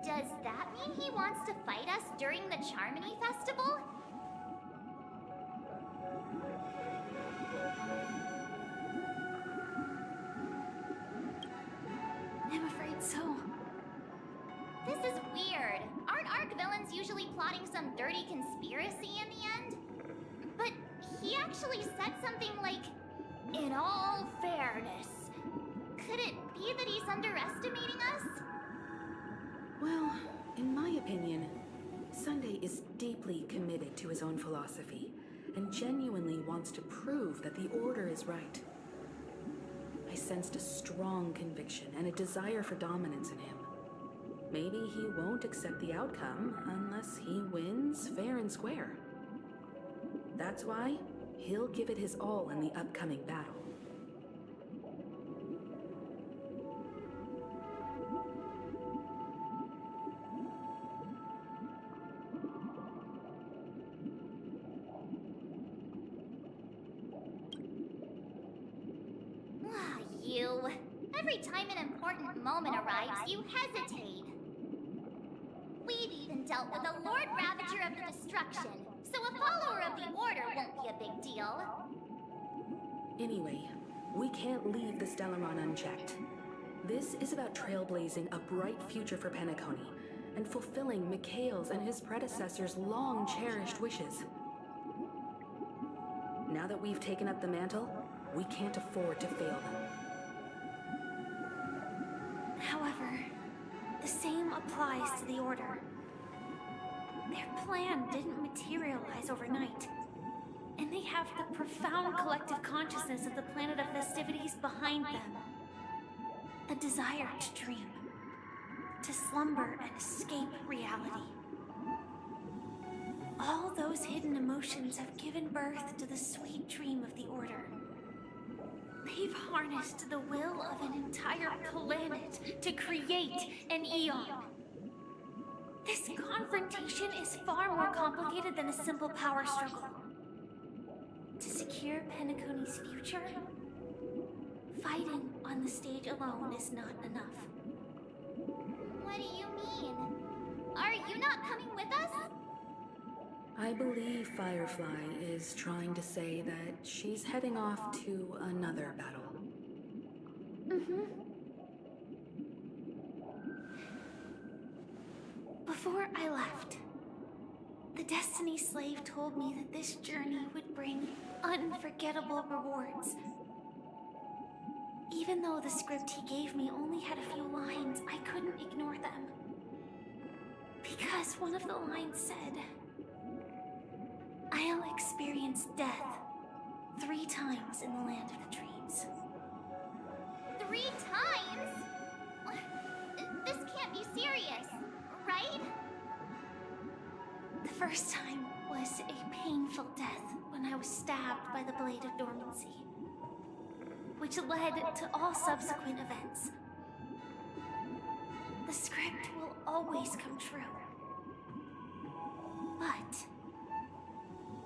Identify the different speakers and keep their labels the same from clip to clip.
Speaker 1: Does that mean he wants to fight us during the Charmony Festival?
Speaker 2: I'm afraid so.
Speaker 1: This is weird. Aren't Arc villains usually plotting some dirty conspiracy in the end? But he actually said something like, "In all fairness." Could it be that he's underestimating us?
Speaker 3: Well, in my opinion, Sunday is deeply committed to his own philosophy and genuinely wants to prove that the Order is right. I sensed a strong conviction and a desire for dominance in him. Maybe he won't accept the outcome unless he wins fair and square. That's why he'll give it his all in the upcoming battle.
Speaker 1: You. Every time an important moment arrives, you hesitate. We've even dealt with a Lord Ravager of the Destruction, so a follower of the Order won't be a big deal.
Speaker 3: Anyway, we can't leave the Stellaron unchecked. This is about trailblazing a bright future for Penacony and fulfilling Mikhail's and his predecessors' long-cherished wishes. Now that we've taken up the mantle, we can't afford to fail them.
Speaker 2: However, the same applies to the Order. Their plan didn't materialize overnight, and they have the profound collective consciousness of the planet of festivities behind them. A desire to dream, to slumber and escape reality. All those hidden emotions have given birth to the sweet dream of the Order. They've harnessed the will of an entire planet to create an eon. This confrontation is far more complicated than a simple power struggle. To secure Penacony's future, fighting on on the stage alone is not enough.
Speaker 1: What do you mean? Are you not coming with us?
Speaker 3: I believe Firefly is trying to say that she's heading off to another battle.
Speaker 2: Before I left, the Destiny Slave told me that this journey would bring unforgettable rewards. Even though the script he gave me only had a few lines, I couldn't ignore them. Because one of the lines said, "I'll experience death 3 times in the land of the dreams."
Speaker 1: 3 times? This can't be serious, right?
Speaker 2: The first time was a painful death when I was stabbed by the Blade of Dormancy, which led to all subsequent events. The script will always come true, but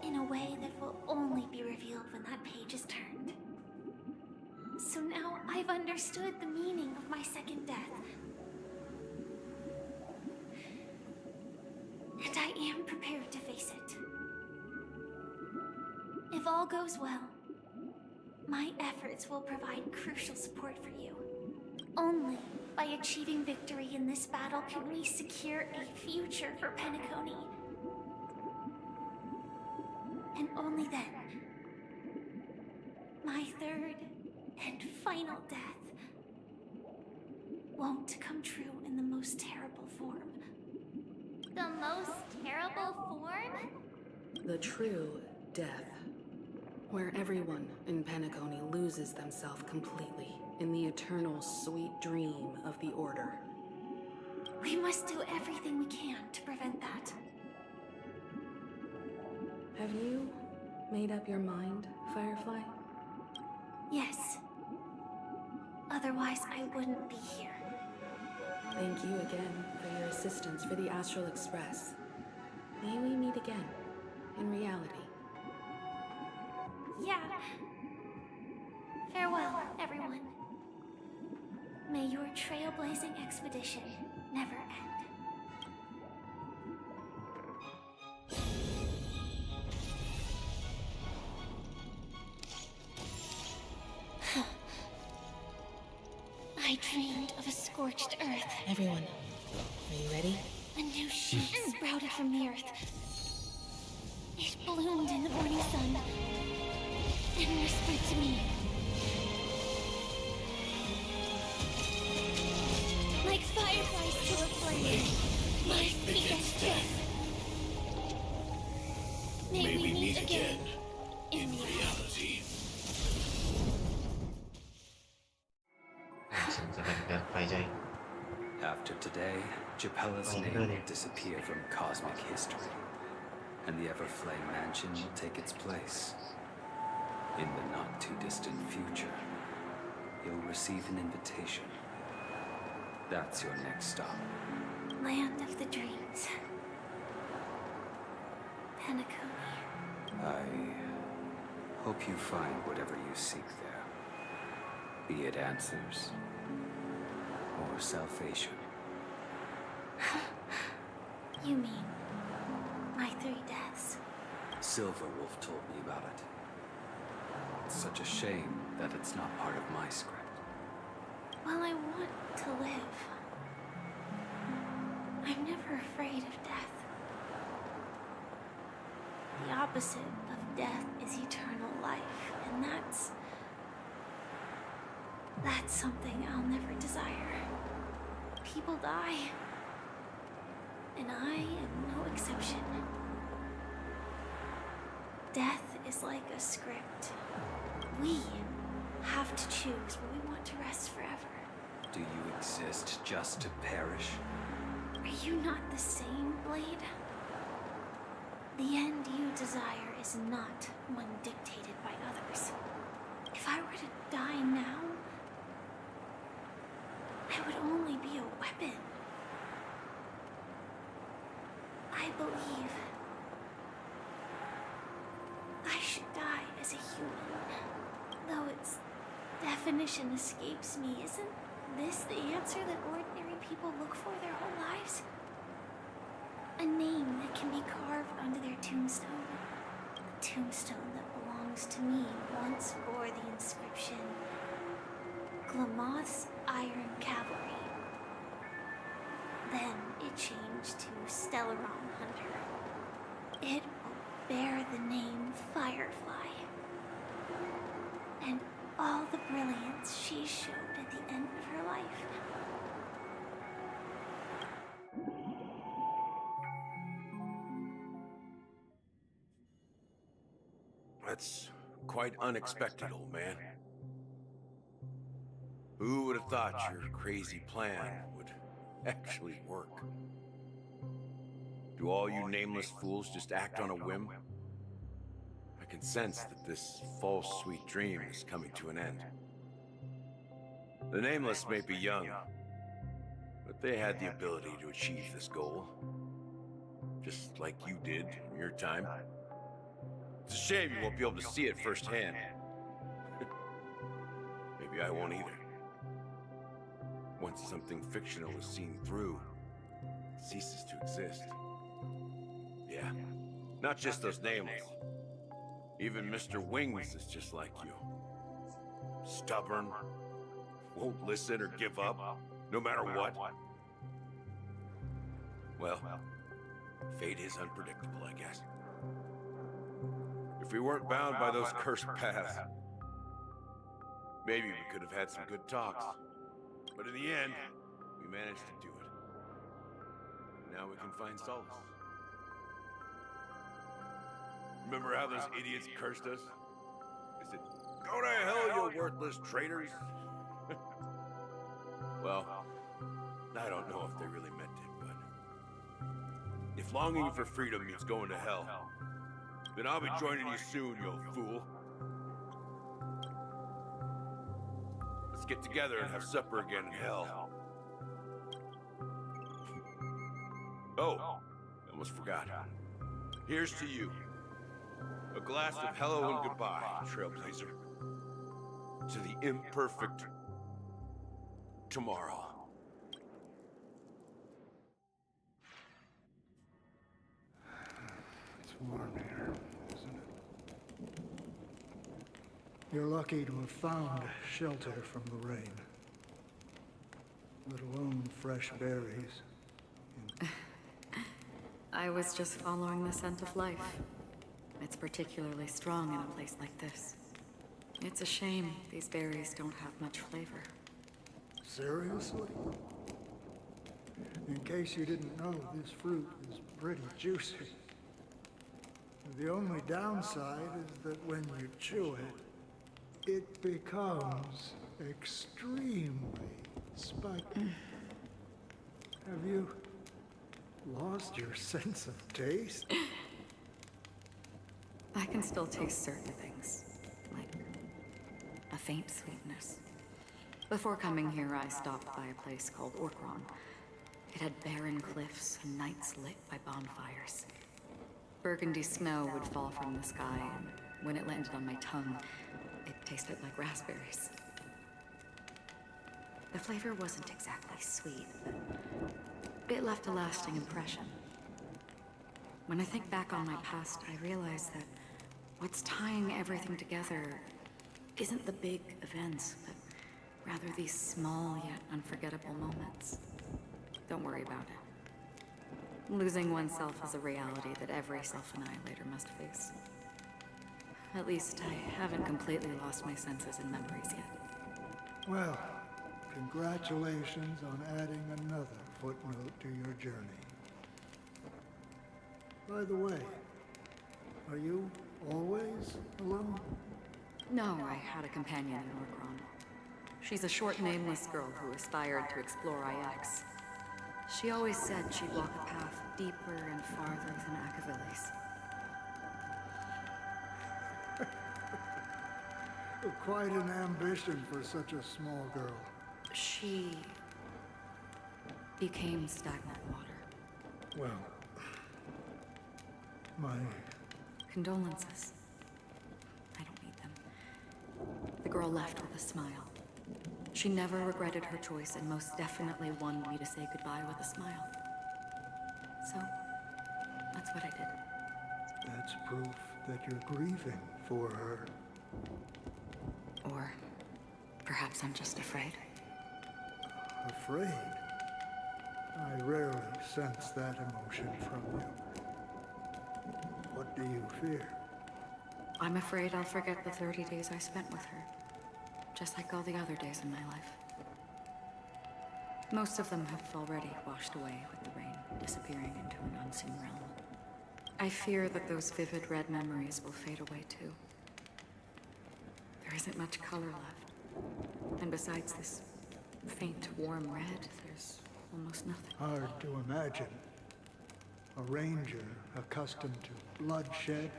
Speaker 2: in a way that will only be revealed when that page is turned. So now I've understood the meaning of my second death. And I am prepared to face it. If all goes well, my efforts will provide crucial support for you. Only by achieving victory in this battle can we secure a future for Penacony. And only then, my third and final death won't come true in the most terrible form.
Speaker 1: The most terrible form?
Speaker 3: The true death, where everyone in Penacony loses themselves completely in the eternal sweet dream of the Order.
Speaker 2: We must do everything we can to prevent that.
Speaker 3: Have you made up your mind, Firefly?
Speaker 2: Yes. Otherwise, I wouldn't be here.
Speaker 3: Thank you again for your assistance for the Astral Express. May we meet again, in reality.
Speaker 2: Yeah. Farewell, everyone. May your trailblazing expedition never end. I dreamed of a scorched earth.
Speaker 3: Everyone, are you ready?
Speaker 2: A new shoot sprouted from the earth. It bloomed in the morning sun and whispered to me. Like fireflies to a flame, life begets death. May we meet again in reality.
Speaker 4: ฉันจะแบ่งเดินไปใจ
Speaker 5: After today, Japella's name will disappear from cosmic history, and the Everflame Mansion will take its place. In the not-too-distant future, you'll receive an invitation. That's your next stop.
Speaker 2: Land of the dreams. Penacony.
Speaker 5: I hope you find whatever you seek there, be it answers or salvation.
Speaker 2: You mean my 3 deaths?
Speaker 5: Silverwolf told me about it. It's such a shame that it's not part of my script.
Speaker 2: Well, I want to live. I'm never afraid of death. The opposite of death is eternal life, and that's something I'll never desire. People die, and I am no exception. Death is like a script. We have to choose where we want to rest forever.
Speaker 5: Do you exist just to perish?
Speaker 2: Are you not the same, Blade? The end you desire is not one dictated by others. If I were to die now, I would only be a weapon. I believe I should die as a human, though it's definitely definition escapes me. Isn't this the answer that ordinary people look for their whole lives? A name that can be carved onto their tombstone. A tombstone that belongs to me once bore the inscription, Glamoth's Iron Cavalry. Then it changed to Stellaron Hunter. It will bear the name Firefly. And all the brilliance she showed at the end of her life.
Speaker 4: That's quite unexpected, old man. Who would have thought your crazy plan would actually work? Do all you nameless fools just act on a whim? I can sense that this false sweet dream is coming to an end. The nameless may be young, but they had the ability to achieve this goal. Just like you did in your time. It's a shame you won't be able to see it firsthand. Maybe I won't either. Once something fictional is seen through, it ceases to exist. Yeah, not just those nameless. Even Mr. Wings is just like you. Stubborn, won't listen or give up, no matter what. Well, fate is unpredictable, I guess. If we weren't bound by those cursed paths, maybe we could have had some good talks. But in the end, we managed to do it. Now we can find solace. Remember how those idiots cursed us? They said, "Go to hell, you worthless traitors!" Well, I don't know if they really meant it, but if longing for freedom means going to hell, then I'll be joining you soon, you old fool. Let's get together and have supper again in hell. Oh, I almost forgot. Here's to you. A glass of hello and goodbye, Trailblazer. To the imperfect tomorrow.
Speaker 6: It's warm here, isn't it? You're lucky to have found shelter from the rain. Let alone fresh berries.
Speaker 7: I was just following the scent of life. It's particularly strong in a place like this. It's a shame these berries don't have much flavor.
Speaker 6: Seriously? In case you didn't know, this fruit is pretty juicy. The only downside is that when you chew it, it becomes extremely spiky. Have you lost your sense of taste?
Speaker 7: I can still taste certain things, like a faint sweetness. Before coming here, I stopped by a place called Orkron. It had barren cliffs and nights lit by bonfires. Burgundy snow would fall from the sky, and when it landed on my tongue, it tasted like raspberries. The flavor wasn't exactly sweet, but it left a lasting impression. When I think back on my past, I realize that what's tying everything together isn't the big events, but rather these small yet unforgettable moments. Don't worry about it. Losing oneself is a reality that every self-annihilator must face. At least I haven't completely lost my senses and memories yet.
Speaker 6: Well, congratulations on adding another footnote to your journey. By the way, are you always alone?
Speaker 7: No, I had a companion in Orkron. She's a short, nameless girl who aspired to explore IX. She always said she'd walk a path deeper and farther than Akavilis.
Speaker 6: Quite an ambition for such a small girl.
Speaker 7: She became stagnant water.
Speaker 6: Well, my
Speaker 7: Condolences. I don't need them. The girl left with a smile. She never regretted her choice and most definitely wanted me to say goodbye with a smile. So, that's what I did.
Speaker 6: That's proof that you're grieving for her.
Speaker 7: Or perhaps I'm just afraid.
Speaker 6: Afraid? I rarely sense that emotion from you. What do you fear?
Speaker 7: I'm afraid I'll forget the 30 days I spent with her. Just like all the other days in my life. Most of them have already washed away with the rain, disappearing into an unseen realm. I fear that those vivid red memories will fade away too. There isn't much color left. And besides this faint, warm red, there's almost nothing.
Speaker 6: Hard to imagine. A ranger accustomed to bloodshed,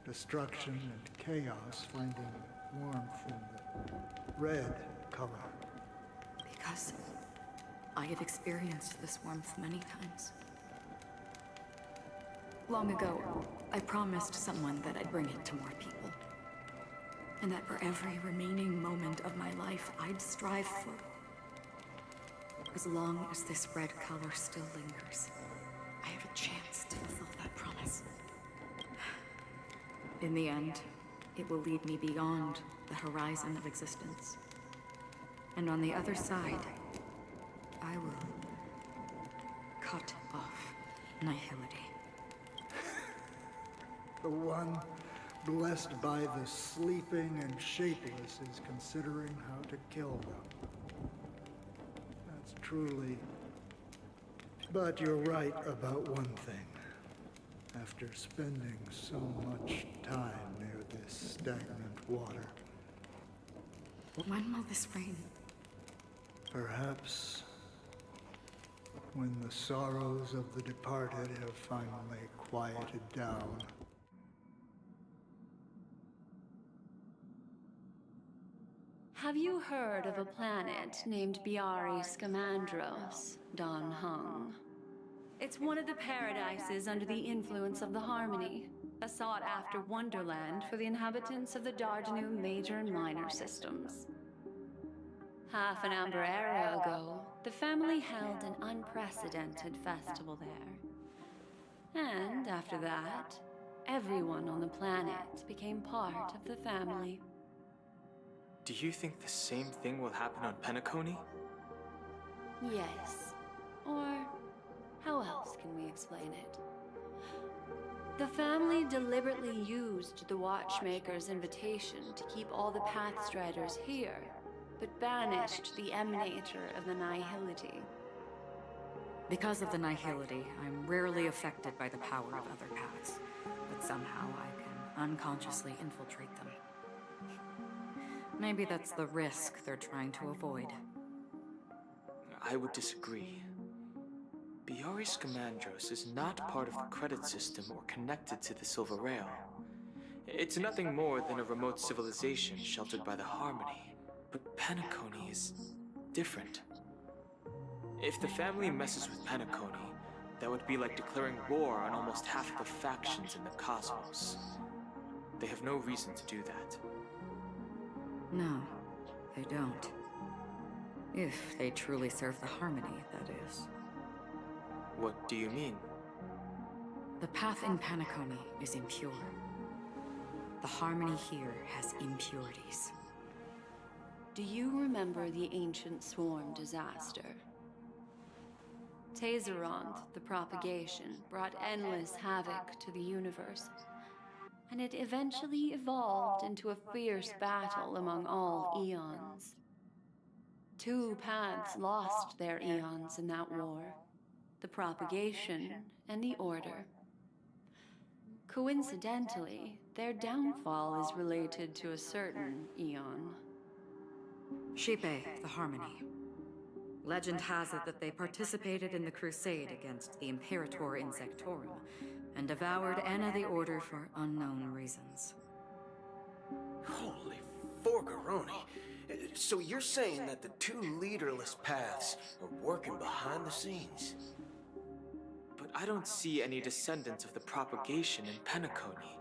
Speaker 6: destruction, and chaos finding warmth in the red color.
Speaker 7: Because I have experienced this warmth many times. Long ago, I promised someone that I'd bring it to more people. And that for every remaining moment of my life, I'd strive for. As long as this red color still lingers, I have a chance to fulfill that promise. In the end, it will lead me beyond the horizon of existence. And on the other side, I will cut off nihility.
Speaker 6: The one blessed by the sleeping and shapeless is considering how to kill them. That's truly... But you're right about one thing. After spending so much time near this stagnant water,
Speaker 7: When will this rain?
Speaker 6: perhaps when the sorrows of the departed have finally quieted down.
Speaker 8: Have you heard of a planet named Biari Scamandros, Don Hung? It's one of the paradises under the influence of the Harmony, a sought-after wonderland for the inhabitants of the Dardanu major and minor systems. Half an amber era ago, the family held an unprecedented festival there. And after that, everyone on the planet became part of the family.
Speaker 9: Do you think the same thing will happen on Penacony?
Speaker 8: Yes. Or how else can we explain it? The family deliberately used the Watchmaker's invitation to keep all the Pathstriders here, but banished the Emanator of the Nihility.
Speaker 7: Because of the nihility, I'm rarely affected by the power of other paths, but somehow I can unconsciously infiltrate them. Maybe that's the risk they're trying to avoid.
Speaker 9: I would disagree. Biari Scamandros is not part of the credit system or connected to the Silver Rail. It's nothing more than a remote civilization sheltered by the Harmony. But Penacony is different. If the family messes with Penacony, that would be like declaring war on almost half of the factions in the cosmos. They have no reason to do that.
Speaker 7: No, they don't. If they truly serve the Harmony, that is.
Speaker 9: What do you mean?
Speaker 7: The path in Penacony is impure. The Harmony here has impurities.
Speaker 8: Do you remember the ancient swarm disaster? Tazeront, the propagation, brought endless havoc to the universe, and it eventually evolved into a fierce battle among all eons. Two paths lost their eons in that war, the propagation and the order. Coincidentally, their downfall is related to a certain eon.
Speaker 7: Shipe, the Harmony. Legend has it that they participated in the crusade against the Imperator Insectorum and devoured Anna the Order for unknown reasons.
Speaker 10: Holy forgaroni. So you're saying that the two leaderless paths are working behind the scenes?
Speaker 9: But I don't see any descendants of the propagation in Penacony.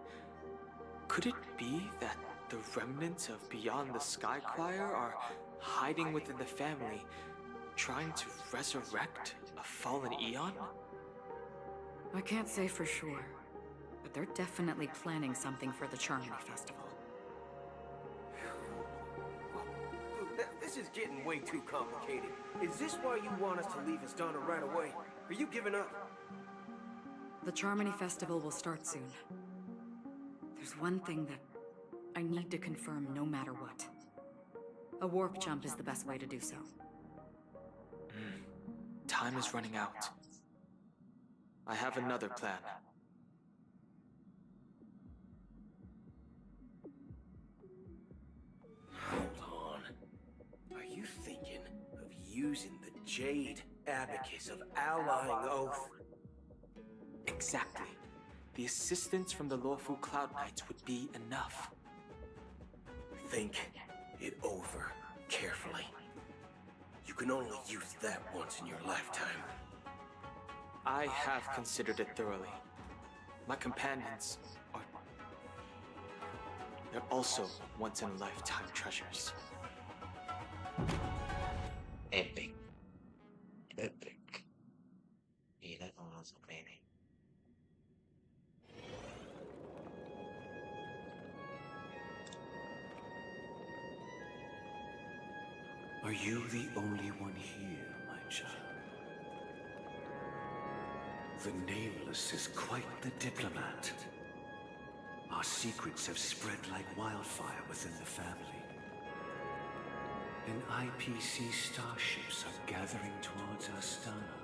Speaker 9: Could it be that the remnants of Beyond the Sky Choir are hiding within the family, trying to resurrect a fallen Eon?
Speaker 7: I can't say for sure, but they're definitely planning something for the Charmony Festival.
Speaker 10: This is getting way too complicated. Is this why you want us to leave Astana right away? Are you giving up?
Speaker 7: The Charmony Festival will start soon. There's one thing that I need to confirm no matter what. A warp jump is the best way to do so.
Speaker 9: Time is running out. I have another plan.
Speaker 10: Hold on. Are you thinking of using the Jade Abacus of Allying Oath?
Speaker 9: Exactly. The assistance from the lawful Cloud Knights would be enough.
Speaker 10: Think it over carefully. You can only use that once in your lifetime.
Speaker 9: I have considered it thoroughly. My companions are... they're also once-in-a-lifetime treasures.
Speaker 11: Epic. Epic. Mira cómo lo supere.
Speaker 12: Are you the only one here, my child? The Nameless is quite the diplomat. Our secrets have spread like wildfire within the family. And IPC starships are gathering towards Astana.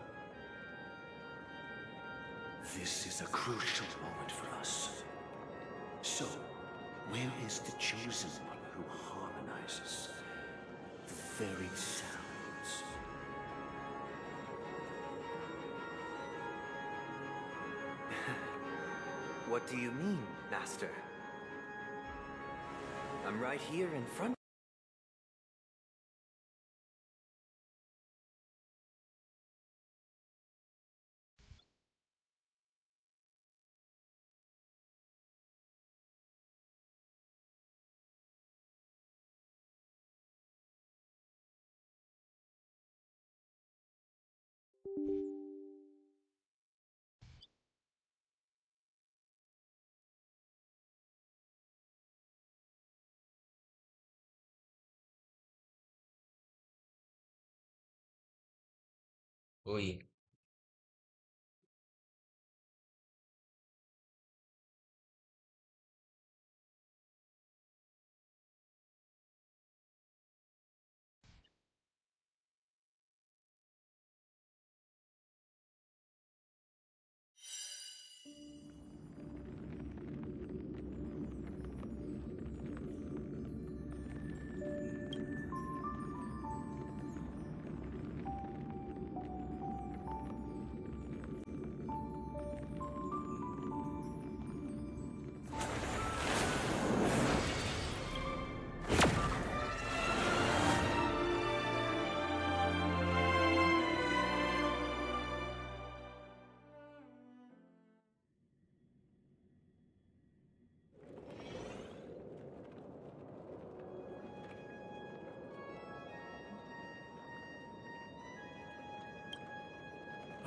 Speaker 12: This is a crucial moment for us. So, where is the chosen one who harmonizes the varied sounds?
Speaker 13: What do you mean, Master? I'm right here in front.
Speaker 11: Uy,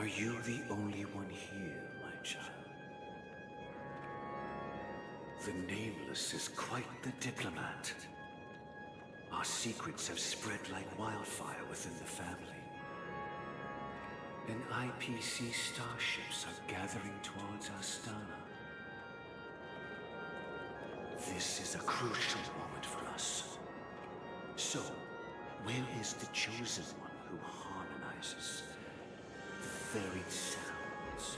Speaker 12: Are you the only one here, my child? The Nameless is quite the diplomat. Our secrets have spread like wildfire within the family. And IPC starships are gathering towards Astana. This is a crucial moment for us. So, where is the chosen one who harmonizes the varied sounds?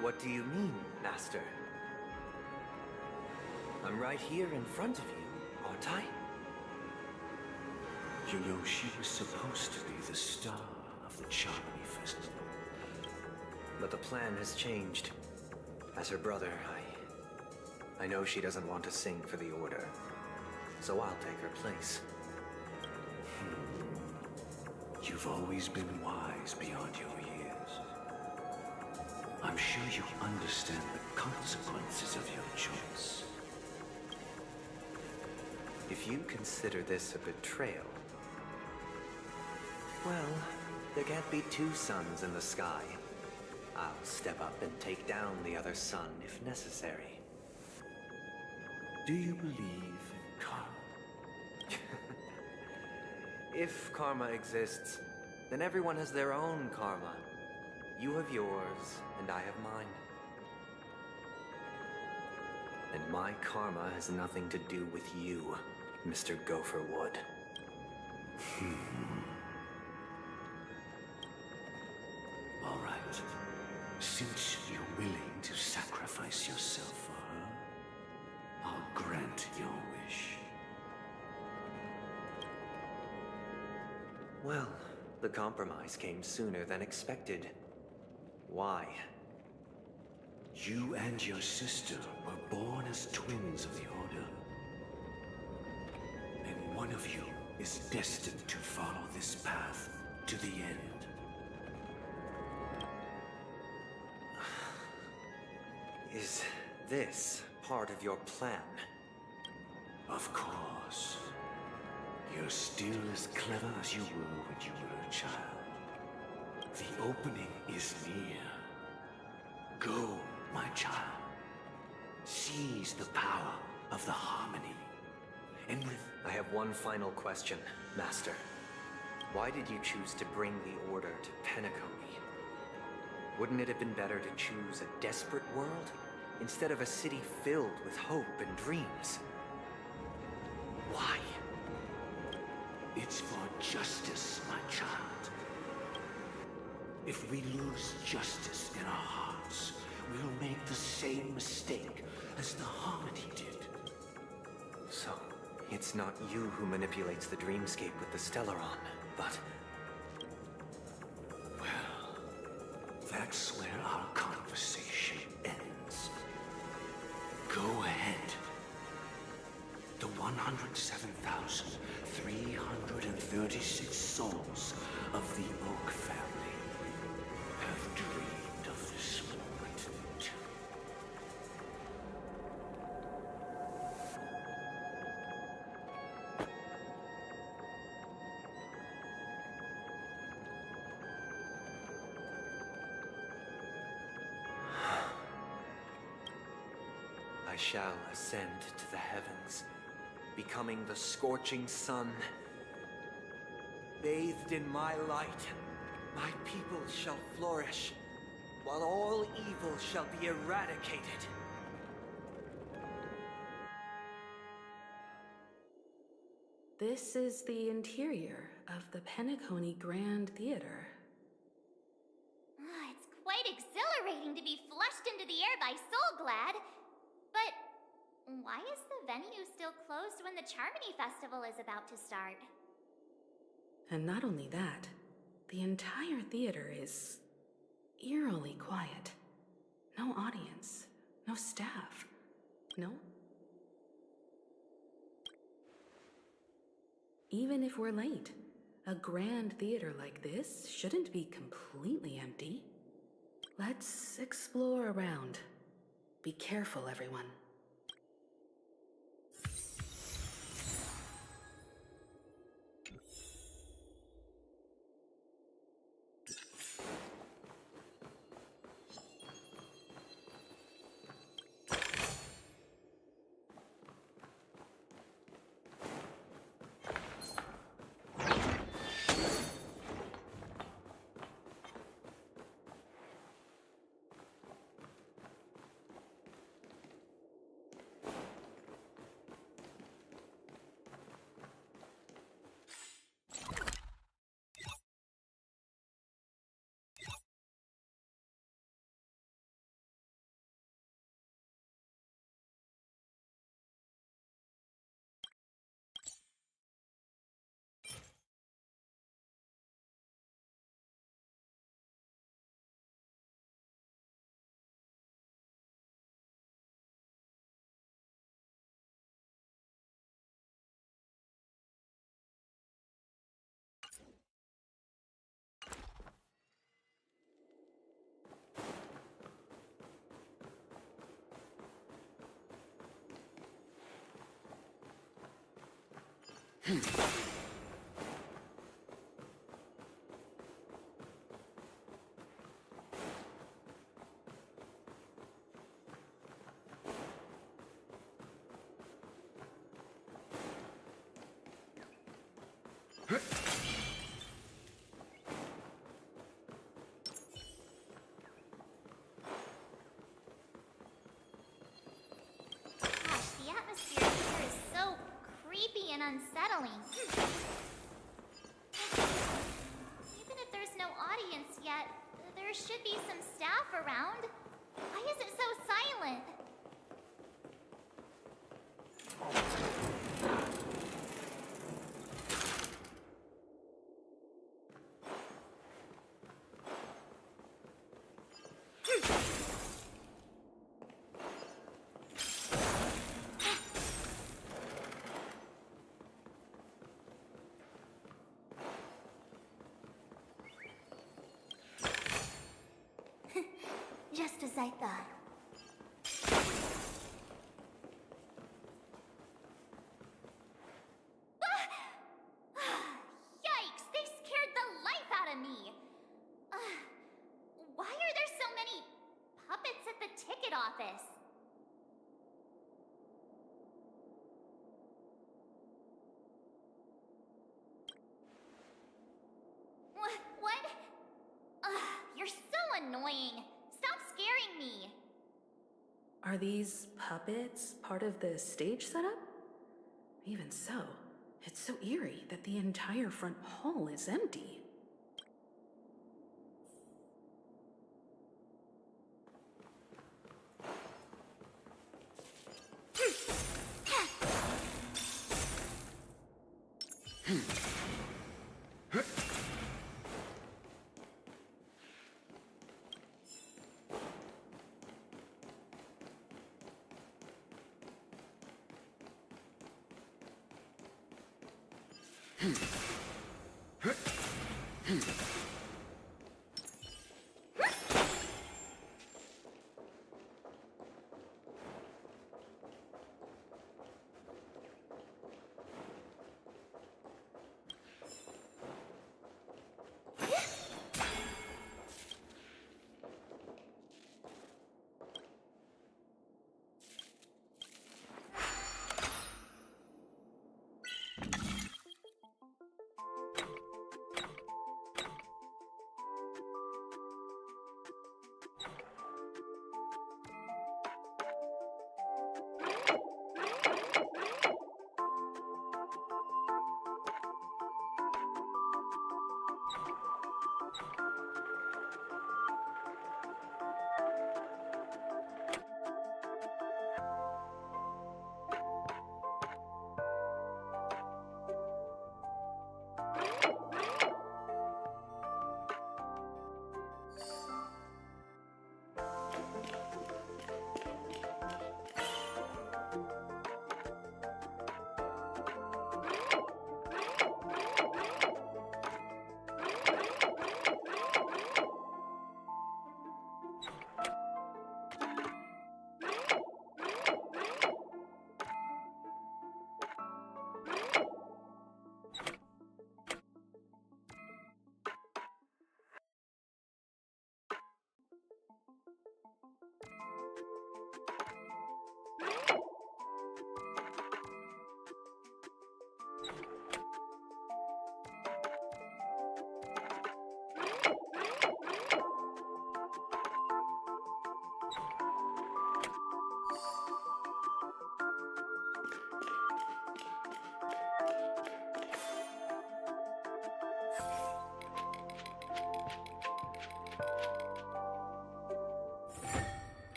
Speaker 13: What do you mean, Master? I'm right here in front of you, aren't I?
Speaker 12: You know, she was supposed to be the star of the Charmony Festival.
Speaker 13: But the plan has changed. As her brother, I know she doesn't want to sing for the Order. So I'll take her place.
Speaker 12: You've always been wise beyond your years. I'm sure you understand the consequences of your choice.
Speaker 13: If you consider this a betrayal, well, there can't be two suns in the sky. I'll step up and take down the other sun if necessary.
Speaker 12: Do you believe in karma?
Speaker 13: If karma exists, then everyone has their own karma. You have yours, and I have mine. And my karma has nothing to do with you, Mr. Gopherwood.
Speaker 12: All right. Since you're willing to sacrifice yourself for her, I'll grant your wish.
Speaker 13: Well, the compromise came sooner than expected. Why?
Speaker 12: You and your sister were born as twins of the Order. And one of you is destined to follow this path to the end.
Speaker 13: Is this part of your plan?
Speaker 12: Of course. You're still as clever as you were when you were a child. The opening is near. Go, my child. Seize the power of the harmony. And with...
Speaker 13: I have one final question, Master. Why did you choose to bring the Order to Penacony? Wouldn't it have been better to choose a desperate world instead of a city filled with hope and dreams? Why?
Speaker 12: It's for justice, my child. If we lose justice in our hearts, we'll make the same mistake as the Harmony did.
Speaker 13: So, it's not you who manipulates the dreamscape with the Stellaron, but...
Speaker 12: Well, that's where our conversation ends. Go ahead. The 107,336 souls of the Oak family have dreamed of this moment too.
Speaker 13: I shall ascend to the heavens, becoming the scorching sun. Bathed in my light, my people shall flourish, while all evil shall be eradicated.
Speaker 3: This is the interior of the Penacony Grand Theater.
Speaker 1: It's quite exhilarating to be flushed into the air by Soul Glad. But why is the venue still closed when the Charmony Festival is about to start?
Speaker 3: And not only that, the entire theater is eerily quiet. No audience, no staff, no. Even if we're late, a grand theater like this shouldn't be completely empty. Let's explore around. Be careful, everyone.
Speaker 1: Gosh, the atmosphere here is so creepy and unsettling. Even if there's no audience yet, there should be some staff around. Why is it so silent? Just as I thought. Yikes! They scared the life out of me! Why are there so many puppets at the ticket office? What? You're so annoying. Stop scaring me.
Speaker 3: Are these puppets part of the stage setup? Even so, it's so eerie that the entire front hall is empty.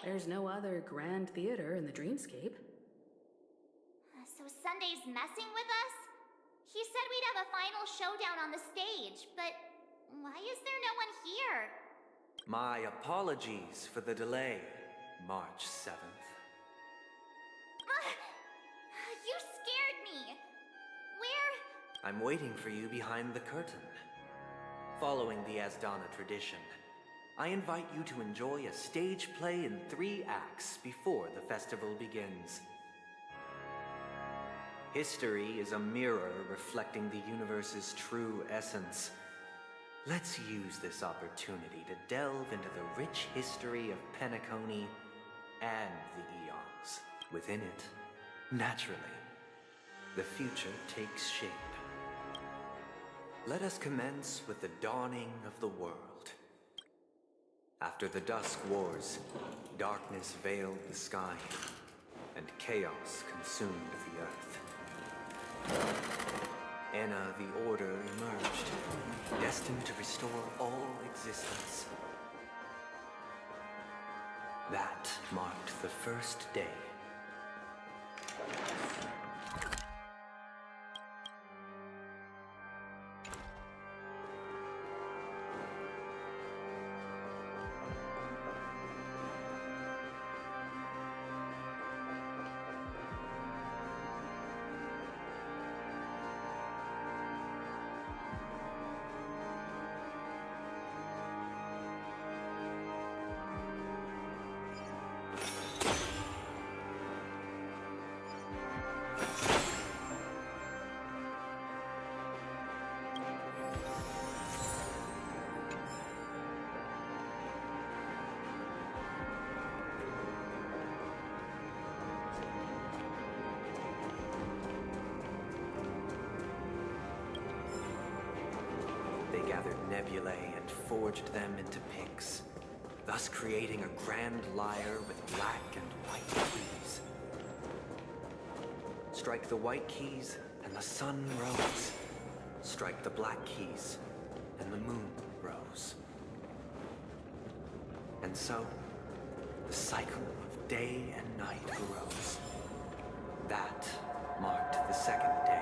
Speaker 3: There's no other grand theater in the dreamscape.
Speaker 1: So Sunday's messing with us? He said we'd have a final showdown on the stage, but why is there no one here?
Speaker 13: My apologies for the delay, March 7th.
Speaker 1: You scared me. Where?
Speaker 13: I'm waiting for you behind the curtain. Following the Asdana tradition, I invite you to enjoy a stage play in 3 acts before the festival begins. History is a mirror reflecting the universe's true essence. Let's use this opportunity to delve into the rich history of Penacony and the eons within it. Naturally, the future takes shape. Let us commence with the dawning of the world. After the Dusk Wars, darkness veiled the sky, and chaos consumed the earth. Enna the Order emerged, destined to restore all existence. That marked the first day. Gathered nebulae and forged them into picks, thus creating a grand lyre with black and white keys. Strike the white keys and the sun rose. Strike the black keys and the moon rose. And so, the cycle of day and night arose. That marked the second day.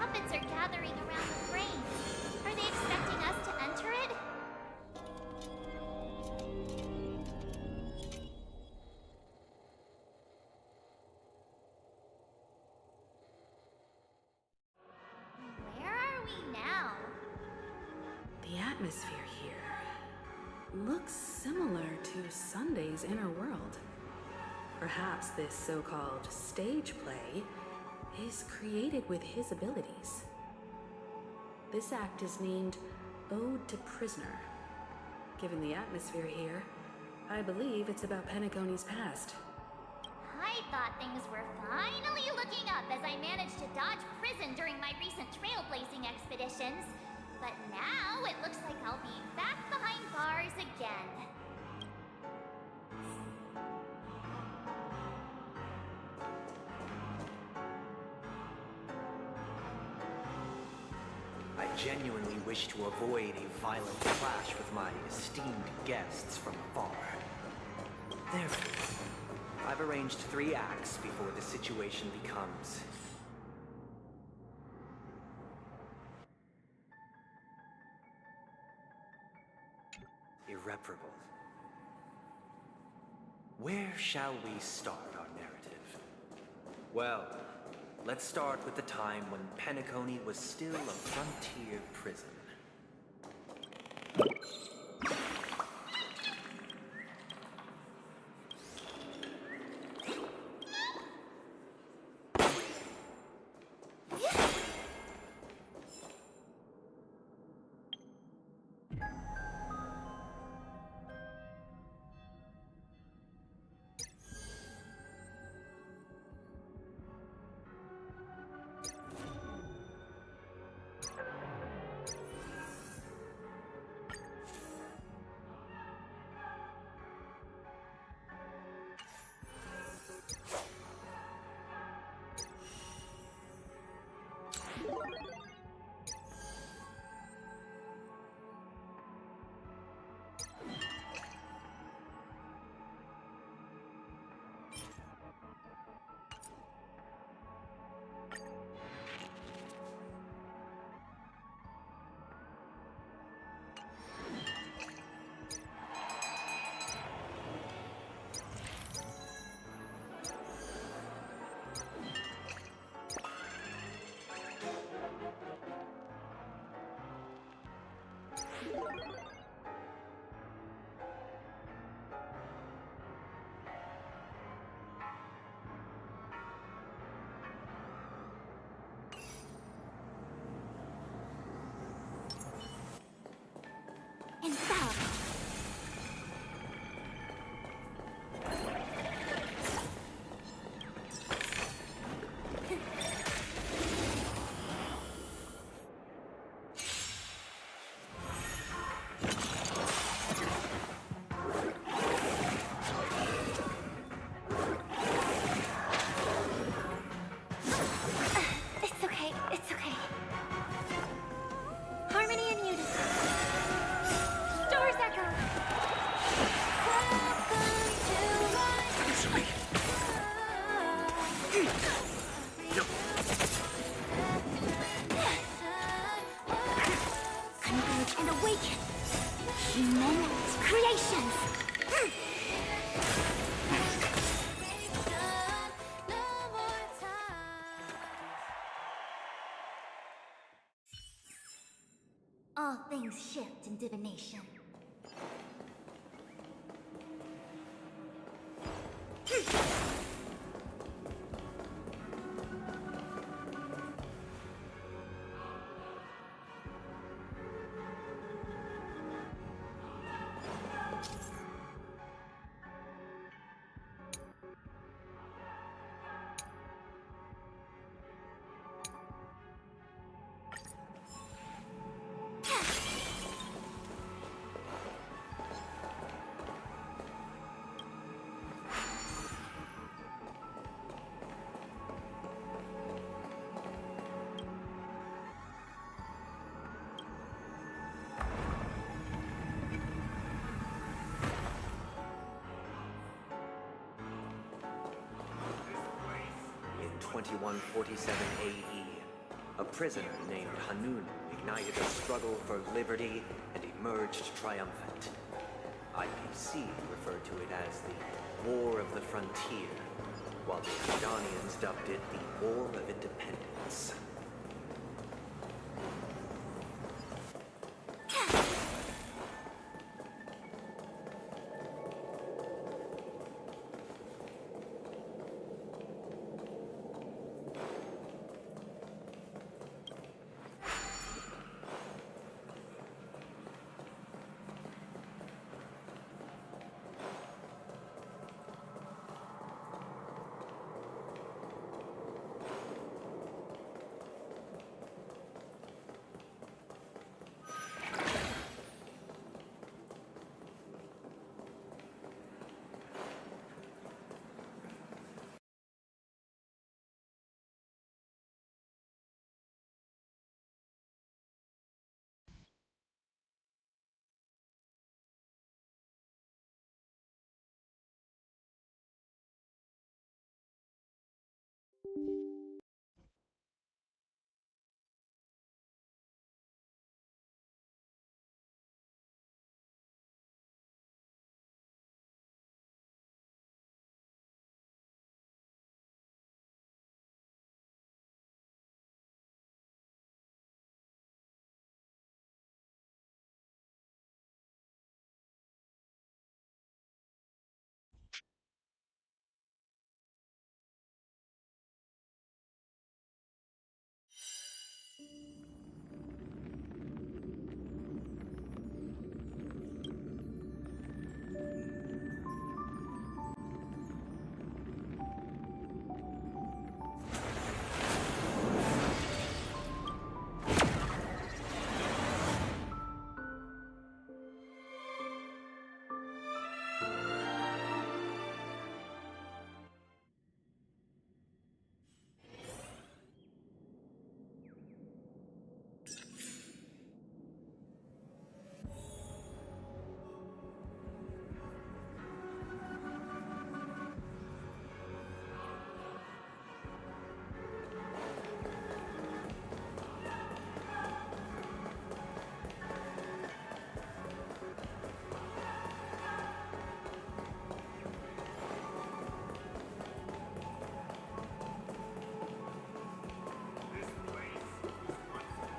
Speaker 1: puppets are gathering around the frame. Are they expecting us to enter it? Where are we now?
Speaker 3: The atmosphere here looks similar to Sunday's inner world. Perhaps this so-called stage play is created with his abilities. This act is named Ode to Prisoner. Given the atmosphere here, I believe it's about Penacony's past.
Speaker 1: I thought things were finally looking up as I managed to dodge prison during my recent trailblazing expeditions. But now it looks like I'll be back behind bars again.
Speaker 13: I genuinely wish to avoid a violent clash with my esteemed guests from afar. Therefore, I've arranged 3 acts before the situation becomes irreparable. Where shall we start our narrative? Well, let's start with the time when Penacony was still a frontier prison.
Speaker 2: And stop! It's okay, it's okay. Harmony and unison. Stars echo.
Speaker 12: This way.
Speaker 2: Converge and awaken. Human creations.
Speaker 1: All things shift in divination.
Speaker 13: In 2147 AE, a prisoner named Hanun ignited a struggle for liberty and emerged triumphant. IPC referred to it as the War of the Frontier, while the Adonians dubbed it the War of Independence.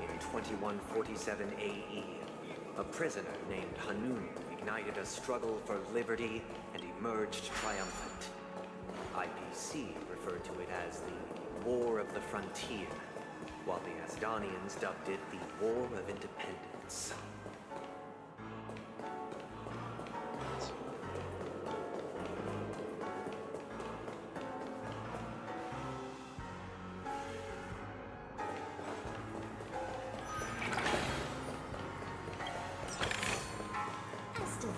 Speaker 13: In 2147 AE, a prisoner named Hanun ignited a struggle for liberty and emerged triumphant. IPC referred to it as the War of the Frontier, while the Asdanians dubbed it the War of Independence.
Speaker 1: As divined.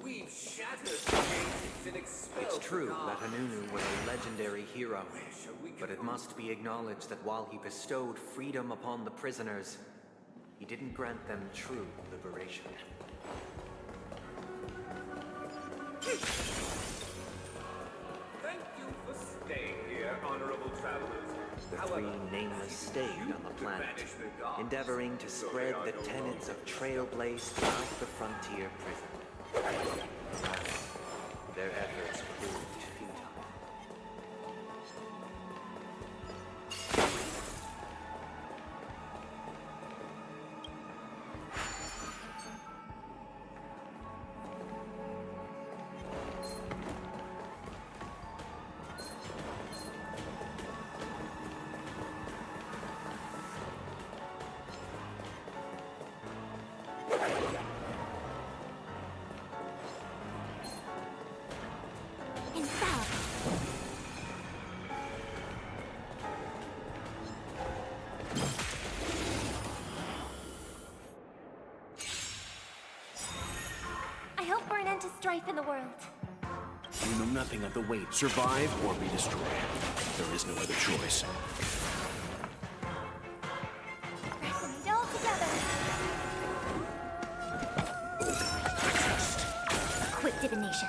Speaker 14: We've shattered the gates and expelled
Speaker 13: It's true
Speaker 14: the
Speaker 13: that
Speaker 14: gods.
Speaker 13: Hanunu was a legendary hero, but it must be acknowledged that while he bestowed freedom upon the prisoners, he didn't grant them true liberation.
Speaker 14: Thank you for staying here, honorable travelers.
Speaker 13: The
Speaker 14: However,
Speaker 13: three nameless stayed on the planet,
Speaker 14: banish the gods,
Speaker 13: endeavoring to
Speaker 14: so
Speaker 13: spread
Speaker 14: they are
Speaker 13: the
Speaker 14: no
Speaker 13: tenets
Speaker 14: longer.
Speaker 13: of Trailblaze throughout the frontier prison. Their efforts proved futile.
Speaker 2: I hope for an end to strife in the world.
Speaker 15: You know nothing of the weight. Survive or be destroyed. There is no other choice.
Speaker 2: Resonate all together.
Speaker 1: Quick divination.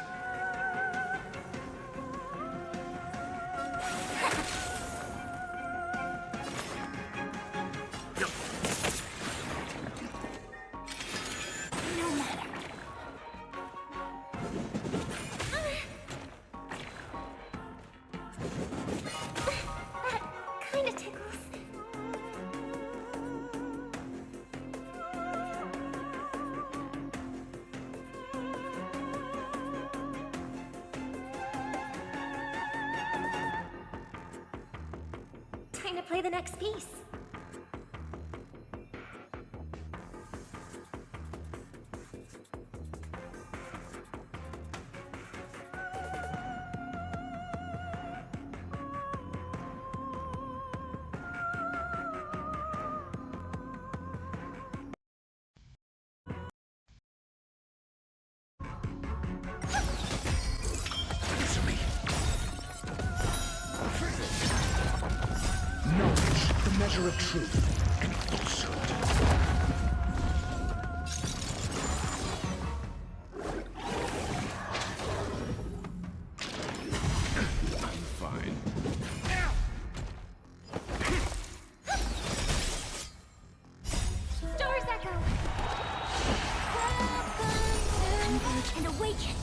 Speaker 1: No matter. That kinda tickles. Time to play the next piece.
Speaker 15: Knowledge, the measure of truth and falsehood. I'm fine.
Speaker 1: Stars echo. Converge and awaken.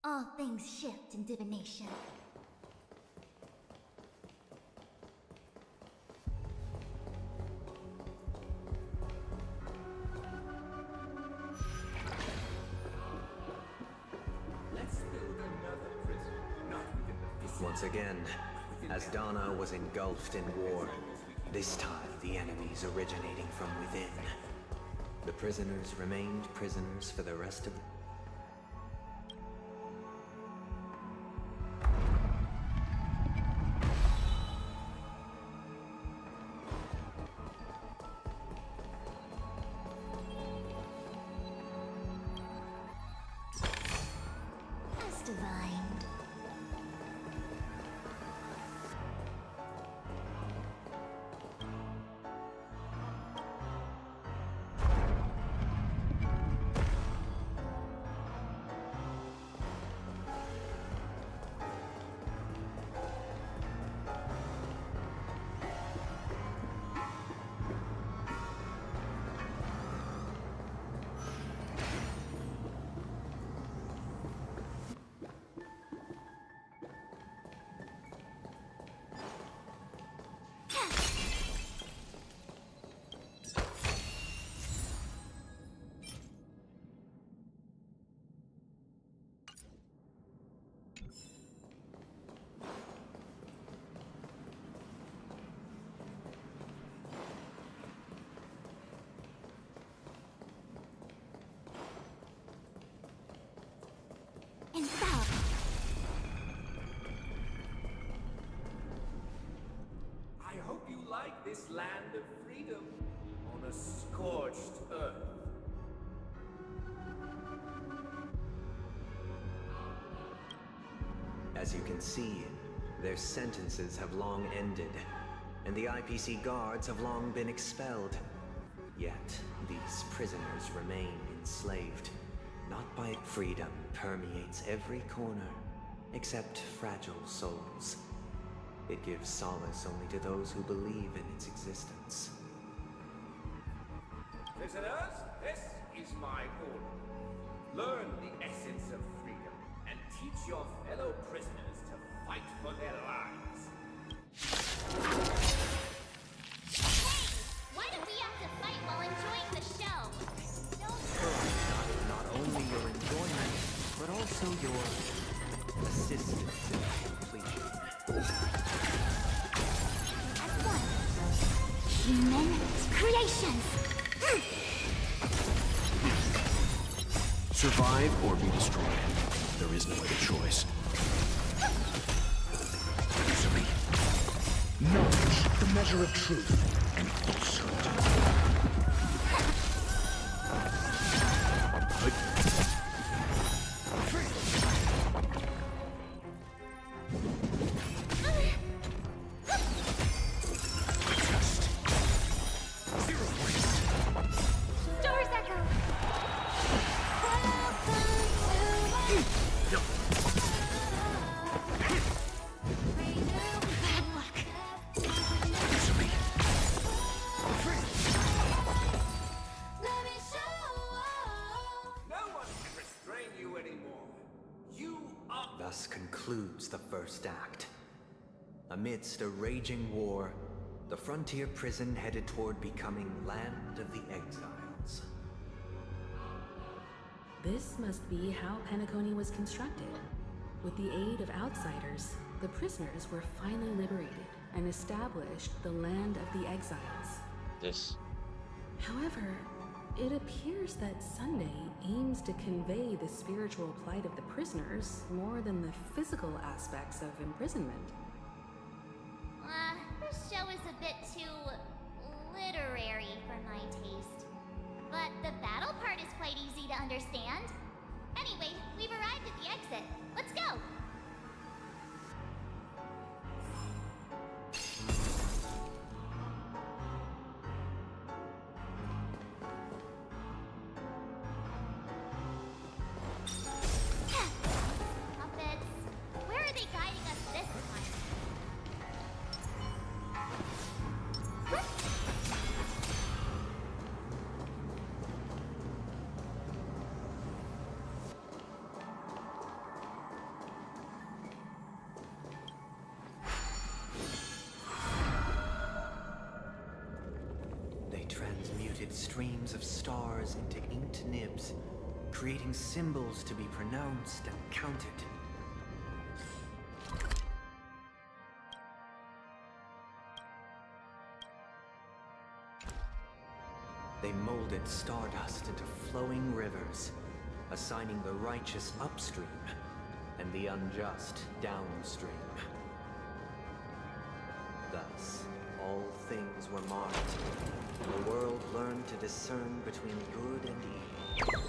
Speaker 1: All things shift in divination.
Speaker 14: Let's build another prison, not within the vicinity.
Speaker 13: Once again, Asdana was engulfed in war. This time, the enemies originating from within. The prisoners remained prisoners for the rest of
Speaker 1: divined.
Speaker 14: I hope you like this land of freedom on a scorched earth.
Speaker 13: As you can see, their sentences have long ended, and the IPC guards have long been expelled. Yet, these prisoners remain enslaved. Not by freedom permeates every corner, except fragile souls. It gives solace only to those who believe in its existence.
Speaker 14: Prisoners, this is my order. Learn the essence of freedom and teach your fellow prisoners to fight for their lives.
Speaker 1: Why do we have to fight while enjoying the show?
Speaker 13: Not only your enjoyment, but also your assistance in completion.
Speaker 1: As one. Human creations.
Speaker 15: Survive or be destroyed. There is no other choice. Easily. Knowledge, the measure of truth and falsehood.
Speaker 13: Thus concludes the first act. Amidst a raging war, the frontier prison headed toward becoming Land of the Exiles.
Speaker 3: This must be how Penacony was constructed. With the aid of outsiders, the prisoners were finally liberated and established the Land of the Exiles. However, it appears that Sunday aims to convey the spiritual plight of the prisoners more than the physical aspects of imprisonment.
Speaker 1: This show is a bit too literary for my taste. But the battle part is quite easy to understand. Anyway, we've arrived at the exit. Let's go!
Speaker 13: Transmuted streams of stars into inked nibs, creating symbols to be pronounced and counted. They molded stardust into flowing rivers, assigning the righteous upstream and the unjust downstream. Thus, all things were marked. The world learned to discern between good and evil.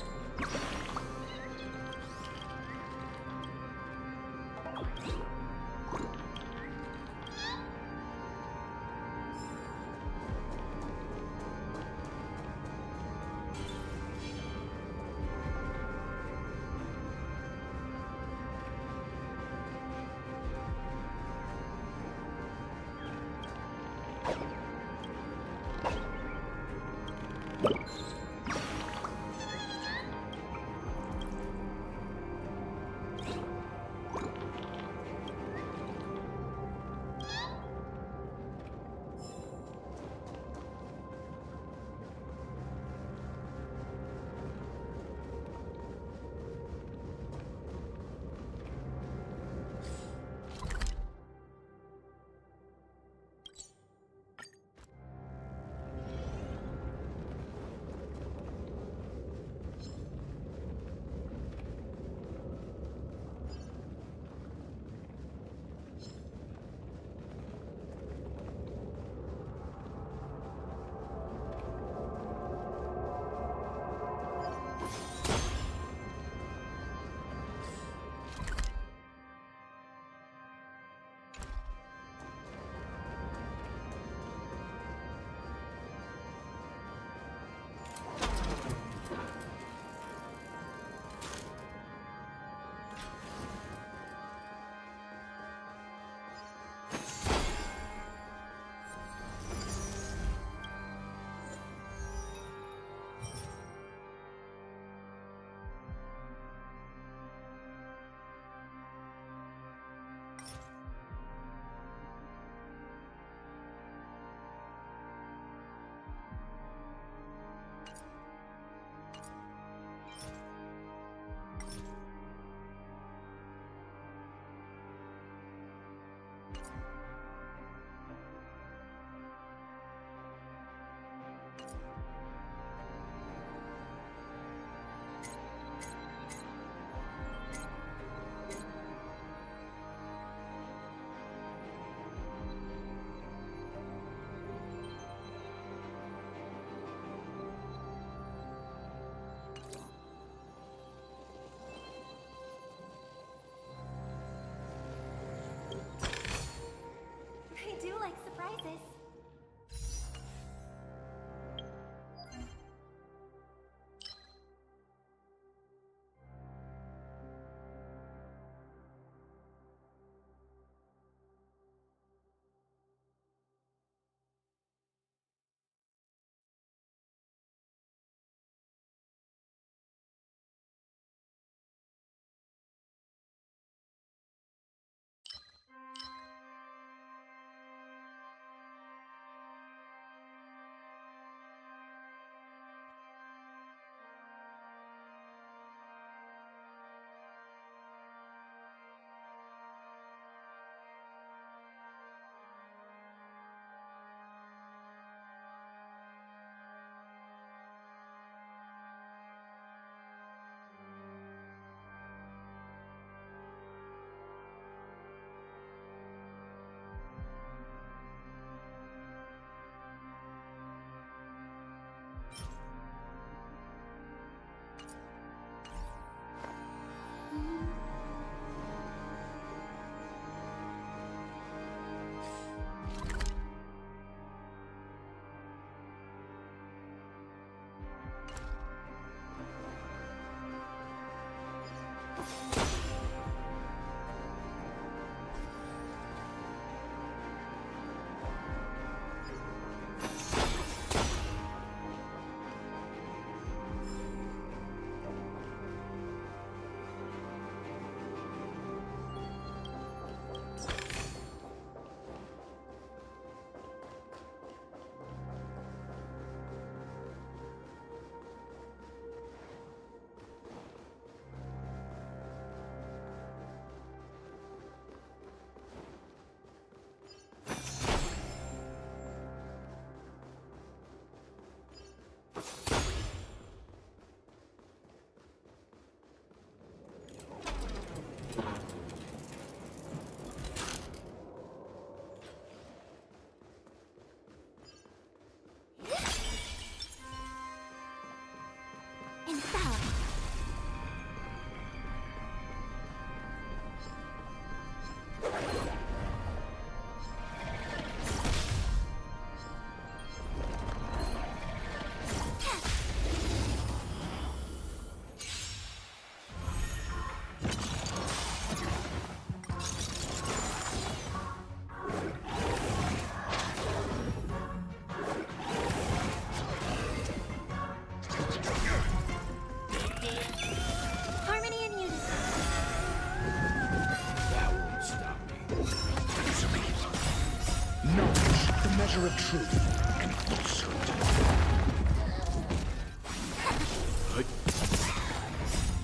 Speaker 15: measure of truth and falsehood.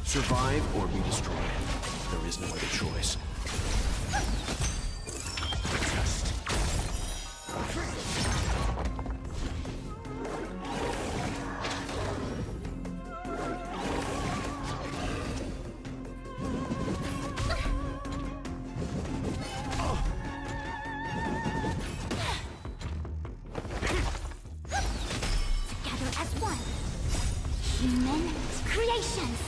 Speaker 15: Survive or be destroyed. There is no other choice.
Speaker 1: Together as one. Human creations.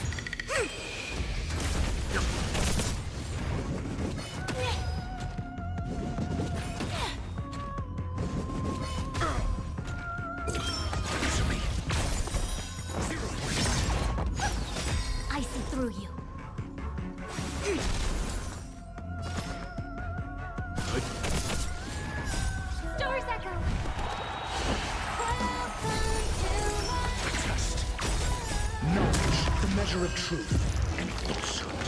Speaker 1: I see through you. Stars echo.
Speaker 15: Knowledge, the measure of truth and falsehood.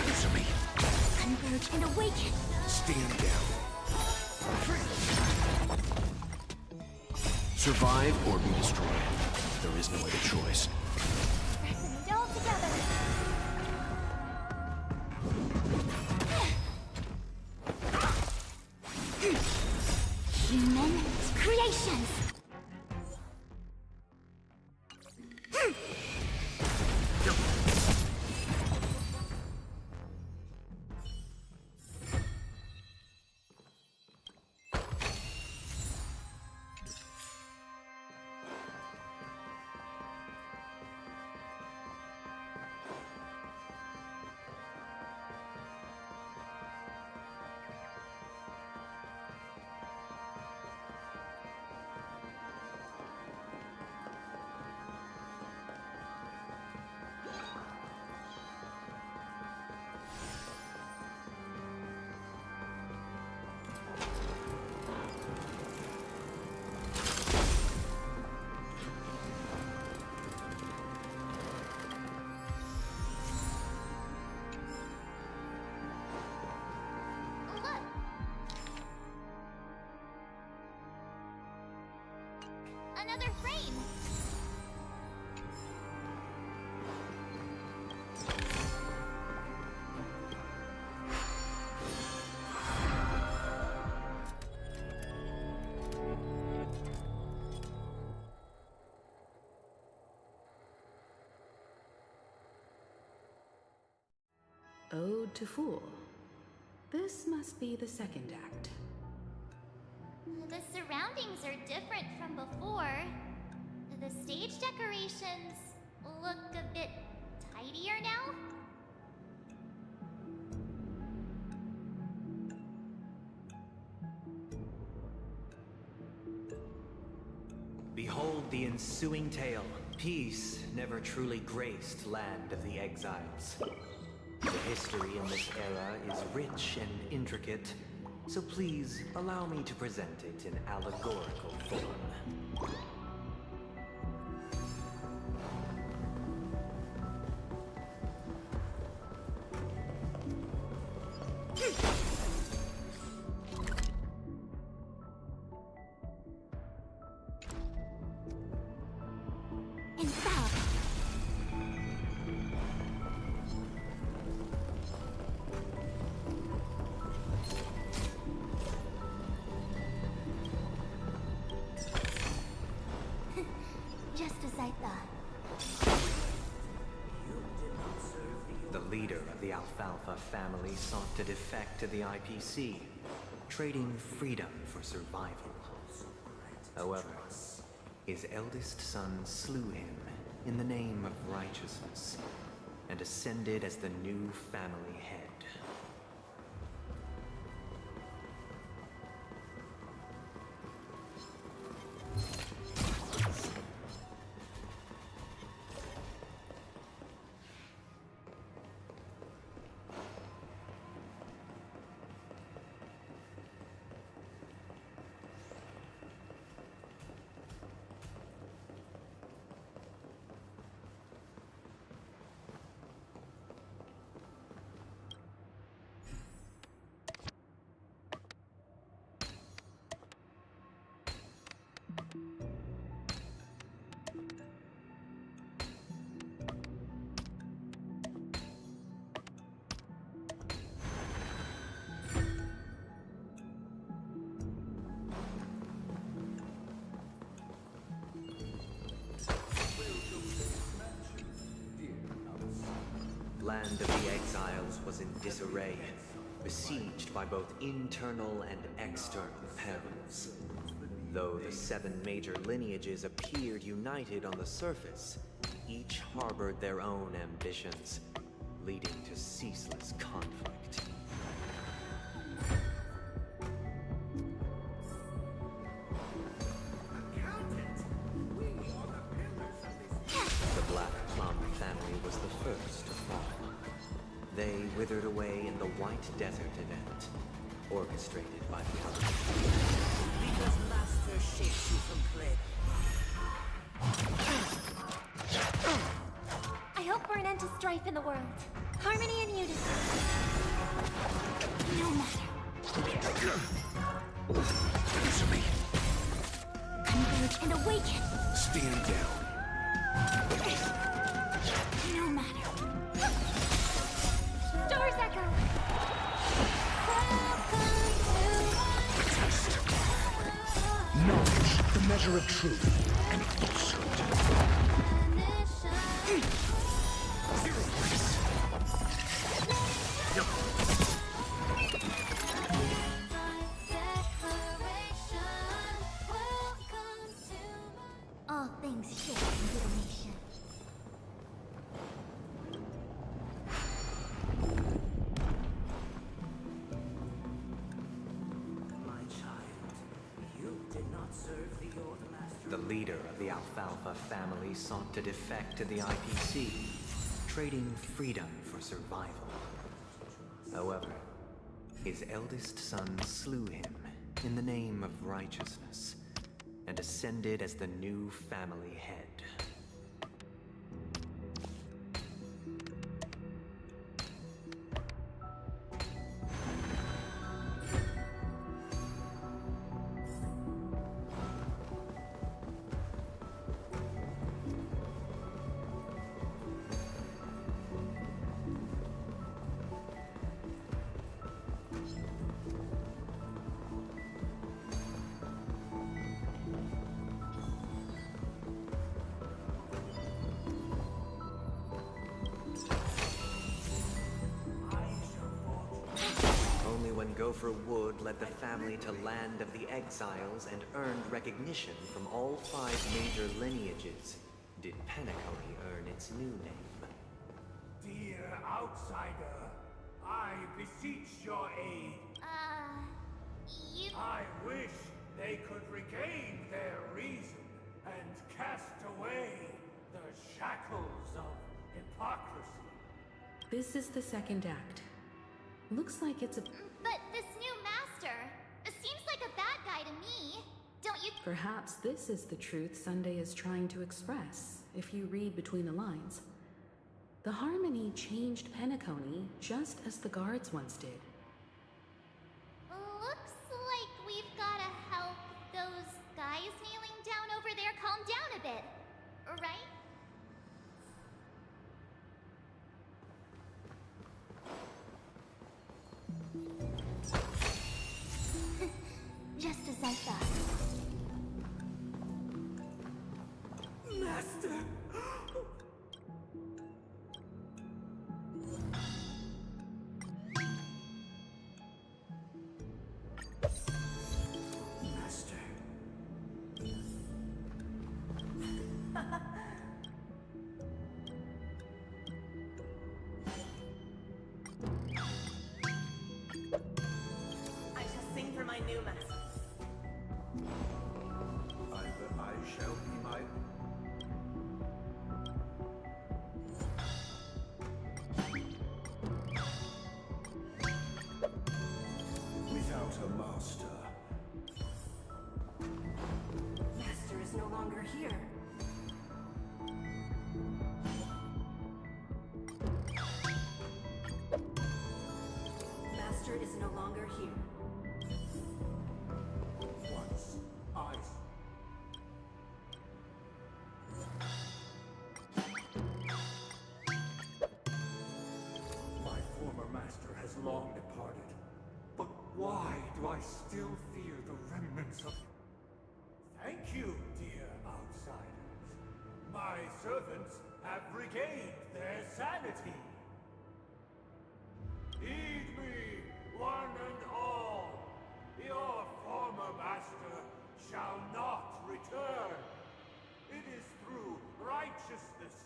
Speaker 15: Answer me.
Speaker 1: Converge and awaken.
Speaker 15: Stand down. Survive or be destroyed. There is no other choice.
Speaker 1: Resonate all together. Human creations. Look. Another frame.
Speaker 3: Ode to Fool. This must be the second act.
Speaker 1: The surroundings are different from before. The stage decorations look a bit tidier now.
Speaker 13: Behold the ensuing tale. Peace never truly graced land of the exiles. The history in this era is rich and intricate, so please allow me to present it in allegorical form.
Speaker 1: Infallible. Just as I thought.
Speaker 13: The leader of the Alfalfa family sought to defect to the IPC, trading freedom for survival. However, his eldest son slew him in the name of righteousness and ascended as the new family head. land of the exiles was in disarray, besieged by both internal and external perils. Though the 7 major lineages appeared united on the surface, each harbored their own ambitions, leading to ceaseless conflict. The Black Plum family was the first to fall. They withered away in the White Desert event, orchestrated by the others.
Speaker 16: Because Master shapes you from clay.
Speaker 2: I hope for an end to strife in the world. Harmony and unity. No matter.
Speaker 15: Answer me.
Speaker 2: Converge and awaken.
Speaker 15: Stand down.
Speaker 2: No matter. Stars echo.
Speaker 15: Knowledge, the measure of truth, and falsehood. Zero place. No.
Speaker 1: All things shift into the nation.
Speaker 16: My child, you did not serve the old master.
Speaker 13: The leader of the Alfalfa family sought to defect to the IPC, trading freedom for survival. However, his eldest son slew him in the name of righteousness, and ascended as the new family head. Only when Gopher Wood led the family to Land of the Exiles and earned recognition from all 5 major lineages did Penacony earn its new name.
Speaker 14: Dear outsider, I beseech your aid.
Speaker 1: You...
Speaker 14: I wish they could regain their reason and cast away the shackles of hypocrisy.
Speaker 3: This is the second act. Looks like it's a...
Speaker 1: But this new master seems like a bad guy to me. Don't you...
Speaker 3: Perhaps this is the truth Sunday is trying to express, if you read between the lines. The Harmony changed Penacony just as the guards once did.
Speaker 1: Looks like we've gotta help those guys kneeling down over there calm down a bit, right? Just as I thought.
Speaker 14: Master!
Speaker 16: Master. I shall sing for my new master.
Speaker 14: Either I shall be my... Without a master.
Speaker 16: Master is no longer here. Master is no longer here.
Speaker 14: Once I... My former master has long departed. But why do I still fear the remnants of... Thank you, dear outsiders. My servants have regained their sanity. Heed me, one and all. Your former master shall not return. It is through righteousness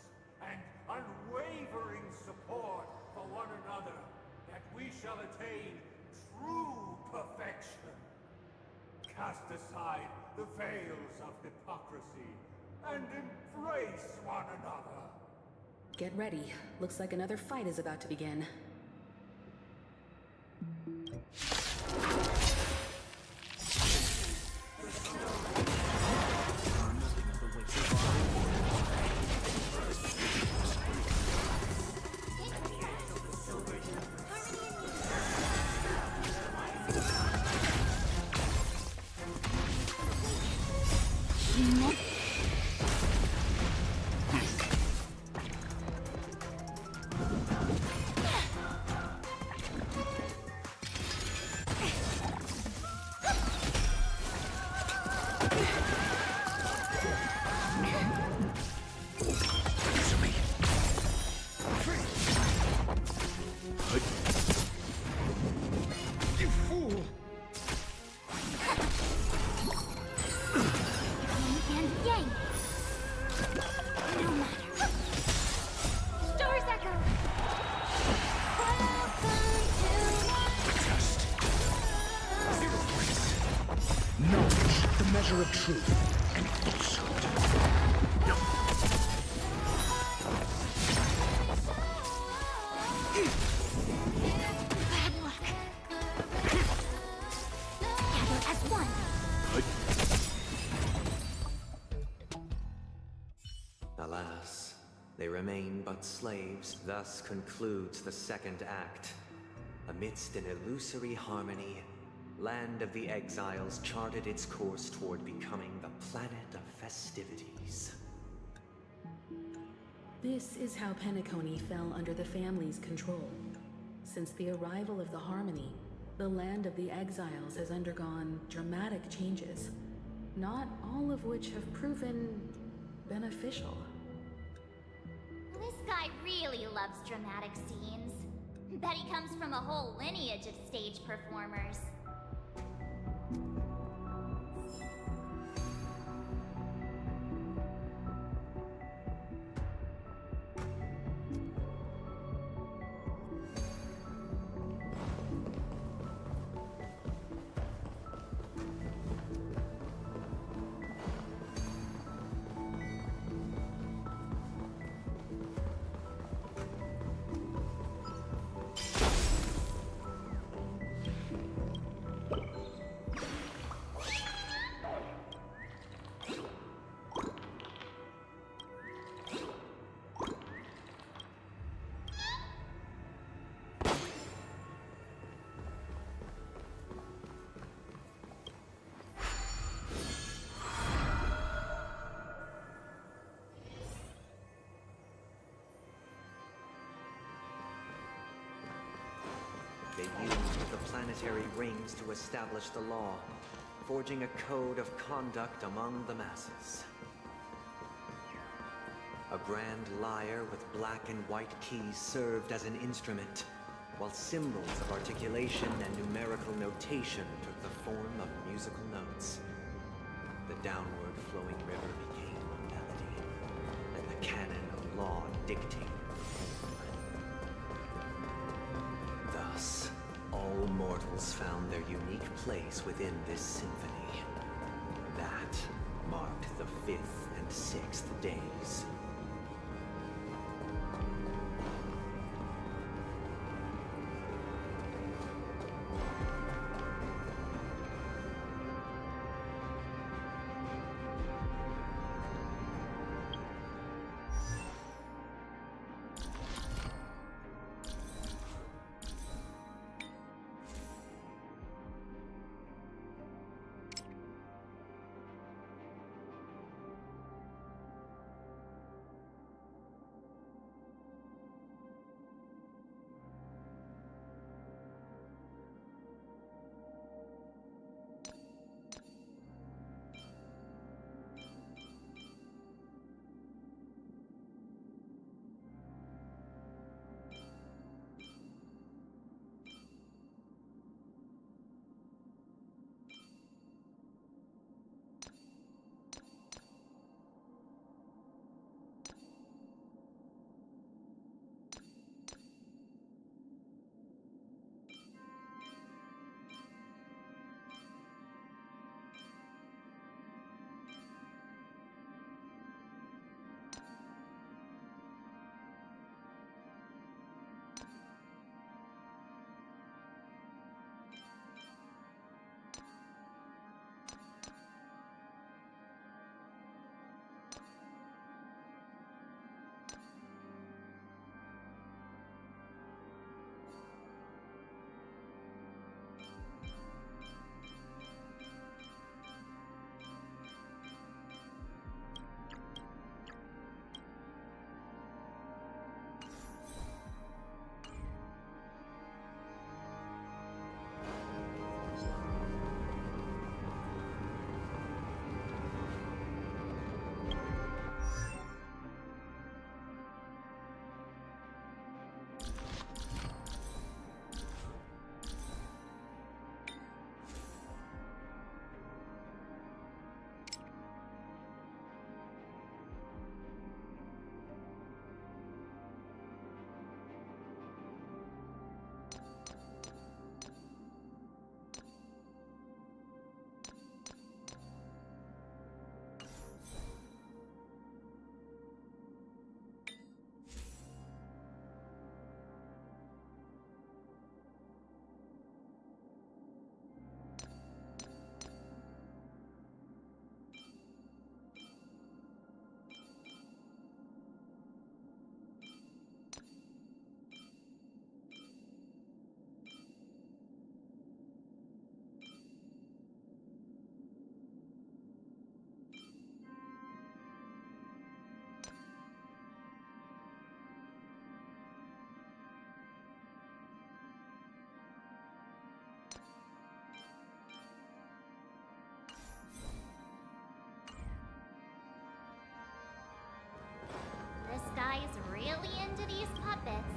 Speaker 14: and unwavering support for one another that we shall attain true perfection. Cast aside the veils of hypocrisy and embrace one another.
Speaker 3: Get ready. Looks like another fight is about to begin.
Speaker 15: Measure of truth and falsehood.
Speaker 2: Bad luck. Gather as one.
Speaker 13: Alas, they remain but slaves. Thus concludes the second act. Amidst an illusory harmony, Land of the Exiles charted its course toward becoming the planet of festivities.
Speaker 3: This is how Penacony fell under the family's control. Since the arrival of the Harmony, the Land of the Exiles has undergone dramatic changes, not all of which have proven beneficial.
Speaker 1: This guy really loves dramatic scenes. Bet he comes from a whole lineage of stage performers.
Speaker 13: They used the planetary rings to establish the law, forging a code of conduct among the masses. A grand lyre with black and white keys served as an instrument, while symbols of articulation and numerical notation took the form of musical notes. The downward flowing river became a melody, and the canon of law dictated. Thus, all mortals found their unique place within this symphony. That marked the 5th and 6th days.
Speaker 1: really into these puppets.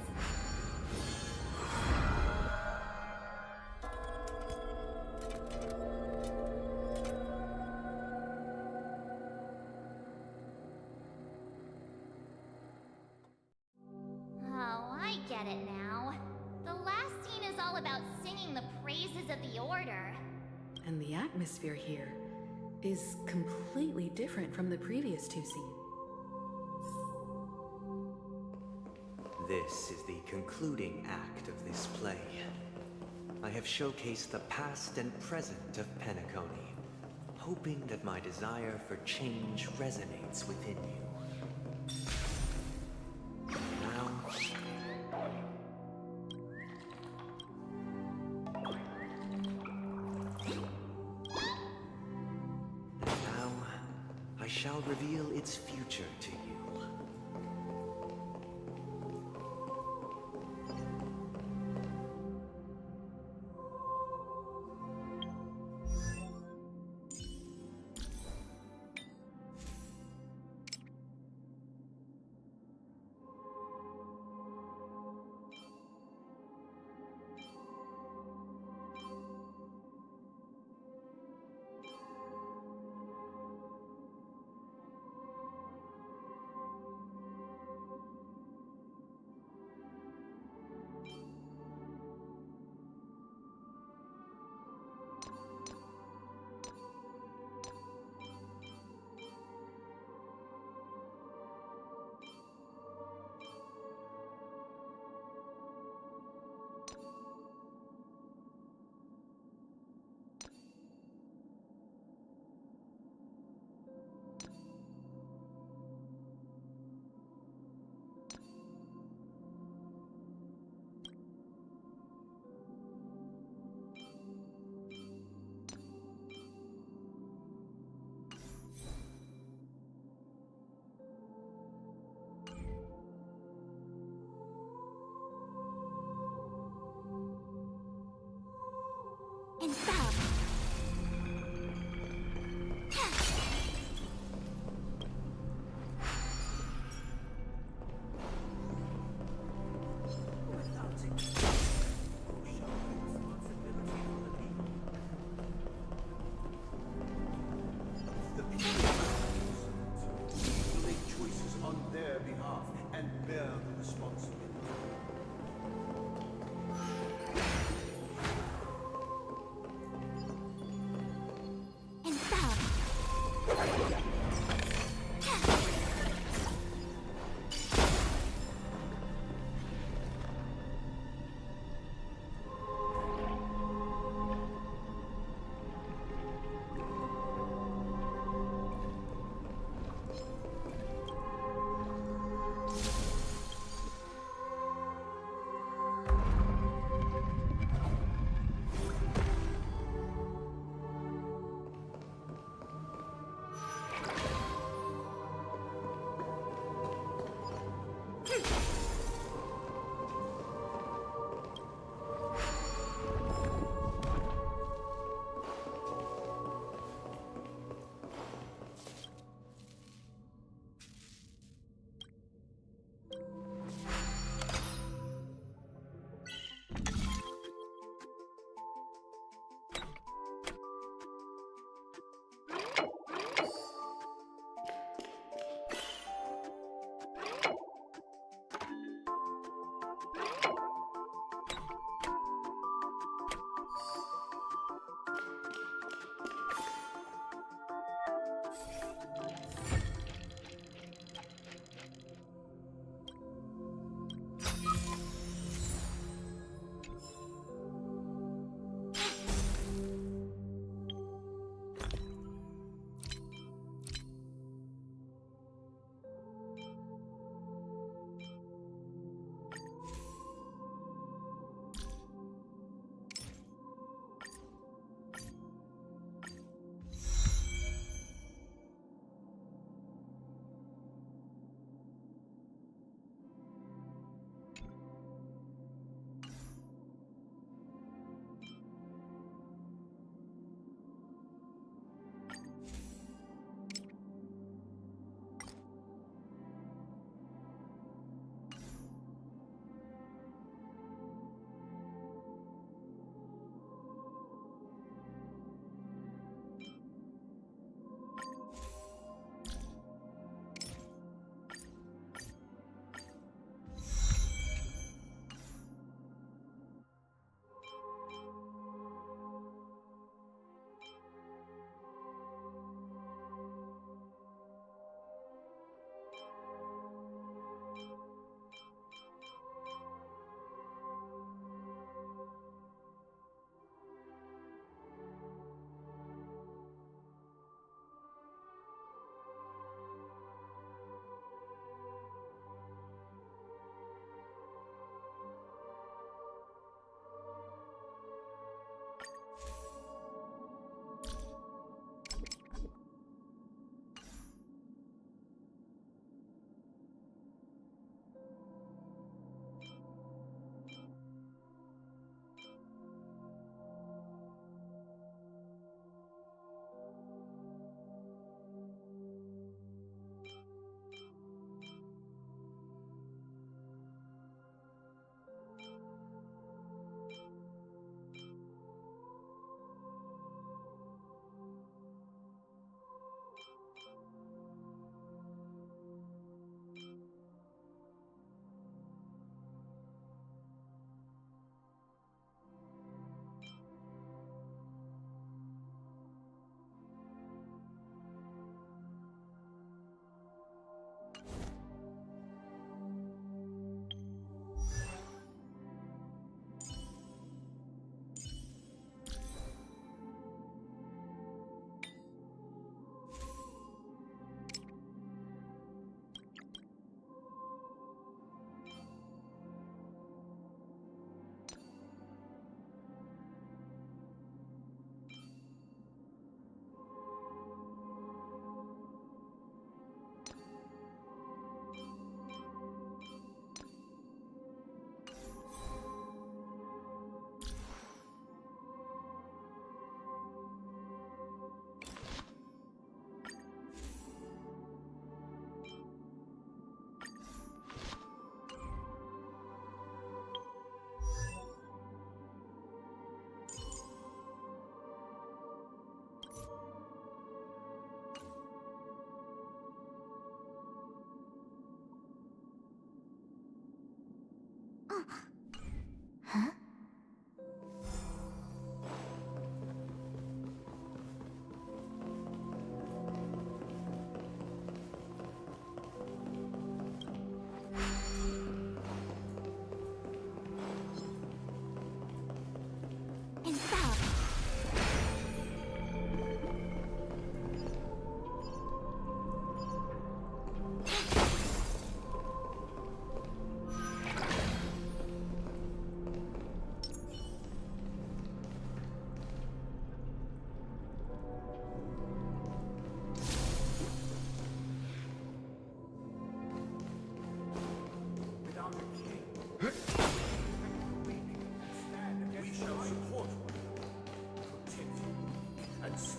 Speaker 1: Oh, I get it now. The last scene is all about singing the praises of the Order.
Speaker 3: And the atmosphere here is completely different from the previous two scenes.
Speaker 13: This is the concluding act of this play. I have showcased the past and present of Penacony, hoping that my desire for change resonates within you. Now, I shall reveal its future to you.
Speaker 2: And stop!
Speaker 12: The people make choices on their behalf and bear the responsibility.
Speaker 2: And stop!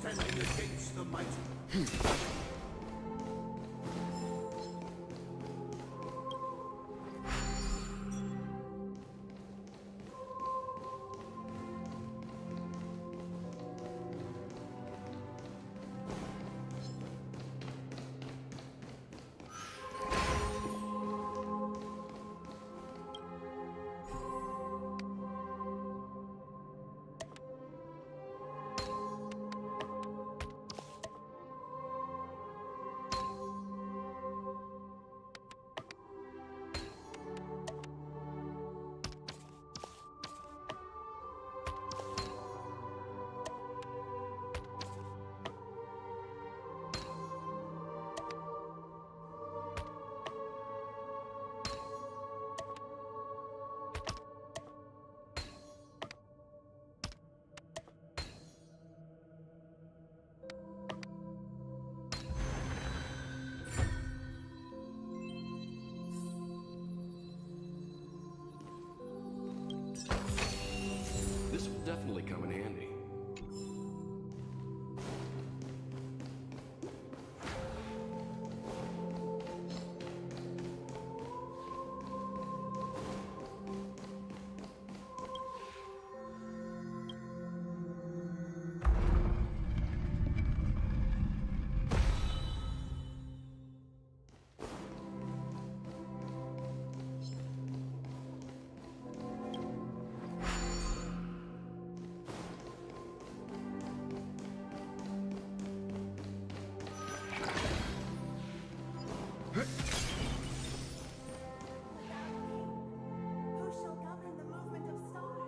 Speaker 12: defending against the mighty.
Speaker 15: This will definitely come in handy.
Speaker 16: Who shall govern the movement of stars?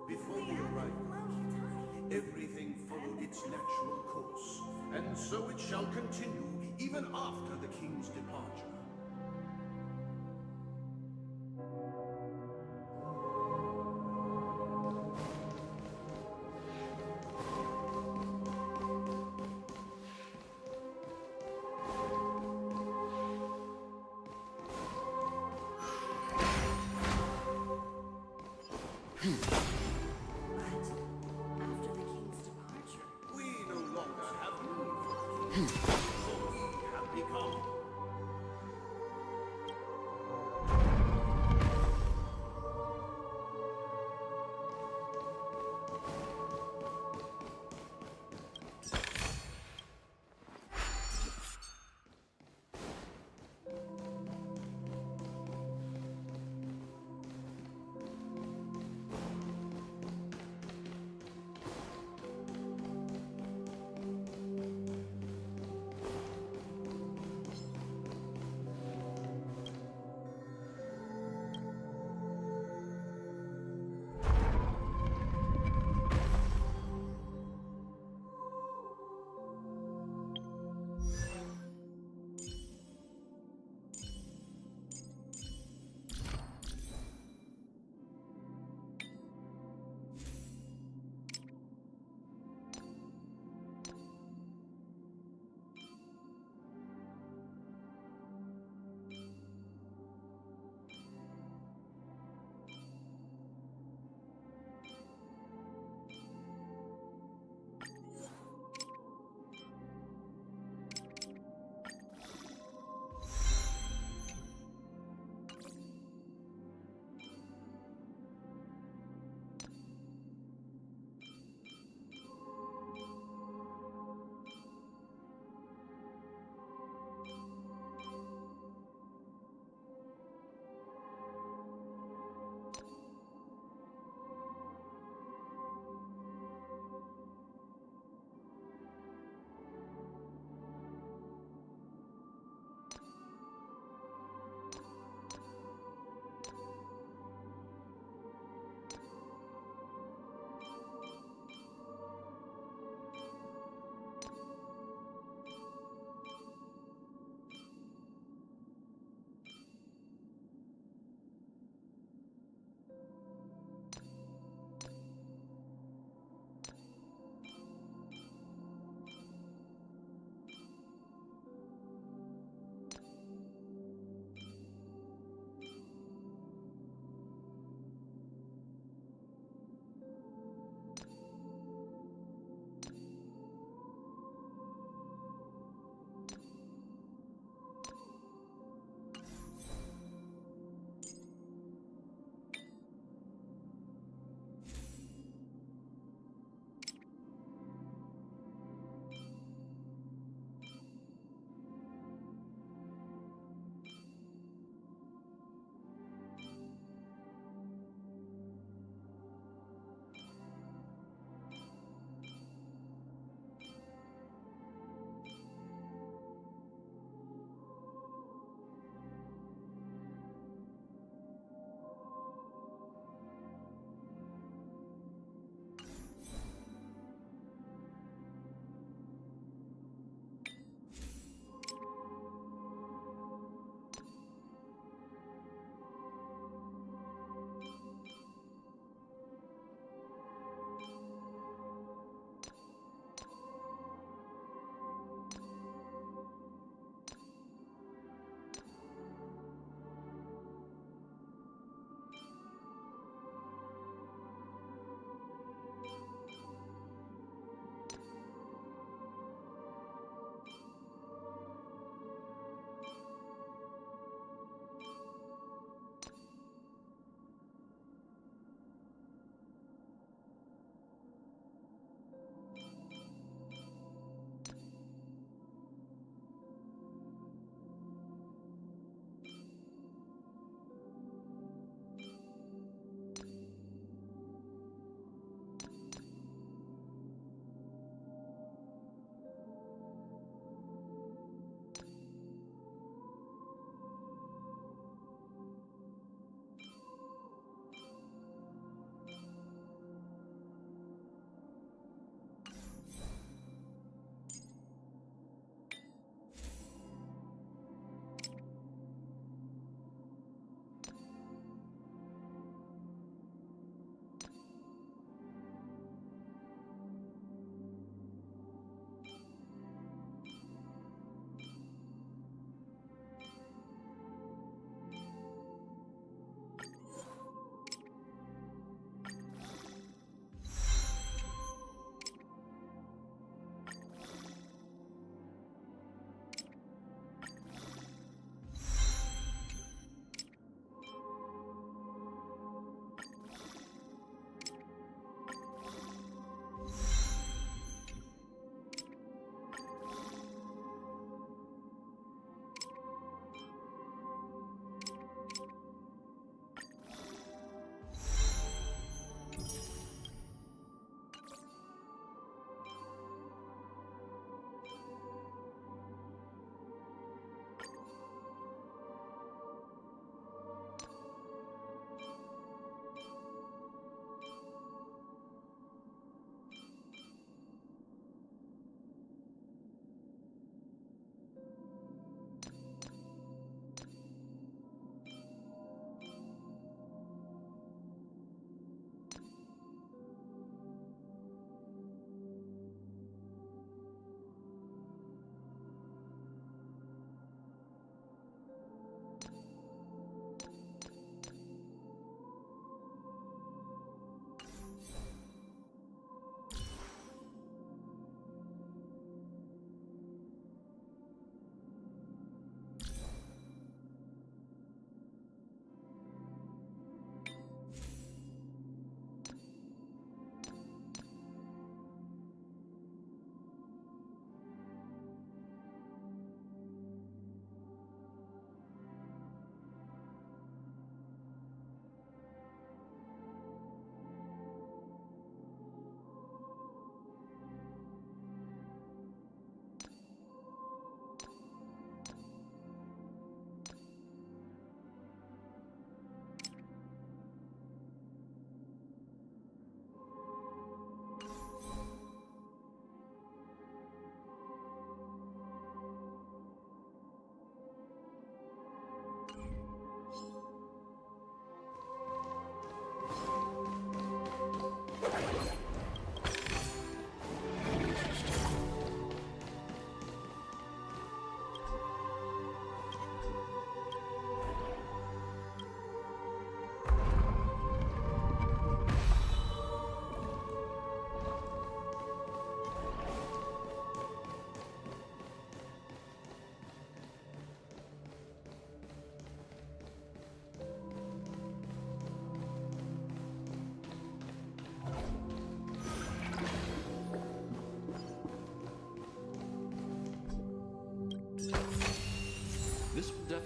Speaker 12: Before we arrived, everything followed its natural course, and so it shall continue even after the king's departure.
Speaker 16: After the king's departure.
Speaker 12: We no longer have need for the king, for we have become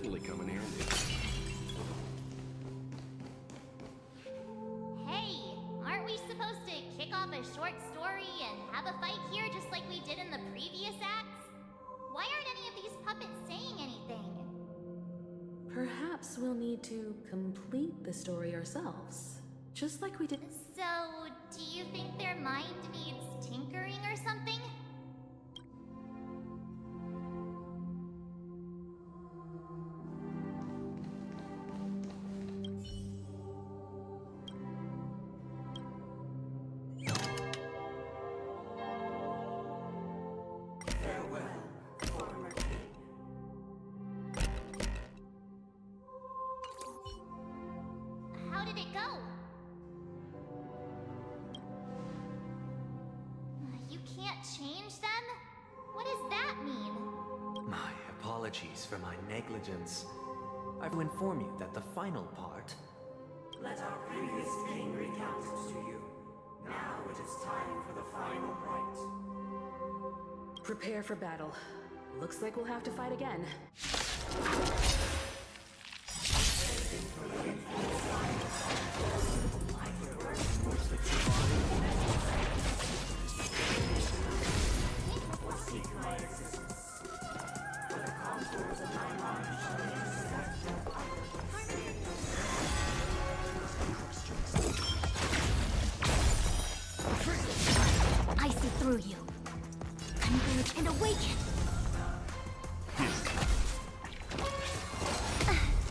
Speaker 15: definitely come in handy.
Speaker 1: Hey, aren't we supposed to kick off a short story and have a fight here just like we did in the previous acts? Why aren't any of these puppets saying anything?
Speaker 3: Perhaps we'll need to complete the story ourselves. Just like we did.
Speaker 1: So, do you think their mind needs tinkering or something? How did it go? You can't change them? What does that mean?
Speaker 13: My apologies for my negligence. I will inform you that the final part...
Speaker 16: Let our previous king recount it to you. Now it is time for the final rite.
Speaker 3: Prepare for battle. Looks like we'll have to fight again.
Speaker 2: I see through you. Converge and awaken.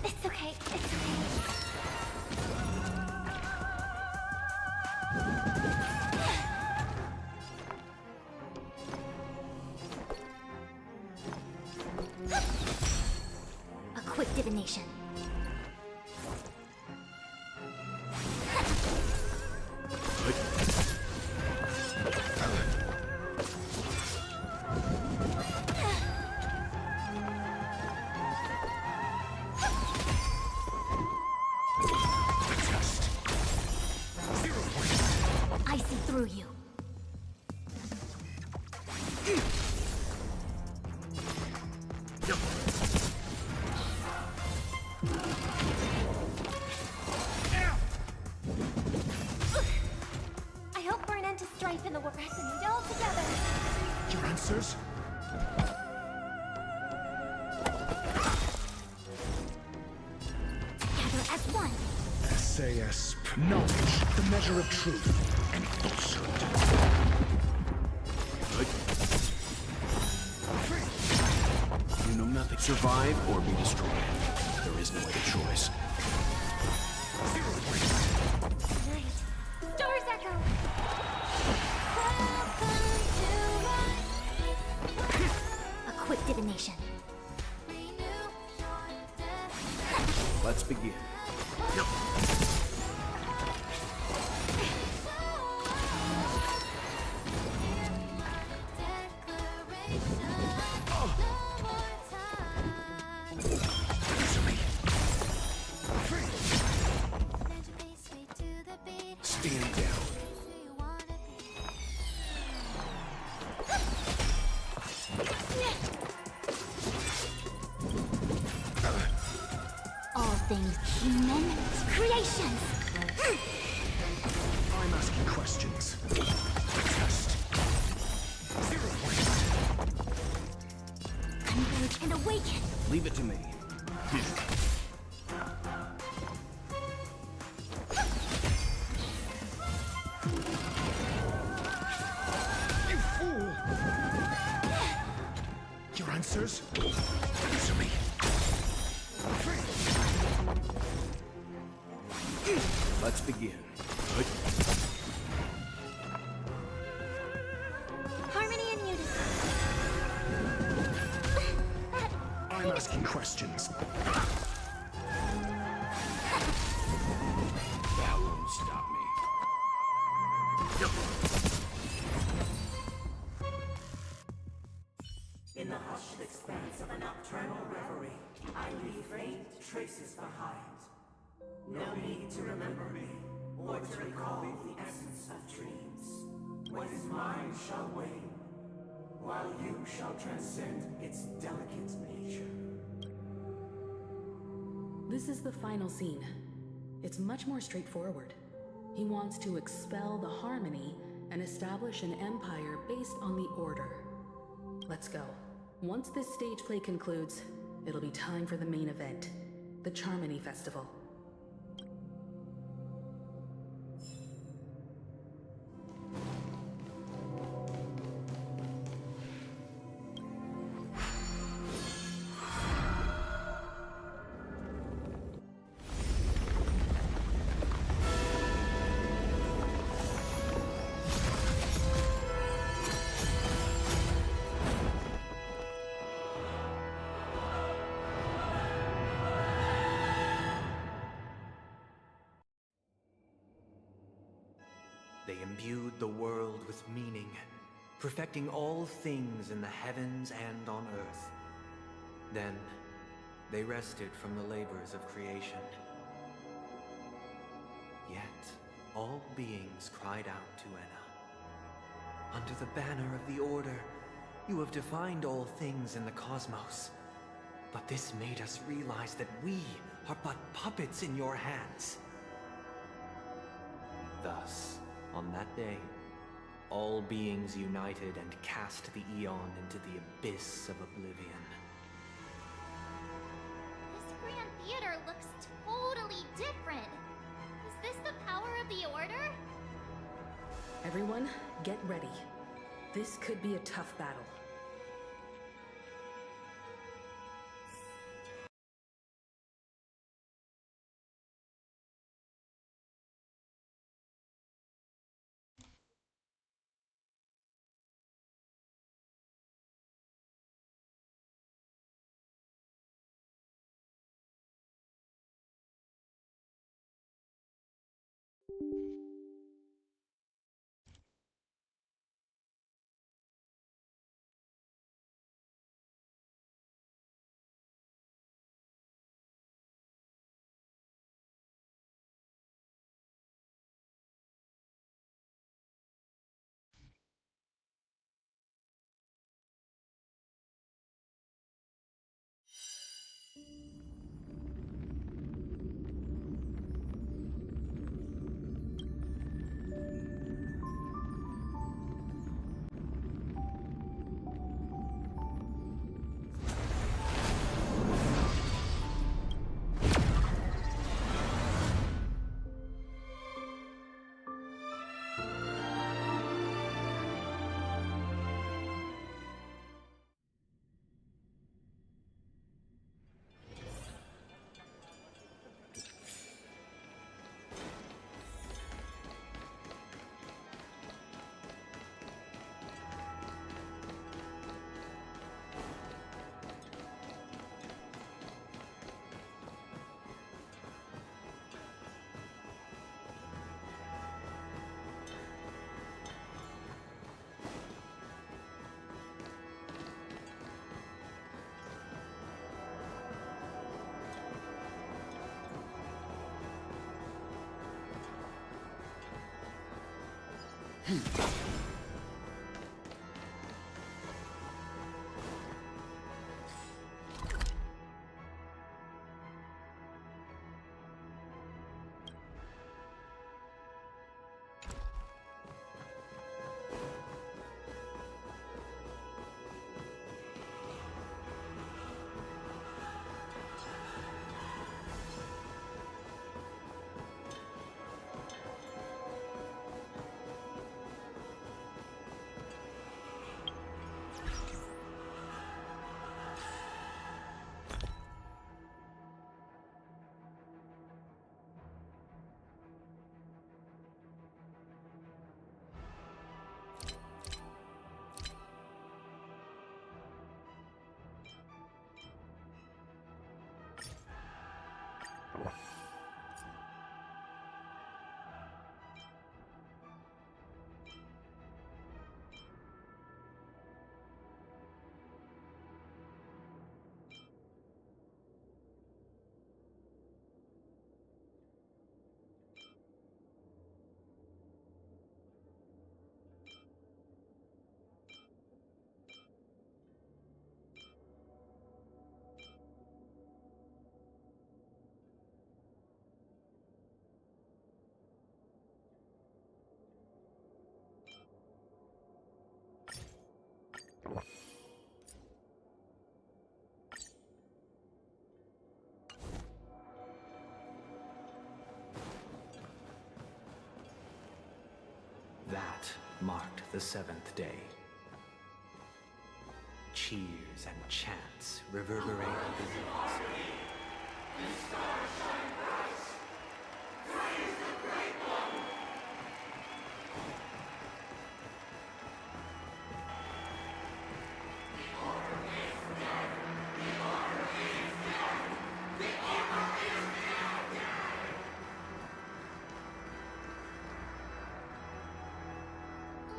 Speaker 2: It's okay. It's okay. A quick divination. I see through you. I hope for an end to strife in the world. Resonate all together.
Speaker 15: Your answers?
Speaker 2: Together as one.
Speaker 15: SAS. Knowledge, the measure of truth and falsehood. You know nothing. Survive or be destroyed. There is no other choice.
Speaker 2: Night. Stars echo. A quick divination.
Speaker 15: Let's begin. Stand down.
Speaker 2: All things human creations.
Speaker 15: I'm asking questions. Test. 0 points.
Speaker 2: Converge and awaken.
Speaker 15: Leave it to me. You fool! Your answers? Answer me. Let's begin. Good.
Speaker 2: Harmony and unity.
Speaker 15: I'm asking questions. That won't stop me.
Speaker 16: In the hushed expanse of a nocturnal reverie, I leave faint traces behind. No need to remember me, or to recall the essence of dreams. What is mine shall wane, while you shall transcend its delicate nature.
Speaker 3: This is the final scene. It's much more straightforward. He wants to expel the Harmony and establish an empire based on the Order. Let's go. Once this stage play concludes, it'll be time for the main event, the Charmony Festival.
Speaker 13: They imbued the world with meaning, perfecting all things in the heavens and on earth. Then, they rested from the labors of creation. Yet, all beings cried out to Enna. Under the banner of the Order, you have defined all things in the cosmos. But this made us realize that we are but puppets in your hands. Thus, on that day, all beings united and cast the Eon into the abyss of oblivion.
Speaker 1: This Grand Theater looks totally different. Is this the power of the Order?
Speaker 3: Everyone, get ready. This could be a tough battle.
Speaker 13: That marked the 7th day. Cheers and chants reverberated the hills.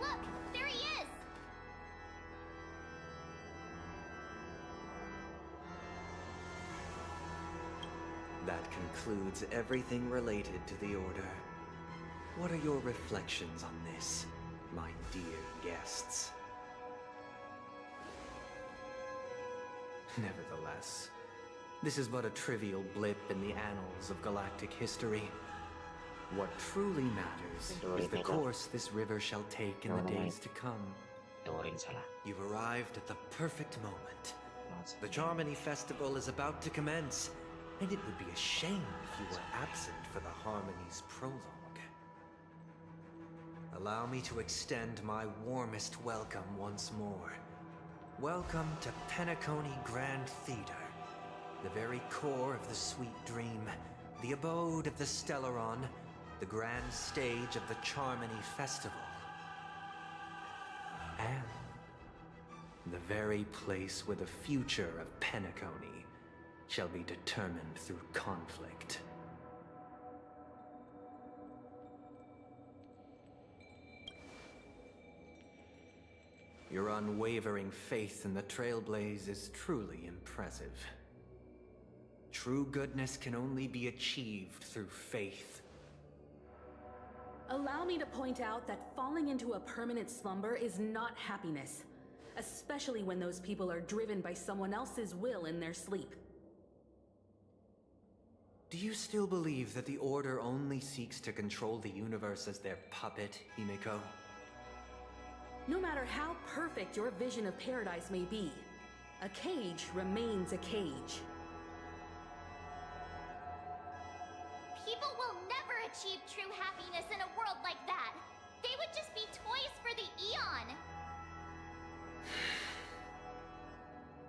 Speaker 1: Look, there he is!
Speaker 13: That concludes everything related to the Order. What are your reflections on this, my dear guests? Nevertheless, this is but a trivial blip in the annals of galactic history. What truly matters is the course this river shall take in the days to come. You've arrived at the perfect moment. The Charmony Festival is about to commence, and it would be a shame if you were absent for the Harmony's prologue. Allow me to extend my warmest welcome once more. Welcome to Penacony Grand Theater, the very core of the Sweet Dream, the abode of the Stellaron, the grand stage of the Charmony Festival, and the very place where the future of Penacony shall be determined through conflict. Your unwavering faith in the Trailblaze is truly impressive. True goodness can only be achieved through faith.
Speaker 3: Allow me to point out that falling into a permanent slumber is not happiness, especially when those people are driven by someone else's will in their sleep.
Speaker 13: Do you still believe that the Order only seeks to control the universe as their puppet, Himiko?
Speaker 3: No matter how perfect your vision of paradise may be, a cage remains a cage.
Speaker 1: People will never achieve true happiness in a world like that. They would just be toys for the Eon.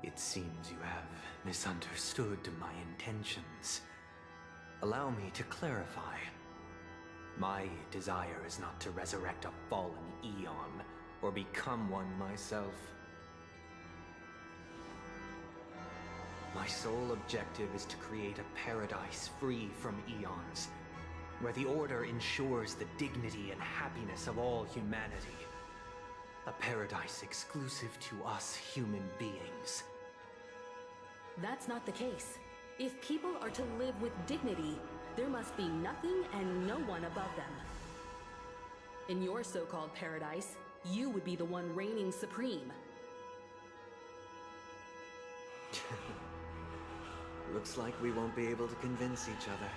Speaker 13: It seems you have misunderstood my intentions. Allow me to clarify. My desire is not to resurrect a fallen Eon, or become one myself. My sole objective is to create a paradise free from Eons, where the Order ensures the dignity and happiness of all humanity. A paradise exclusive to us human beings.
Speaker 3: That's not the case. If people are to live with dignity, there must be nothing and no one above them. In your so-called paradise, you would be the one reigning supreme.
Speaker 13: Looks like we won't be able to convince each other.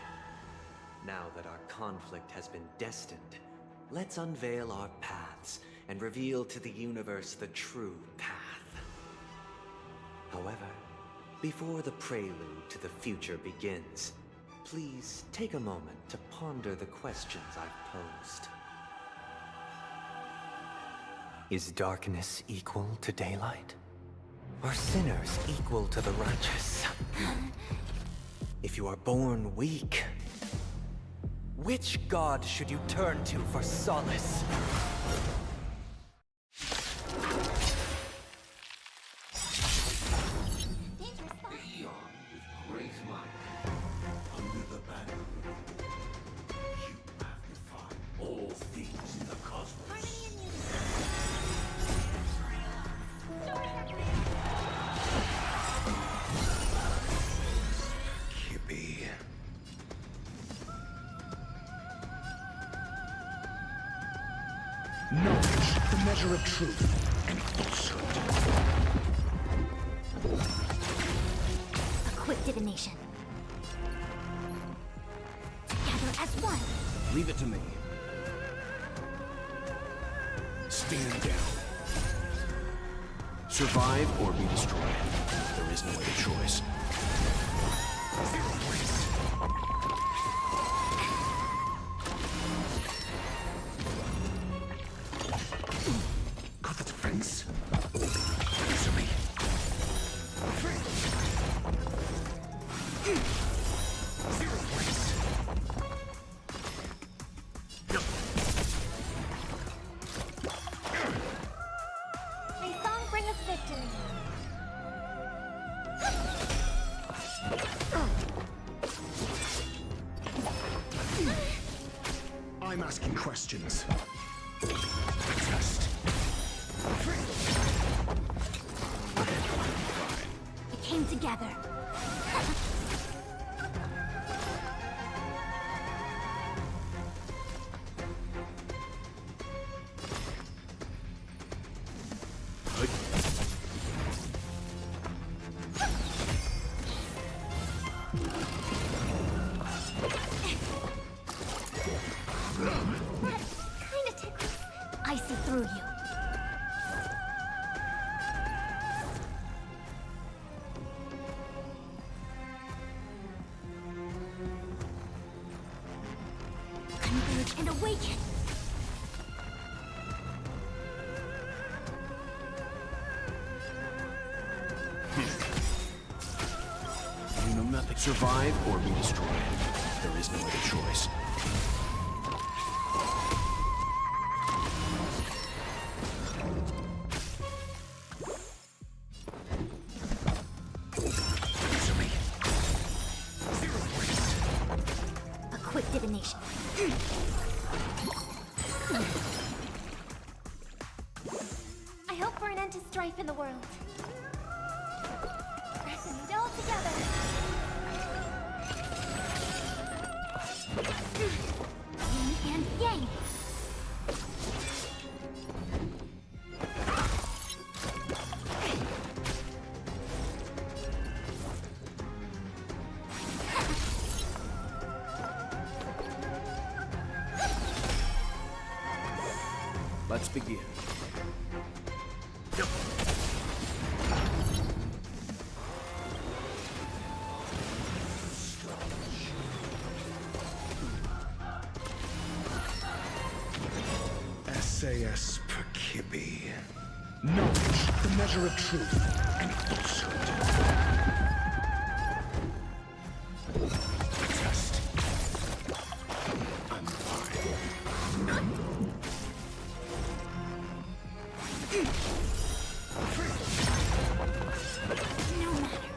Speaker 13: Now that our conflict has been destined, let's unveil our paths and reveal to the universe the true path. However, before the prelude to the future begins, please take a moment to ponder the questions I've posed. Is darkness equal to daylight? Are sinners equal to the righteous? If you are born weak, which god should you turn to for solace?
Speaker 15: Knowledge, the measure of truth and falsehood.
Speaker 1: A quick divination. Together as one.
Speaker 15: Leave it to me. Stand down. Survive or be destroyed. There is no other choice. Zero waste. time asking questions. Test.
Speaker 2: We came together.
Speaker 1: Kinda tickles.
Speaker 2: I see through you. Converge and awaken.
Speaker 15: You know nothing. Survive or be destroyed. There is no other choice.
Speaker 2: A quick divination.
Speaker 1: I hope for an end to strife in the world. Resonate all together.
Speaker 2: Yin and yang.
Speaker 15: Let's begin. SAS per Kibbe. Knowledge, the measure of truth and falsehood. Test. I'm fine.
Speaker 2: No matter.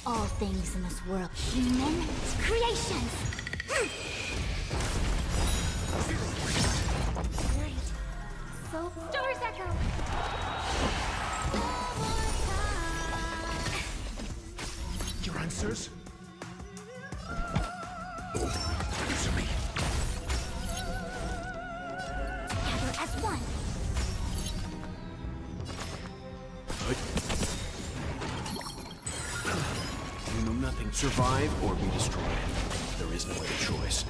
Speaker 2: All things in this world, human creations.
Speaker 1: Right. So stars echo.
Speaker 15: Your answers? Answer me.
Speaker 2: Together as one.
Speaker 15: You know nothing. Survive or be destroyed. There is no other choice.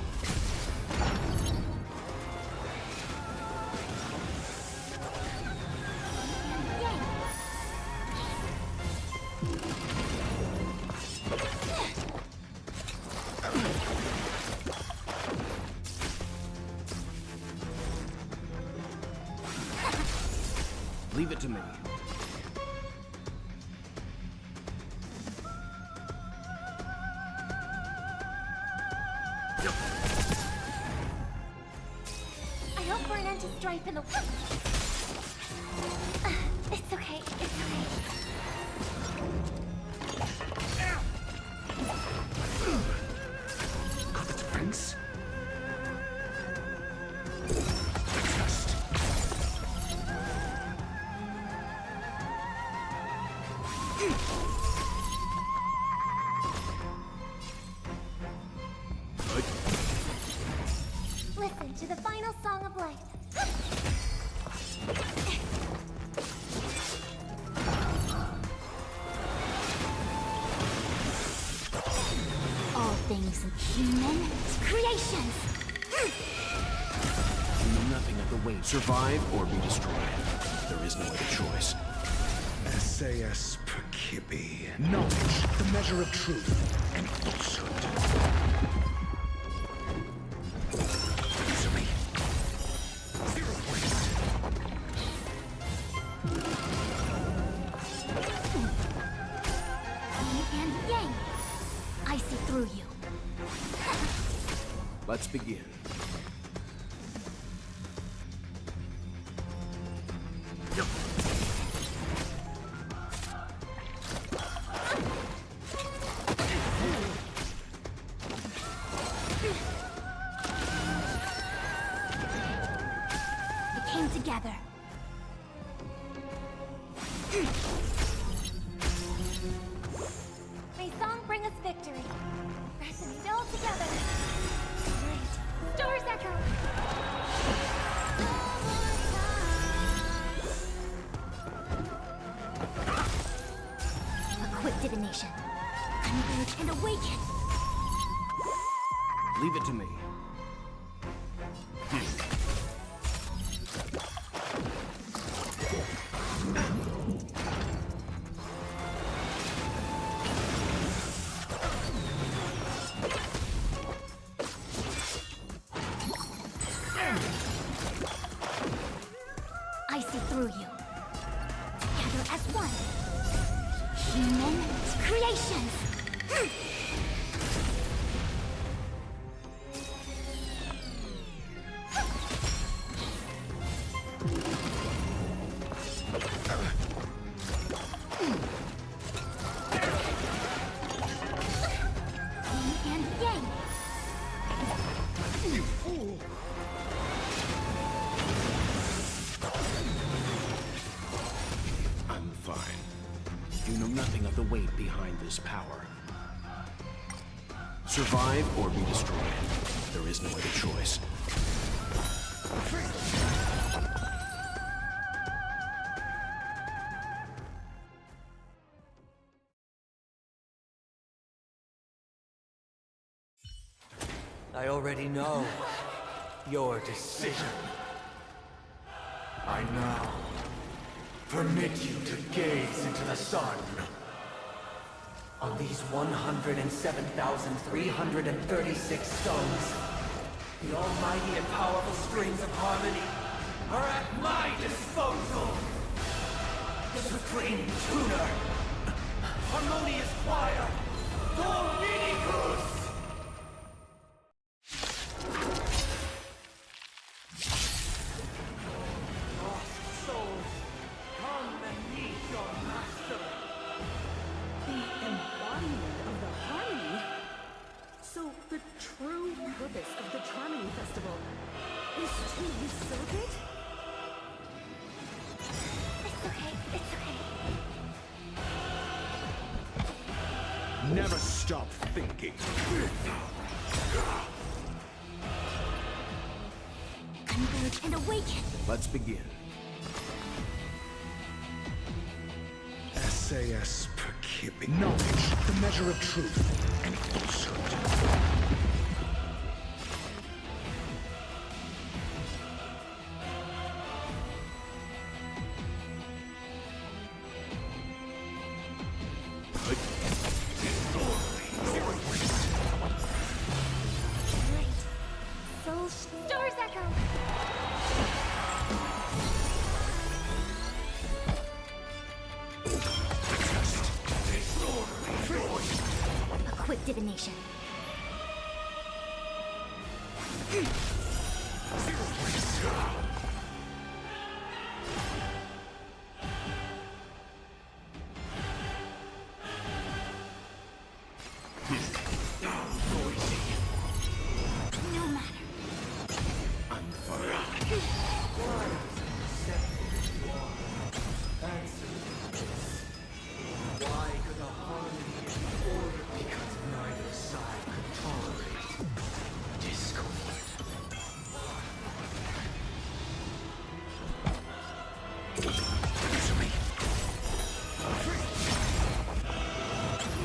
Speaker 2: Yang.
Speaker 15: Leave it to me.
Speaker 1: I hope for an end to strife in the world. It's okay. It's okay.
Speaker 15: Got the defense?
Speaker 1: Listen to the final song of life.
Speaker 2: All things human creations.
Speaker 15: You know nothing of the weight. Survive or be destroyed. There is no other choice. SAS per Kibbe. Knowledge, the measure of truth and falsehood. Answer me. 0 points.
Speaker 2: Yin and yang. I see through you.
Speaker 15: Let's begin.
Speaker 2: We came together. May song bring us victory. Resonate all together. Great. Stars echo. A quick divination. Converge and awaken.
Speaker 15: Leave it to me.
Speaker 2: I see through you. Together as one. Human creations. Yin and yang.
Speaker 15: You fool! I'm fine. You know nothing of the weight behind this power. Survive or be destroyed. There is no other choice.
Speaker 10: I already know your decision. I now permit you to gaze into the sun. On these 107,336 stones, the almighty and powerful strings of harmony are at my disposal. Supreme Tuner, Harmonious Choir, Dominicus! Lost souls, come and meet your master.
Speaker 3: The embodiment of the harmony? So the true purpose of the Charming Festival is to usurp it?
Speaker 2: It's okay. It's okay.
Speaker 15: Never stop thinking.
Speaker 2: Converge and awaken.
Speaker 15: Let's begin. SAS Perkibby. Knowledge, the measure of truth and falsehood.
Speaker 2: Great. Soul stars echo. A quick divination. No matter.
Speaker 15: I'm fine.
Speaker 10: Why could the harmony be ordered? Because neither side could tolerate discord.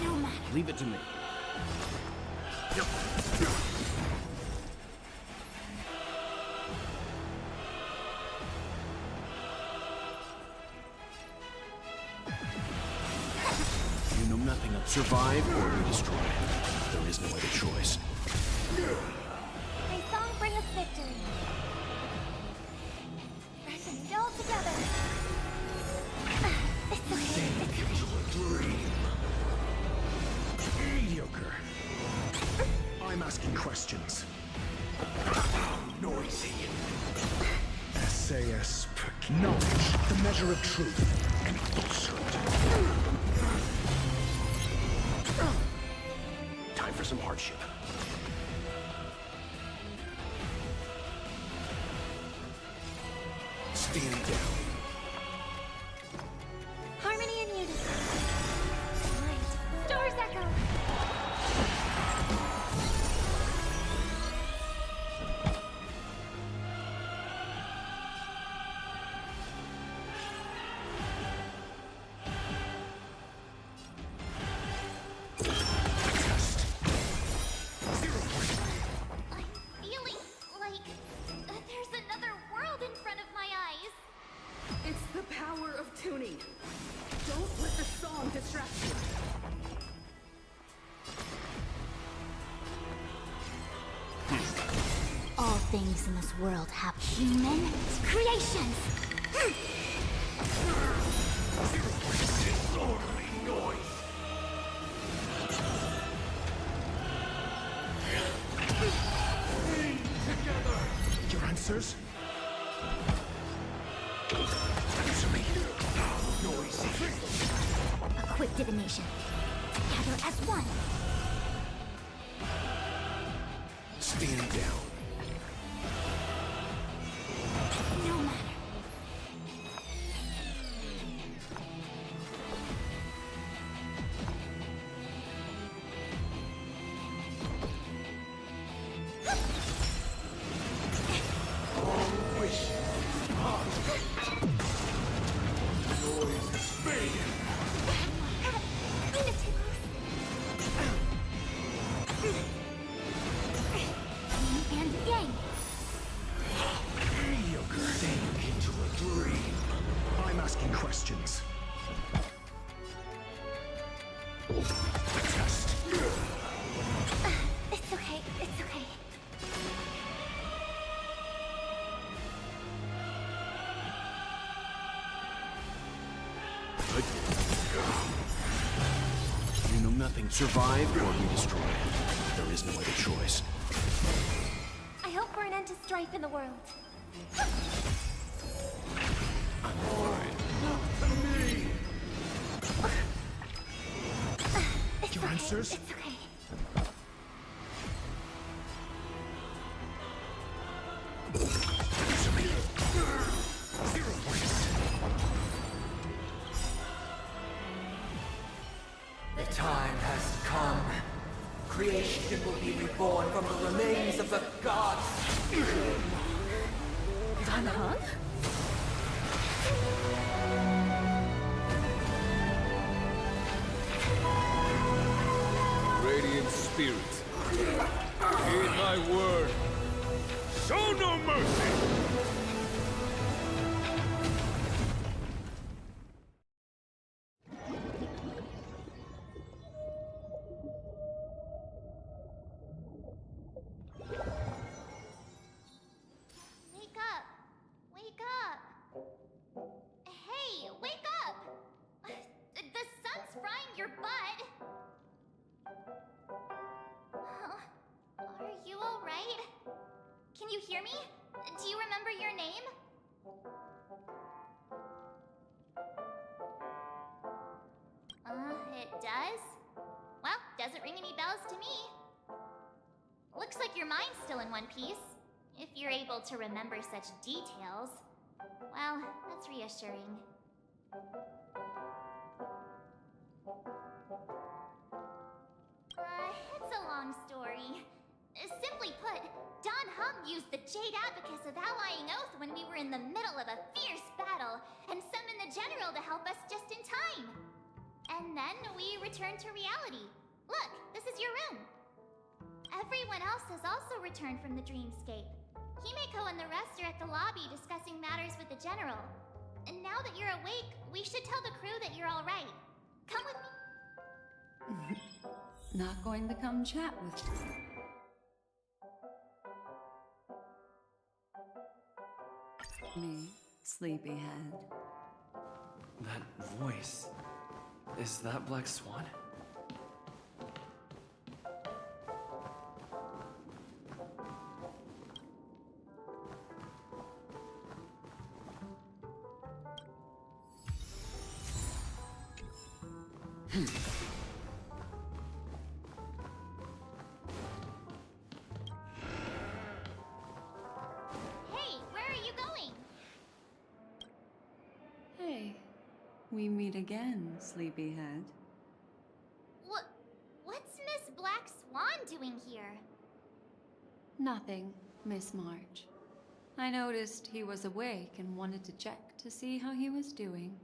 Speaker 2: No matter.
Speaker 15: Leave it to me. You know nothing of survive or be destroyed. There is no other choice.
Speaker 2: May song bring us victory. Resonate all together. It's okay. It's okay.
Speaker 15: Mediocre. I'm asking questions. Noisy. SAS Perk. Knowledge, the measure of truth and falsehood. Time for some hardship. Stand down.
Speaker 2: Harmony and unity. Light. Stars echo.
Speaker 1: I'm feeling like there's another world in front of my eyes.
Speaker 17: It's the power of tuning. Don't let the song distract you.
Speaker 1: All things in this world have human creations.
Speaker 15: Disorderly noise. Together. Your answers? Answer me. Noisy.
Speaker 1: A quick divination. Together as one.
Speaker 15: Stand down.
Speaker 1: No matter.
Speaker 15: Noise is fading.
Speaker 1: Yin and yang.
Speaker 15: You're sank into a dream. I'm asking questions. Test.
Speaker 1: It's okay. It's okay.
Speaker 15: You know nothing. Survive or be destroyed. There is no other choice.
Speaker 2: I hope for an end to strife in the world.
Speaker 15: I'm fine. Me! Your answers?
Speaker 1: It's okay.
Speaker 15: Answer me. 0 points.
Speaker 16: The time has come. Creation will be reborn from the remains of the gods.
Speaker 2: Dan Heng?
Speaker 14: Radiant spirits, heed my word. Show no mercy!
Speaker 1: Wake up! Wake up! Hey, wake up! The sun's frying your butt! Huh? Are you alright? Can you hear me? Do you remember your name? It does? Well, doesn't ring any bells to me. Looks like your mind's still in one piece. If you're able to remember such details. Well, that's reassuring. It's a long story. Simply put, Don Hung used the Jade Abacus of Allying Oath when we were in the middle of a fierce battle, and summoned the General to help us just in time. And then we returned to reality. Look, this is your room. Everyone else has also returned from the dreamscape. Himeko and the rest are at the lobby discussing matters with the General. And now that you're awake, we should tell the crew that you're all right. Come with me.
Speaker 8: Not going to come chat with you. Me, sleepyhead.
Speaker 5: That voice. Is that Black Swan?
Speaker 1: Hey, where are you going?
Speaker 8: We meet again, sleepyhead.
Speaker 1: What's Miss Black Swan doing here?
Speaker 8: Nothing, Miss March. I noticed he was awake and wanted to check to see how he was doing.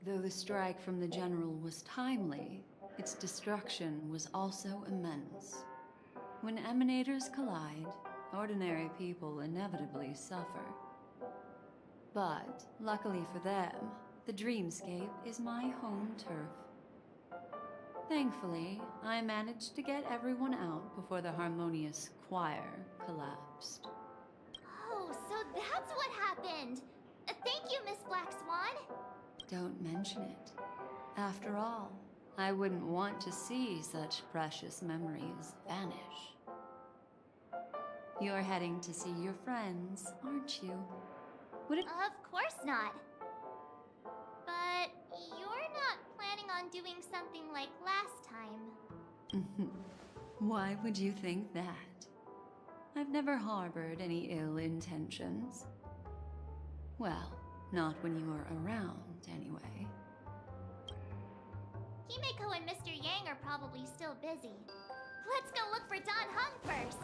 Speaker 8: Though the strike from the General was timely, its destruction was also immense. When emanators collide, ordinary people inevitably suffer. But, luckily for them, the dreamscape is my home turf. Thankfully, I managed to get everyone out before the harmonious choir collapsed.
Speaker 1: Oh, so that's what happened! Thank you, Miss Black Swan!
Speaker 8: Don't mention it. After all, I wouldn't want to see such precious memories vanish. You're heading to see your friends, aren't you?
Speaker 1: Of course not. But you're not planning on doing something like last time.
Speaker 8: Why would you think that? I've never harbored any ill intentions. Well, not when you were around, anyway.
Speaker 1: Himeko and Mr. Yang are probably still busy. Let's go look for Don Hung first.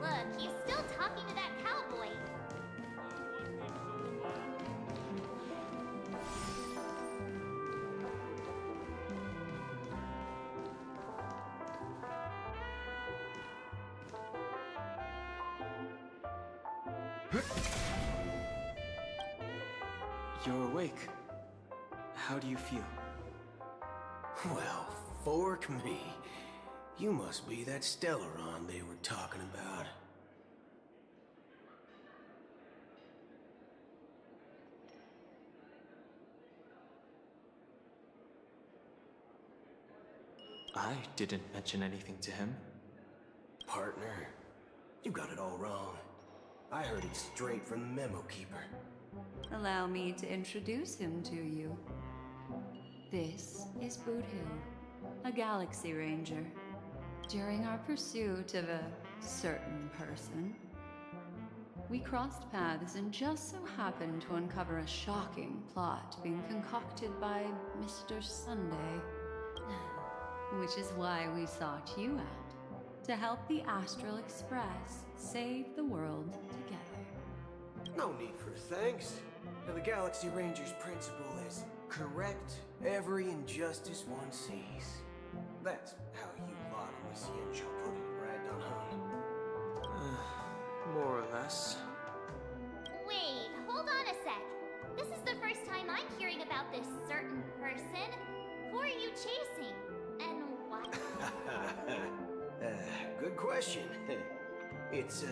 Speaker 1: Look, he's still talking to that cowboy.
Speaker 9: You're awake. How do you feel?
Speaker 10: Well, fork me. You must be that Stellaron they were talking about.
Speaker 9: I didn't mention anything to him.
Speaker 10: Partner, you got it all wrong. I heard it straight from the memo keeper.
Speaker 8: Allow me to introduce him to you. This is Boot Hill, a Galaxy Ranger. During our pursuit of a certain person, we crossed paths and just so happened to uncover a shocking plot being concocted by Mr. Sunday. Which is why we sought you out, to help the Astral Express save the world together.
Speaker 10: No need for thanks. The Galaxy Ranger's principle is correct every injustice one sees. That's how you lot on the CN show put it, right, Don Hung?
Speaker 9: More or less.
Speaker 1: Wait, hold on a sec. This is the first time I'm hearing about this certain person. Who are you chasing? And what?
Speaker 10: Good question. It's, who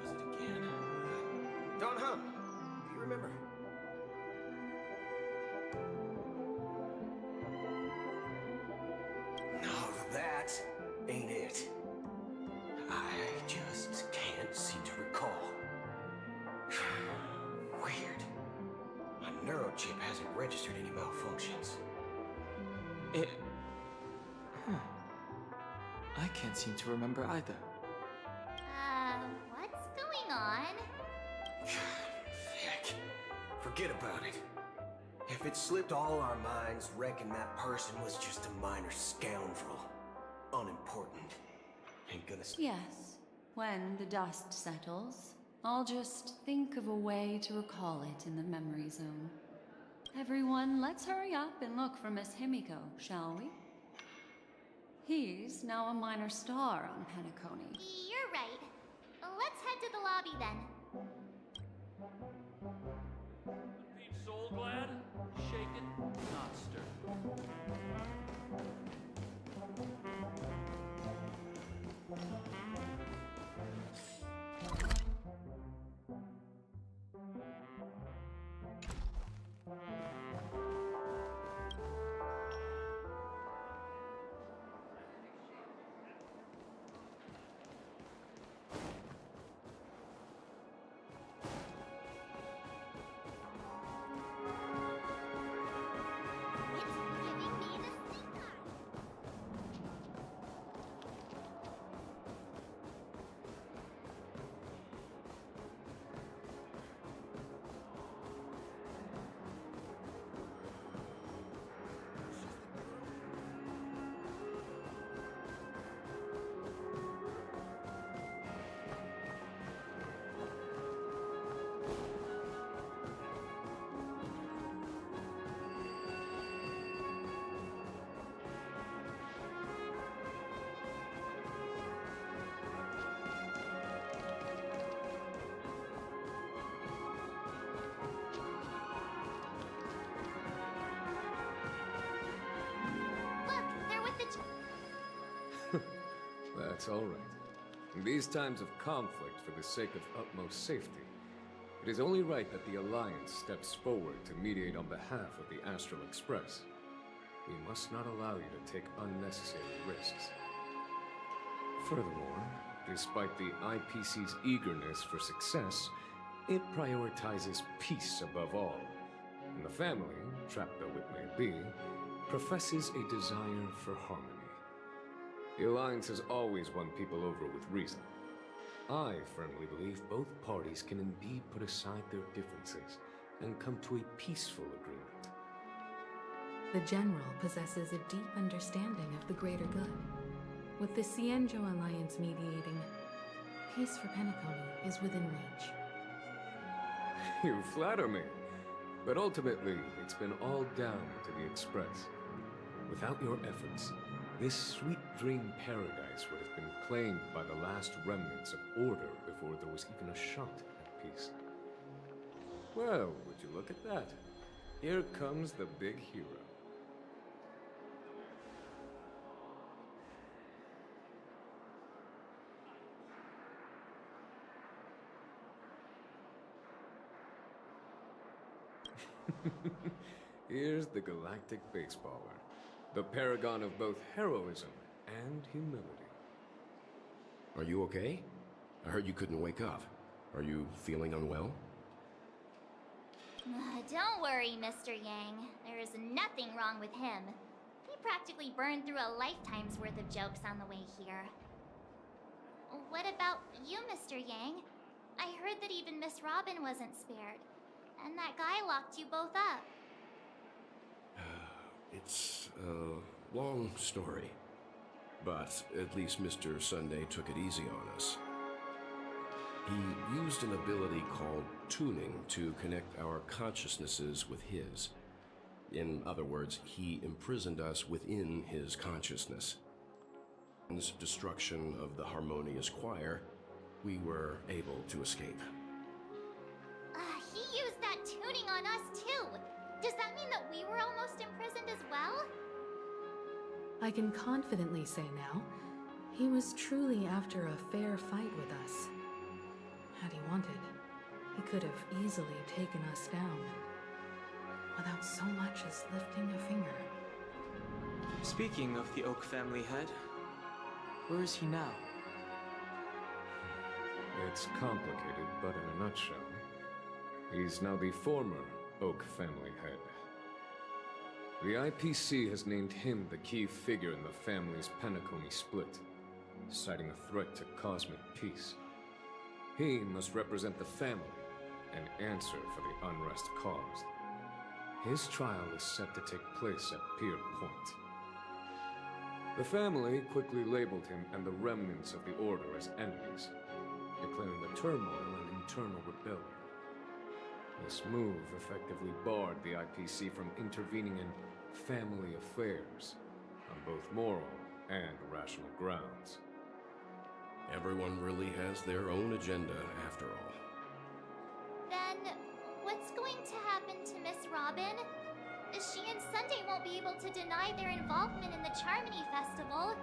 Speaker 10: was it again? Don Hung. Do you remember? No, that ain't it. I just can't seem to recall. Weird. My neurochip hasn't registered any malfunctions.
Speaker 9: I can't seem to remember either.
Speaker 1: What's going on?
Speaker 10: Heck, forget about it. If it slipped all our minds, reckon that person was just a minor scoundrel. Unimportant. Ain't gonna...
Speaker 8: Yes, when the dust settles, I'll just think of a way to recall it in the memory zone. Everyone, let's hurry up and look for Miss Himiko, shall we? He's now a minor star on Penacony.
Speaker 1: You're right. Let's head to the lobby then.
Speaker 18: Soul glad, shaken, not stirred.
Speaker 19: That's all right. In these times of conflict for the sake of utmost safety, it is only right that the Alliance steps forward to mediate on behalf of the Astral Express. We must not allow you to take unnecessary risks. Furthermore, despite the IPC's eagerness for success, it prioritizes peace above all. And the family, trapped though it may be, professes a desire for harmony. The Alliance has always won people over with reason. I firmly believe both parties can indeed put aside their differences and come to a peaceful agreement.
Speaker 3: The General possesses a deep understanding of the greater good. With the Cienjo Alliance mediating, peace for Penacony is within reach.
Speaker 19: You flatter me. But ultimately, it's been all down to the Express. Without your efforts, this sweet dream paradise would have been claimed by the last remnants of order before there was even a shot at peace. Well, would you look at that? Here comes the big hero. Here's the galactic baseballer, the paragon of both heroism and humility.
Speaker 15: Are you okay? I heard you couldn't wake up. Are you feeling unwell?
Speaker 1: Don't worry, Mr. Yang. There is nothing wrong with him. He practically burned through a lifetime's worth of jokes on the way here. What about you, Mr. Yang? I heard that even Miss Robin wasn't spared. And that guy locked you both up.
Speaker 15: It's a long story. But at least Mr. Sunday took it easy on us. He used an ability called tuning to connect our consciousnesses with his. In other words, he imprisoned us within his consciousness. In this destruction of the harmonious choir, we were able to escape.
Speaker 1: He used that tuning on us too. Does that mean that we were almost imprisoned as well?
Speaker 3: I can confidently say now, he was truly after a fair fight with us. Had he wanted, he could have easily taken us down, without so much as lifting a finger.
Speaker 9: Speaking of the Oak family head, where is he now?
Speaker 19: It's complicated, but in a nutshell, he's now the former Oak family head. The IPC has named him the key figure in the family's Penacony split, citing a threat to cosmic peace. He must represent the family and answer for the unrest caused. His trial is set to take place at Pier Point. The family quickly labeled him and the remnants of the Order as enemies, declaring the turmoil an internal rebellion. This move effectively barred the IPC from intervening in family affairs on both moral and rational grounds.
Speaker 15: Everyone really has their own agenda, after all.
Speaker 1: Then, what's going to happen to Miss Robin? She and Sunday won't be able to deny their involvement in the Charmony Festival.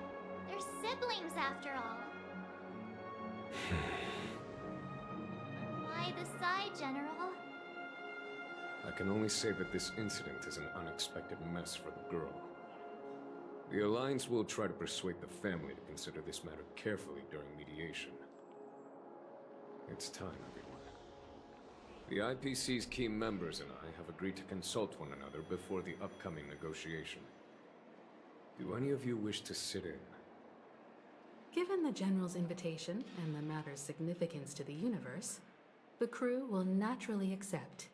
Speaker 1: They're siblings, after all. Why the sigh, General?
Speaker 19: I can only say that this incident is an unexpected mess for the girl. The Alliance will try to persuade the family to consider this matter carefully during mediation. It's time, everyone. The IPC's key members and I have agreed to consult one another before the upcoming negotiation. Do any of you wish to sit in?
Speaker 3: Given the General's invitation and the matter's significance to the universe, the crew will naturally accept.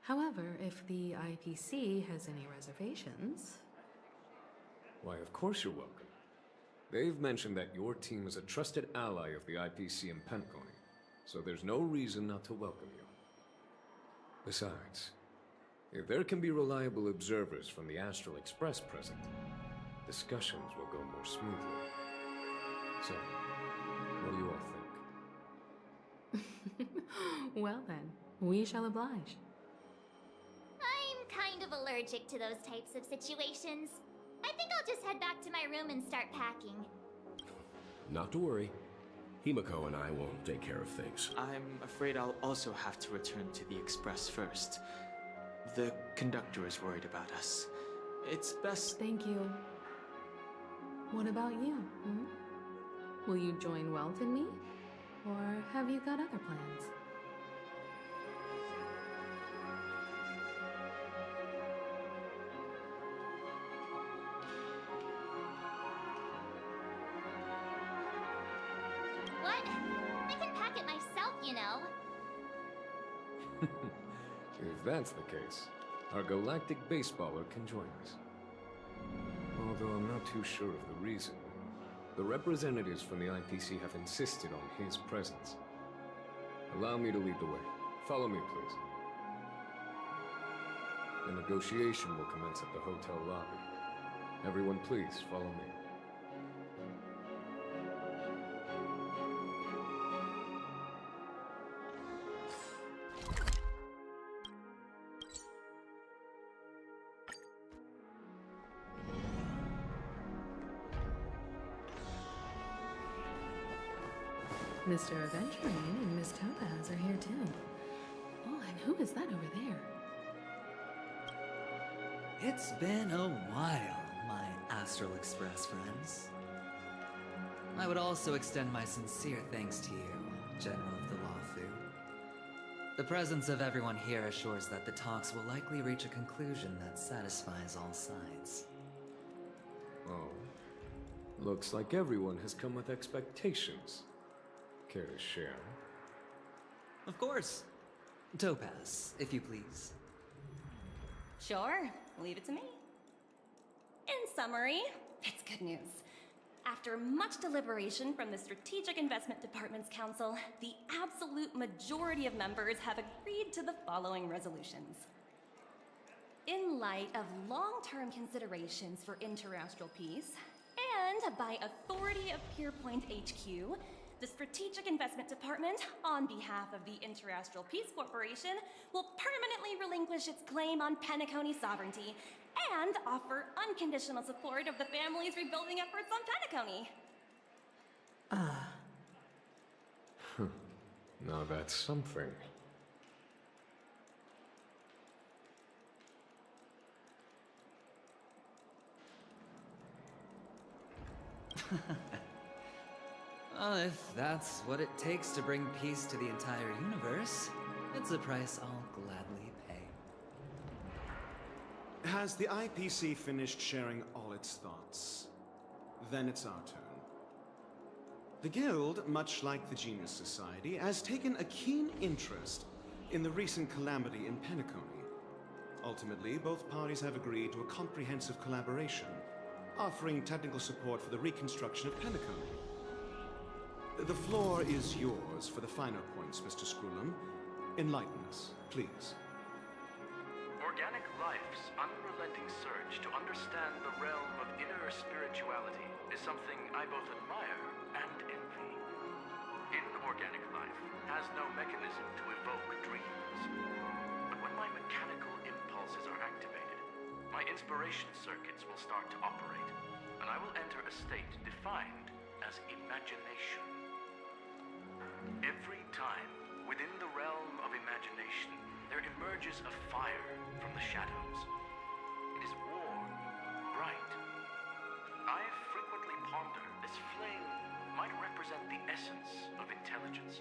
Speaker 3: However, if the IPC has any reservations...
Speaker 19: Why, of course you're welcome. They've mentioned that your team is a trusted ally of the IPC in Penacony, so there's no reason not to welcome you. Besides, if there can be reliable observers from the Astral Express present, discussions will go more smoothly. So, what do you all think?
Speaker 3: Well then, we shall oblige.
Speaker 1: I'm kind of allergic to those types of situations. I think I'll just head back to my room and start packing.
Speaker 15: Not to worry. Himiko and I will take care of things.
Speaker 9: I'm afraid I'll also have to return to the Express first. The conductor is worried about us. It's best...
Speaker 20: Thank you. What about you? Will you join Welt and me? Or have you got other plans?
Speaker 1: What? I can pack it myself, you know.
Speaker 19: If that's the case, our galactic baseballer can join us. Although I'm not too sure of the reason. The representatives from the IPC have insisted on his presence. Allow me to lead the way. Follow me, please. The negotiation will commence at the hotel lobby. Everyone, please follow me.
Speaker 20: Mr. Aventurine and Miss Topaz are here too. Oh, and who is that over there?
Speaker 21: It's been a while, my Astral Express friends. I would also extend my sincere thanks to you, General of the Lawfu. The presence of everyone here assures that the talks will likely reach a conclusion that satisfies all sides.
Speaker 19: Oh. Looks like everyone has come with expectations. Care to share?
Speaker 21: Of course. Topaz, if you please.
Speaker 22: Sure, leave it to me. In summary, it's good news. After much deliberation from the Strategic Investment Department's Council, the absolute majority of members have agreed to the following resolutions. In light of long-term considerations for interastral peace, and by authority of Pierpoint HQ, the Strategic Investment Department, on behalf of the Interastral Peace Corporation, will permanently relinquish its claim on Penacony sovereignty and offer unconditional support of the family's rebuilding efforts on Penacony.
Speaker 19: Now that's something.
Speaker 21: Well, if that's what it takes to bring peace to the entire universe, it's a price I'll gladly pay.
Speaker 23: Has the IPC finished sharing all its thoughts? Then it's our turn. The Guild, much like the Genius Society, has taken a keen interest in the recent calamity in Penacony. Ultimately, both parties have agreed to a comprehensive collaboration, offering technical support for the reconstruction of Penacony. The floor is yours for the finer points, Mr. Screwlum. Enlighten us, please.
Speaker 24: Organic life's unrelenting search to understand the realm of inner spirituality is something I both admire and envy. Inorganic life has no mechanism to evoke dreams. But when my mechanical impulses are activated, my inspiration circuits will start to operate, and I will enter a state defined as imagination. Every time, within the realm of imagination, there emerges a fire from the shadows. It is warm, bright. I frequently ponder this flame might represent the essence of intelligence,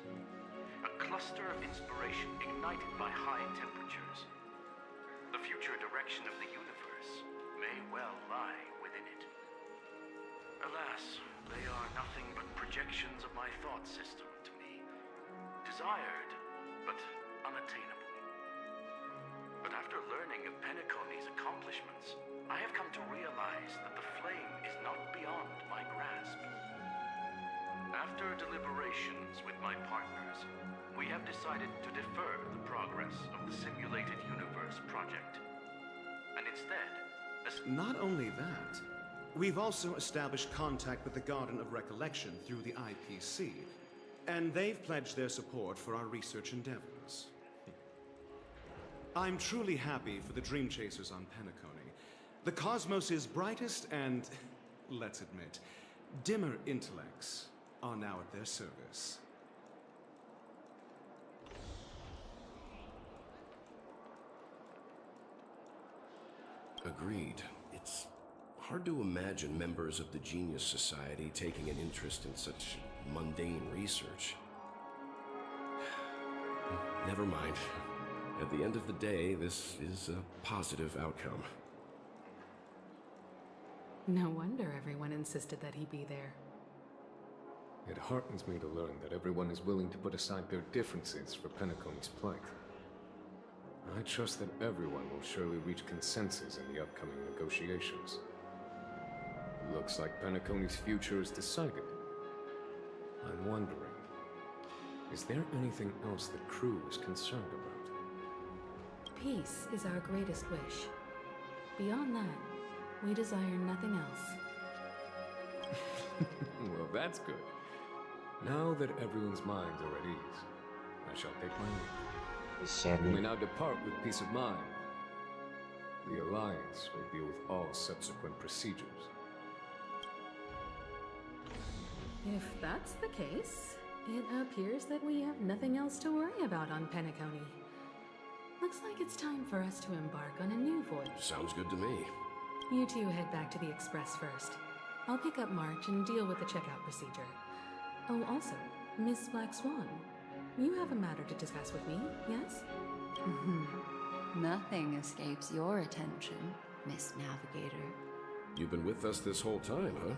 Speaker 24: a cluster of inspiration ignited by high temperatures. The future direction of the universe may well lie within it. Alas, they are nothing but projections of my thought system to me. Desired, but unattainable. But after learning of Penacony's accomplishments, I have come to realize that the flame is not beyond my grasp. After deliberations with my partners, we have decided to defer the progress of the Simulated Universe project. And instead,
Speaker 23: Not only that, we've also established contact with the Garden of Recollection through the IPC, and they've pledged their support for our research endeavors. I'm truly happy for the Dream Chasers on Penacony. The cosmos' brightest and, let's admit, dimmer intellects are now at their service.
Speaker 15: Agreed. It's hard to imagine members of the Genius Society taking an interest in such mundane research. Never mind. At the end of the day, this is a positive outcome.
Speaker 3: No wonder everyone insisted that he be there.
Speaker 19: It heartens me to learn that everyone is willing to put aside their differences for Penacony's plight. I trust that everyone will surely reach consensus in the upcoming negotiations. Looks like Penacony's future is decided. I'm wondering, is there anything else the crew is concerned about?
Speaker 3: Peace is our greatest wish. Beyond that, we desire nothing else.
Speaker 19: Well, that's good. Now that everyone's minds are at ease, I shall take my leave. You may now depart with peace of mind. The Alliance will deal with all subsequent procedures.
Speaker 3: If that's the case, it appears that we have nothing else to worry about on Penacony. Looks like it's time for us to embark on a new voyage.
Speaker 15: Sounds good to me.
Speaker 3: You two head back to the Express first. I'll pick up March and deal with the checkout procedure. Oh, also, Miss Black Swan, you have a matter to discuss with me, yes?
Speaker 8: Nothing escapes your attention, Miss Navigator.
Speaker 15: You've been with us this whole time, huh?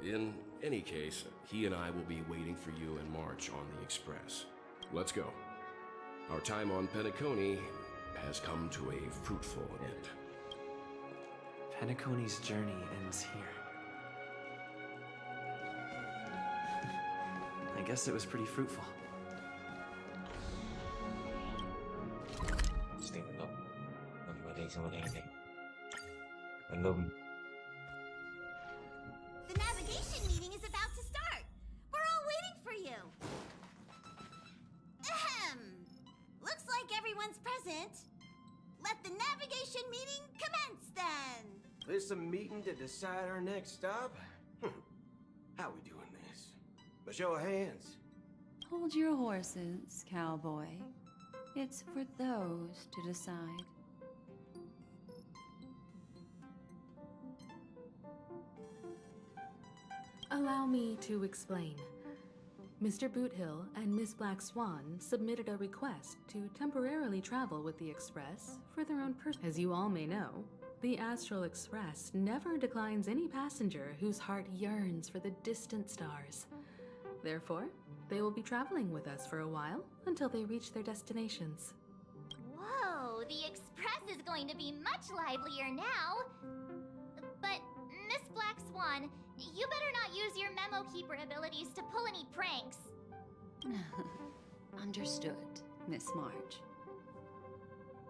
Speaker 15: In any case, he and I will be waiting for you in March on the Express. Let's go. Our time on Penacony has come to a fruitful end.
Speaker 9: Penacony's journey ends here. I guess it was pretty fruitful.
Speaker 1: The navigation meeting is about to start. We're all waiting for you. Ahem. Looks like everyone's present. Let the navigation meeting commence then.
Speaker 10: This a meeting to decide our next stop? How we doing this? A show of hands.
Speaker 8: Hold your horses, cowboy. It's for those to decide.
Speaker 3: Allow me to explain. Mr. Boothill and Miss Black Swan submitted a request to temporarily travel with the Express for their own As you all may know, the Astral Express never declines any passenger whose heart yearns for the distant stars. Therefore, they will be traveling with us for a while until they reach their destinations.
Speaker 1: Whoa, the Express is going to be much livelier now. But, Miss Black Swan, you better not use your memo keeper abilities to pull any pranks.
Speaker 8: Understood, Miss March.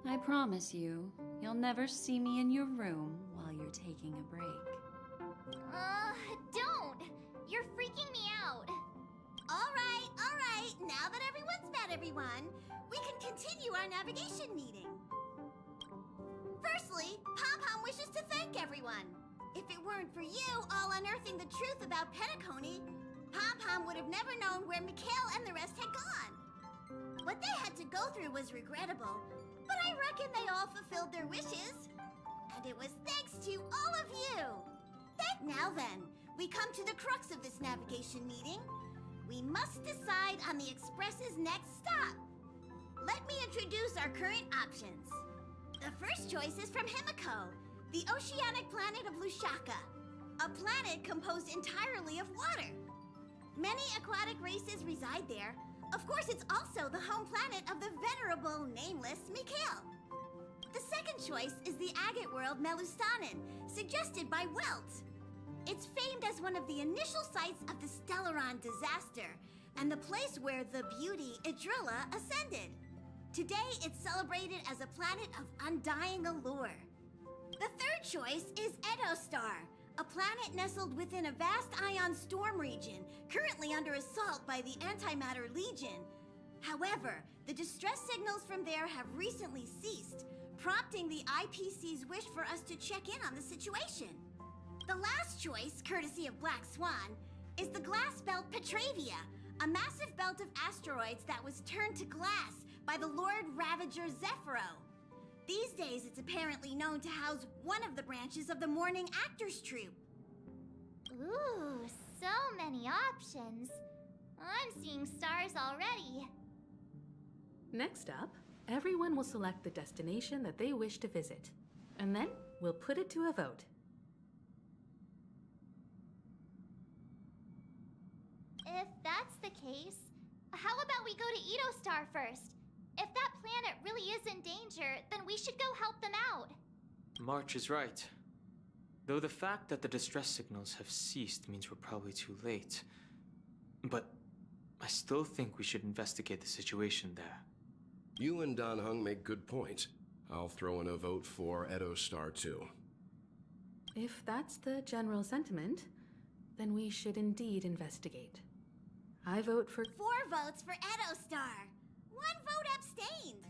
Speaker 8: I promise you, you'll never see me in your room while you're taking a break.
Speaker 1: Don't! You're freaking me out. All right. Now that everyone's met everyone, we can continue our navigation meeting. Firstly, Pom-Pom wishes to thank everyone. If it weren't for you all unearthing the truth about Penacony, Pom-Pom would have never known where Mikhail and the rest had gone. What they had to go through was regrettable, but I reckon they all fulfilled their wishes. And it was thanks to all of you. Now then, we come to the crux of this navigation meeting. We must decide on the Express's next stop. Let me introduce our current options. The first choice is from Himiko, the oceanic planet of Lushaka, a planet composed entirely of water. Many aquatic races reside there. Of course, it's also the home planet of the venerable, nameless Mikhail. The second choice is the agate world Melustanin, suggested by Welt. It's famed as one of the initial sites of the Stellaron disaster, and the place where the beauty Idrilla ascended. Today, it's celebrated as a planet of undying allure. The third choice is Edostar, a planet nestled within a vast ion storm region, currently under assault by the Antimatter Legion. However, the distress signals from there have recently ceased, prompting the IPC's wish for us to check in on the situation. The last choice, courtesy of Black Swan,
Speaker 4: is the glass belt Petravia, a massive belt of asteroids that was turned to glass by the Lord Ravager Zephyro. These days, it's apparently known to house one of the branches of the Morning Actors Troupe.
Speaker 1: Ooh, so many options. I'm seeing stars already.
Speaker 3: Next up, everyone will select the destination that they wish to visit, and then we'll put it to a vote.
Speaker 1: If that's the case, how about we go to Edostar first? If that planet really is in danger, then we should go help them out.
Speaker 9: March is right. Though the fact that the distress signals have ceased means we're probably too late. But I still think we should investigate the situation there.
Speaker 15: You and Dan Heng make good points. I'll throw in a vote for Edostar too.
Speaker 3: If that's the general sentiment, then we should indeed investigate. I vote for
Speaker 4: 4 votes for Edostar. 1 vote abstained.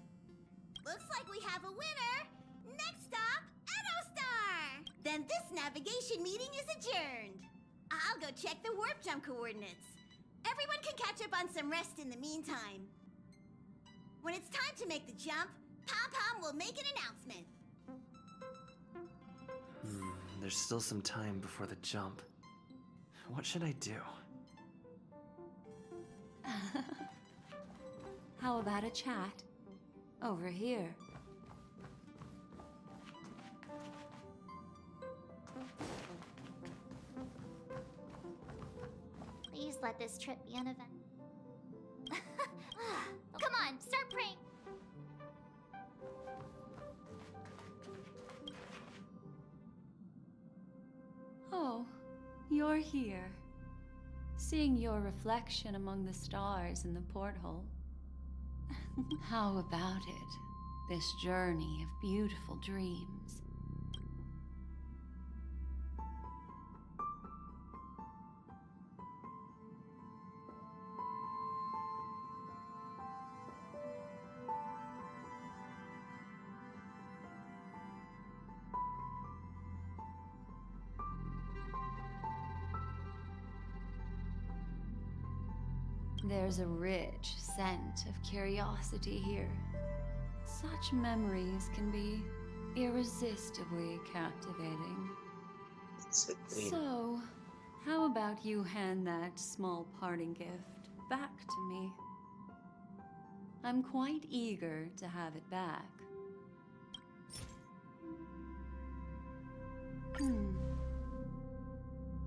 Speaker 4: Looks like we have a winner. Next stop, Edostar. Then this navigation meeting is adjourned. I'll go check the warp jump coordinates. Everyone can catch up on some rest in the meantime. When it's time to make the jump, Pom-Pom will make an announcement.
Speaker 6: There's still some time before the jump. What should I do?
Speaker 8: How about a chat? Over here.
Speaker 1: Please let this trip be an event. Come on, start praying.
Speaker 8: Oh, you're here. Seeing your reflection among the stars in the porthole. How about it? This journey of beautiful dreams. There's a rich scent of curiosity here. Such memories can be irresistibly captivating. So, how about you hand that small parting gift back to me? I'm quite eager to have it back.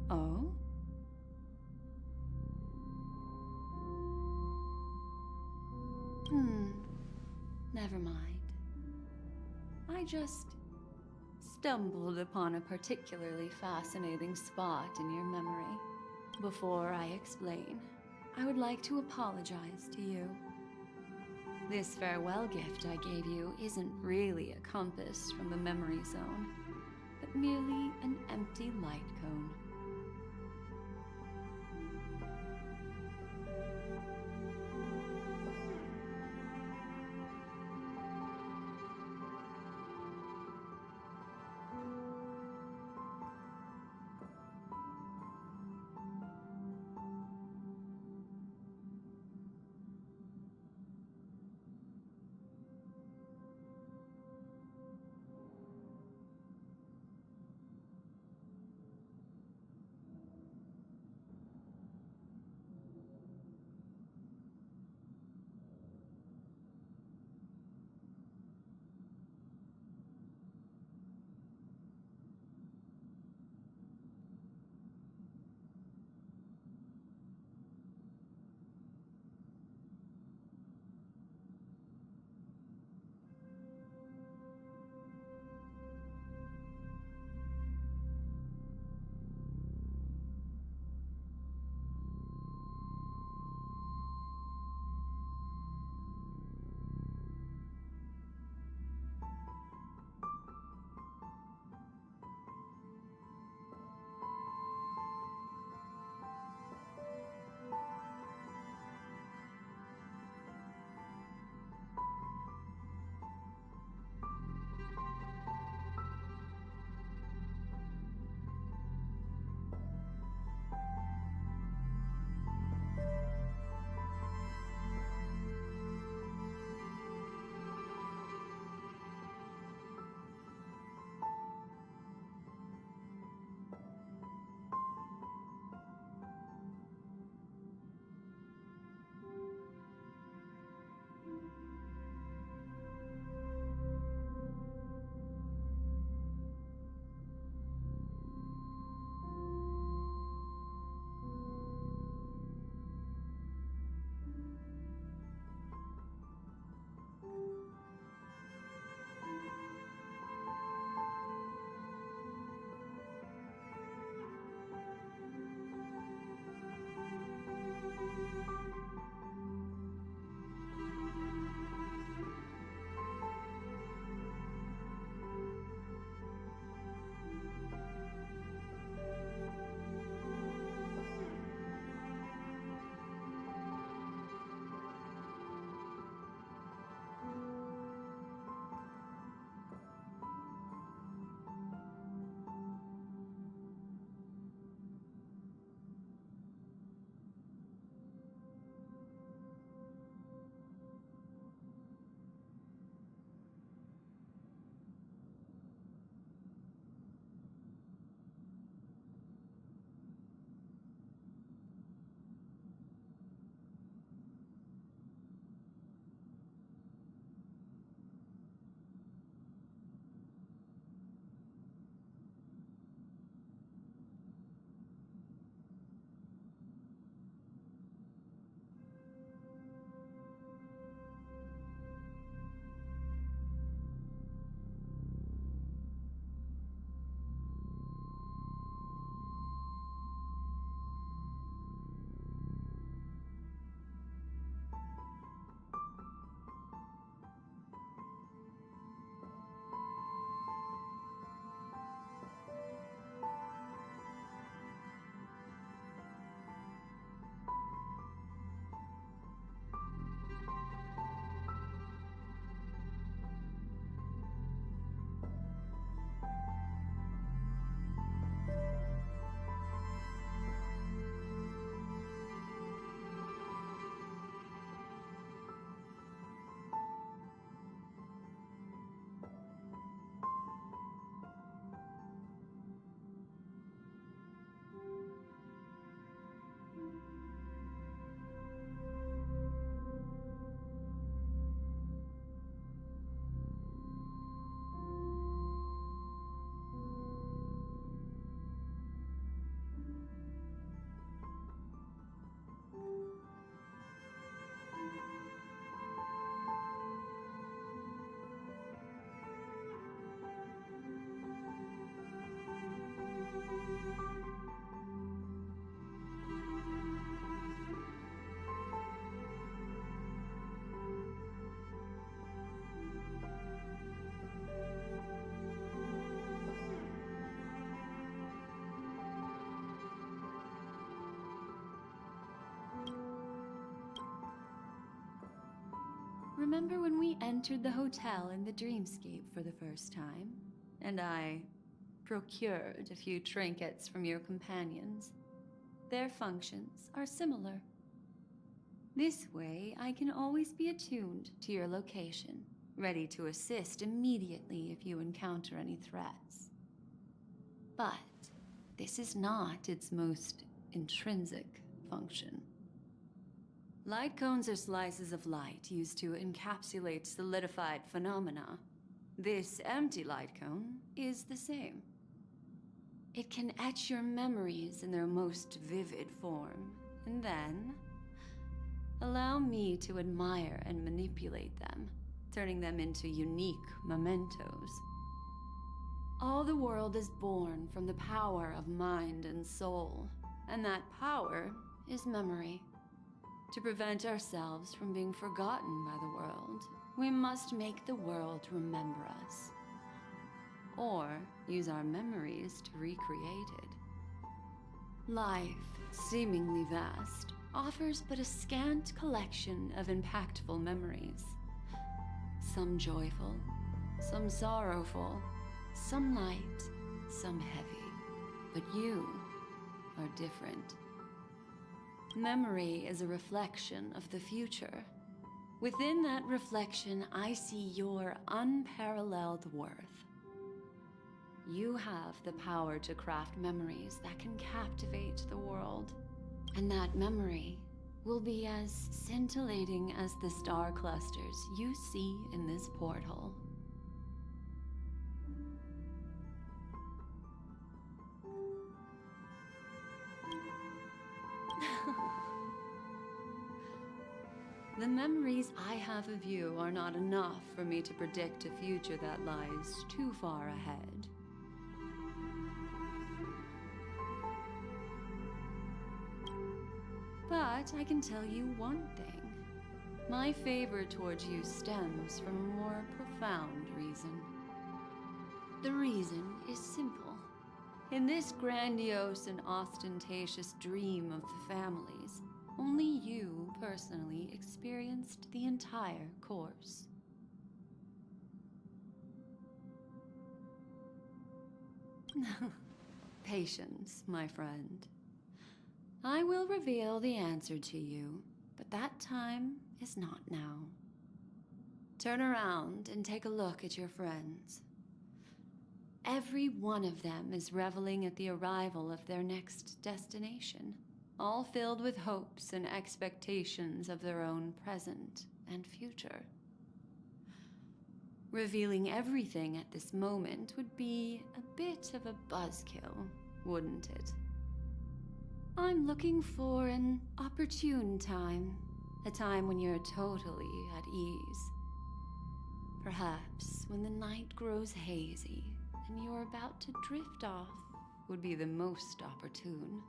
Speaker 8: Oh? Never mind. I just stumbled upon a particularly fascinating spot in your memory. Before I explain, I would like to apologize to you. This farewell gift I gave you isn't really a compass from the memory zone, but merely an empty light cone. remember when we entered the hotel in the dreamscape for the first time, and I procured a few trinkets from your companions? Their functions are similar. This way, I can always be attuned to your location, ready to assist immediately if you encounter any threats. But this is not its most intrinsic function. Light cones are slices of light used to encapsulate solidified phenomena. This empty light cone is the same. It can etch your memories in their most vivid form, and then allow me to admire and manipulate them, turning them into unique mementos. All the world is born from the power of mind and soul, and that power is memory. To prevent ourselves from being forgotten by the world, we must make the world remember us, or use our memories to recreate it. Life, seemingly vast, offers but a scant collection of impactful memories. Some joyful, some sorrowful, some light, some heavy. But you are different. Memory is a reflection of the future. Within that reflection, I see your unparalleled worth. You have the power to craft memories that can captivate the world. And that memory will be as scintillating as the star clusters you see in this portal. The memories I have of you are not enough for me to predict a future that lies too far ahead. But I can tell you one thing. My favor towards you stems from a more profound reason. The reason is simple. In this grandiose and ostentatious dream of the families, only you personally experienced the entire course. Patience, my friend. I will reveal the answer to you, but that time is not now. Turn around and take a look at your friends. Every one of them is reveling at the arrival of their next destination, all filled with hopes and expectations of their own present and future. Revealing everything at this moment would be a bit of a buzzkill, wouldn't it? I'm looking for an opportune time, a time when you're totally at ease. Perhaps when the night grows hazy and you're about to drift off would be the most opportune.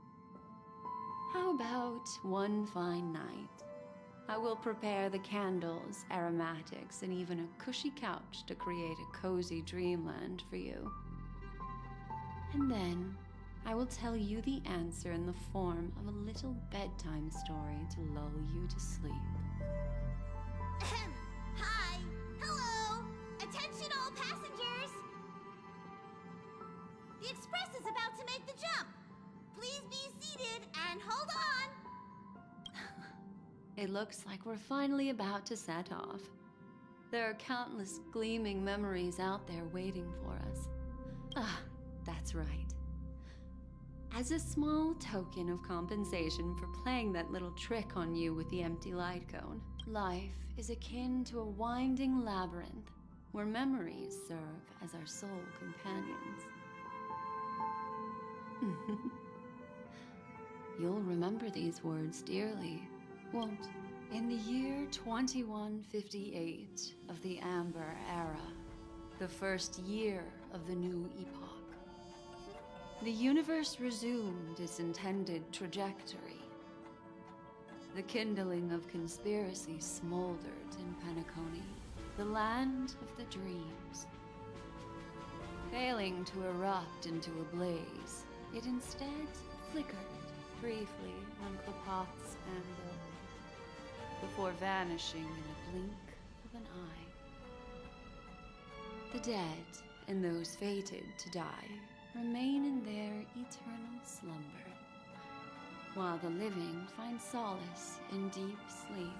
Speaker 8: How about one fine night? I will prepare the candles, aromatics, and even a cushy couch to create a cozy dreamland for you. And then I will tell you the answer in the form of a little bedtime story to lull you to sleep.
Speaker 4: Ahem. Hi. Hello. Attention all passengers. The express is about to make the jump. Please be seated and hold on.
Speaker 8: It looks like we're finally about to set off. There are countless gleaming memories out there waiting for us. Ah, that's right. As a small token of compensation for playing that little trick on you with the empty light cone, life is akin to a winding labyrinth where memories serve as our sole companions. You'll remember these words dearly, won't? In the year 2158 of the Amber Era, the first year of the new epoch, the universe resumed its intended trajectory. The kindling of conspiracy smoldered in Penacony, the land of the dreams. Failing to erupt into a blaze, it instead flickered briefly on Klopot's anvil, before vanishing in a blink of of an eye. The dead and those fated to die remain in their eternal slumber, while the living find solace in deep sleep.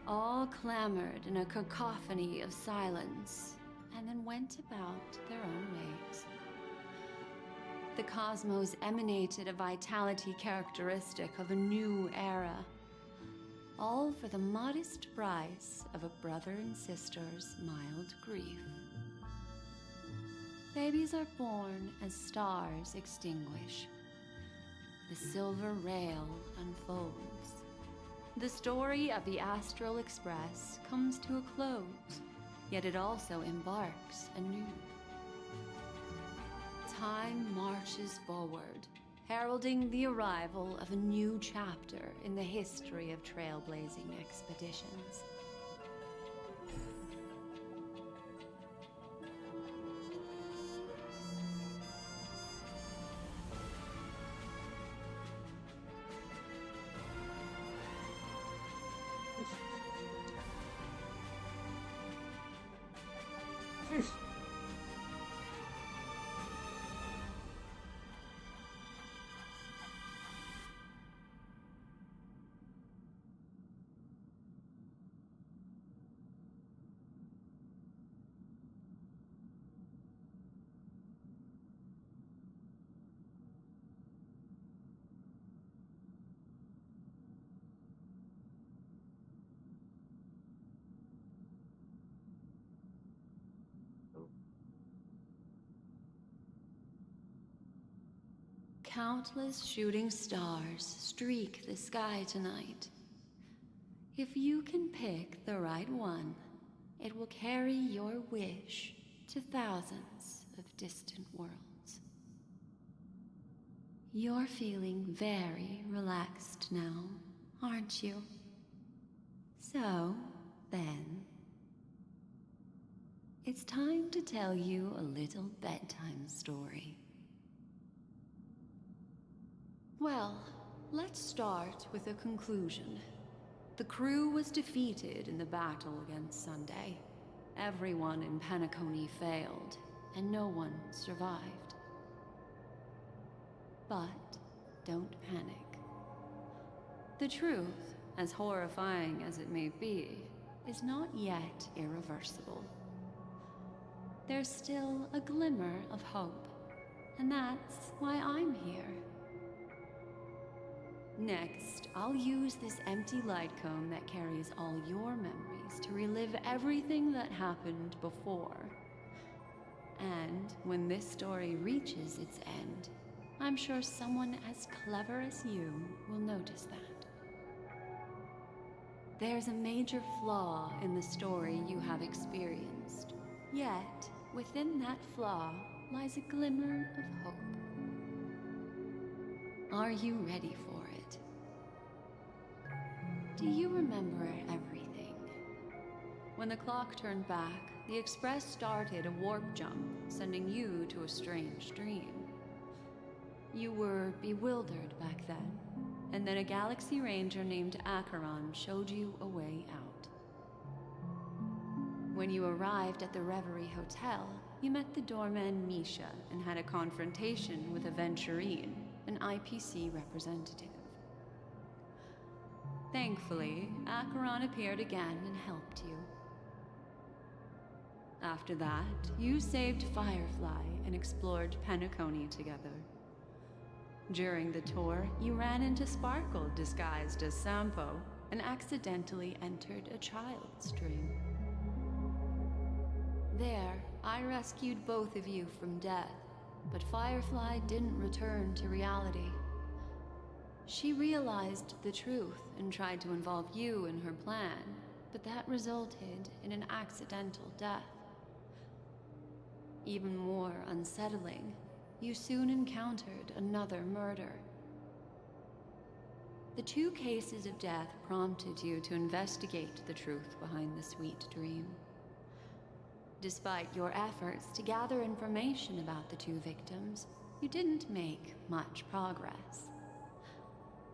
Speaker 8: All clamored in a cacophony of silence, and then went about their own ways. The cosmos emanated a vitality characteristic of a new era, all for the modest price of a brother and sister's mild grief. Babies are born as stars extinguish. The silver rail unfolds. The story of the Astral Express comes to a close, yet it also embarks anew. Time marches forward, heralding the arrival of a new chapter in the history of trailblazing expeditions. Countless shooting stars streak the sky tonight. If you can pick the right one, it will carry your wish to thousands of distant worlds. You're feeling very relaxed now, aren't you? So, then, it's time to tell you a little bedtime story. Well, let's start with a conclusion. The crew was defeated in the battle against Sunday. Everyone in Penacony failed, and no one survived. But don't panic. The truth, as horrifying as it may be, is not yet irreversible. There's still a glimmer of hope, and that's why I'm here. Next, I'll use this empty light cone that carries all your memories to relive everything that happened before. And when this story reaches its end, I'm sure someone as clever as you will notice that. There's a major flaw in the story you have experienced, yet within that flaw lies a glimmer of hope. Are you ready for it? Do you remember everything? When the clock turned back, the Express started a warp jump, sending you to a strange dream. You were bewildered back then, and then a Galaxy Ranger named Acheron showed you a way out. When you arrived at the Reverie Hotel, you met the doorman Misha and had a confrontation with Aventurine, an IPC representative. Thankfully, Acheron appeared again and helped you. After that, you saved Firefly and explored Penacony together. During the tour, you ran into Sparkle disguised as Sampo and accidentally entered a child's dream. There, I rescued both of you from death, but Firefly didn't return to reality. She realized the truth and tried to involve you in her plan, but that resulted in an accidental death. Even more unsettling, you soon encountered another murder. The 2 cases of death prompted you to investigate the truth behind the sweet dream. Despite your efforts to gather information about the 2 victims, you didn't make much progress.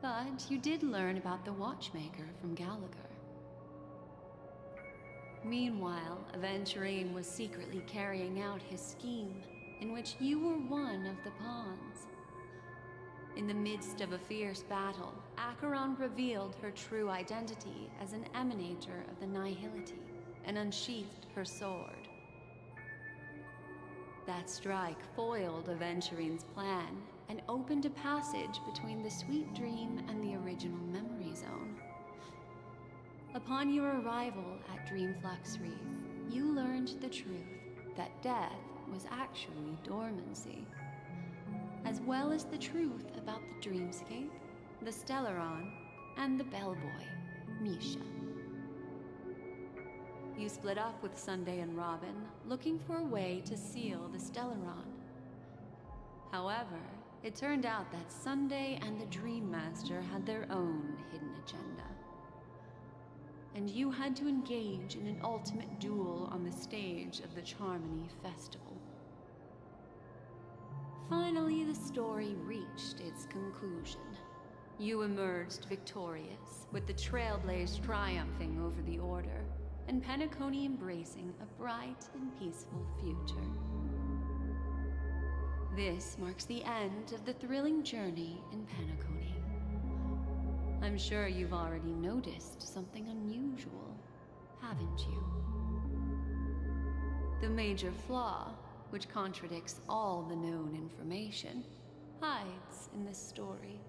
Speaker 8: But you did learn about the Watchmaker from Gallagher. Meanwhile, Aventurine was secretly carrying out his scheme, in which you were one of the pawns. In the midst of a fierce battle, Acheron revealed her true identity as an emanator of the Nihility and unsheathed her sword. That strike foiled Aventurine's plan and opened a passage between the Sweet Dream and the original Memory Zone. Upon your arrival at Dreamflux Reef, you learned the truth that death was actually dormancy, as well as the truth about the dreamscape, the Stellaron, and the bellboy, Misha. You split up with Sunday and Robin, looking for a way to seal the Stellaron. However, it turned out that Sunday and the Dream Master had their own hidden agenda. And you had to engage in an ultimate duel on the stage of the Charmony Festival. Finally, the story reached its conclusion. You emerged victorious, with the Trailblaze triumphing over the Order, and Penacony embracing a bright and peaceful future. This marks the end of the thrilling journey in Penacony. I'm sure you've already noticed something unusual, haven't you? The major flaw, which contradicts all the known information, hides in this story.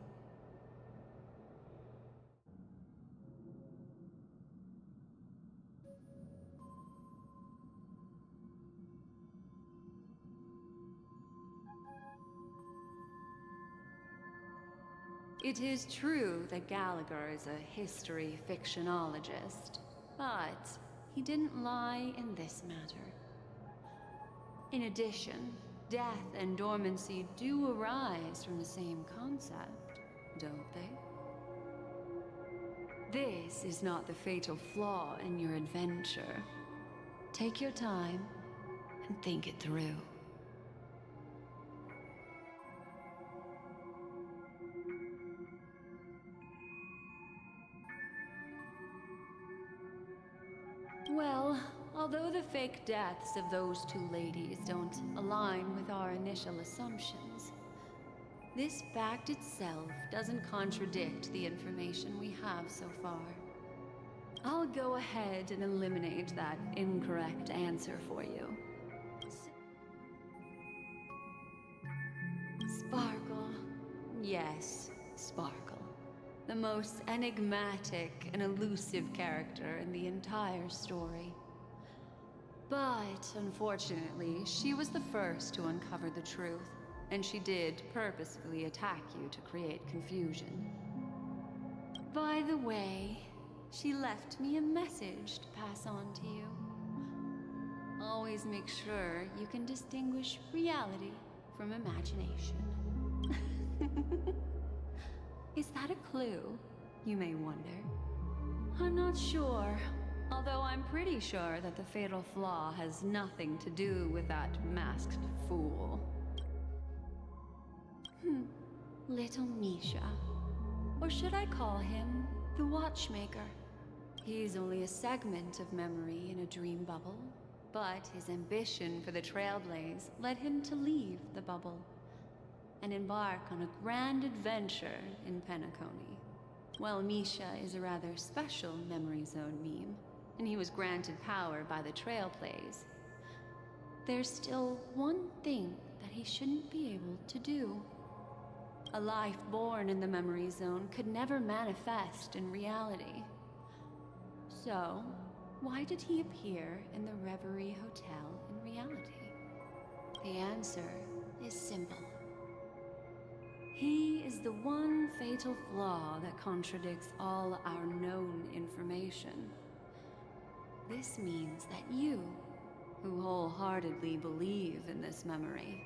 Speaker 8: It is true that Gallagher is a history fictionologist, but he didn't lie in this matter. In addition, death and dormancy do arise from the same concept, don't they? This is not the fatal flaw in your adventure. Take your time and think it through. Well, although the fake deaths of those two ladies don't align with our initial assumptions, this fact itself doesn't contradict the information we have so far. I'll go ahead and eliminate that incorrect answer for you. Sparkle. Yes, Sparkle. The most enigmatic and elusive character in the entire story. But, unfortunately, she was the first to uncover the truth, and she did purposefully attack you to create confusion. By the way, she left me a message to pass on to you. Always make sure you can distinguish reality from imagination. Is that a clue, you may wonder? I'm not sure, although I'm pretty sure that the fatal flaw has nothing to do with that masked fool. Little Misha. Or should I call him the Watchmaker? He's only a segment of memory in a dream bubble, but his ambition for the Trailblaze led him to leave the bubble and embark on a grand adventure in Penacony. Well, Misha is a rather special Memory Zone meme, and he was granted power by the Trailblaze. There's still one thing that he shouldn't be able to do. A life born in the Memory Zone could never manifest in reality. So, why did he appear in the Reverie Hotel in reality? The answer is simple. He is the one fatal flaw that contradicts all our known information. This means that you, who wholeheartedly believe in this memory,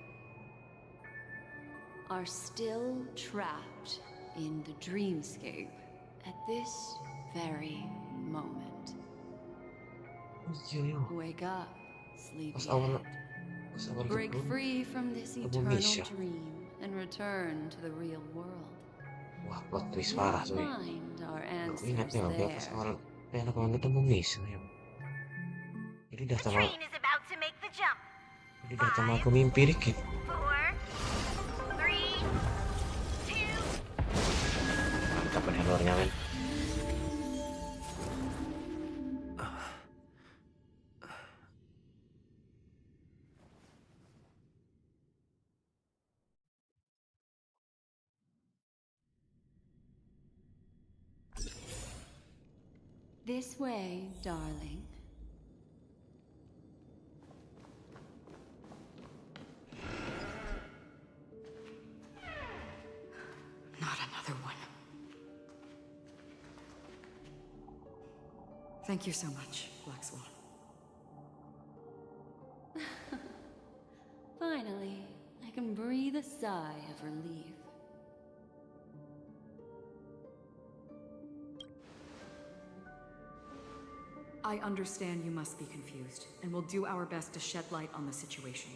Speaker 8: are still trapped in the dreamscape at this very moment. Wake up, sleepyhead. Break free from this eternal dream and return to the real world.
Speaker 7: Wah, plot twist
Speaker 8: You'll
Speaker 7: parah tuh.
Speaker 8: find our
Speaker 7: Baru ingat
Speaker 8: answers
Speaker 7: ya, di atas
Speaker 8: there.
Speaker 7: awal pengen ketemu Miss. Jadi dah
Speaker 4: The
Speaker 7: sama,
Speaker 4: train is about to make the jump.
Speaker 7: jadi dah sama aku mimpi dikit.
Speaker 4: 4, 3, 2.
Speaker 7: Mantap nih luarnya men.
Speaker 8: This way, darling.
Speaker 11: Not another one. Thank you so much, Black Swan.
Speaker 8: Finally, I can breathe a sigh of relief.
Speaker 11: I understand you must be confused, and we'll do our best to shed light on the situation.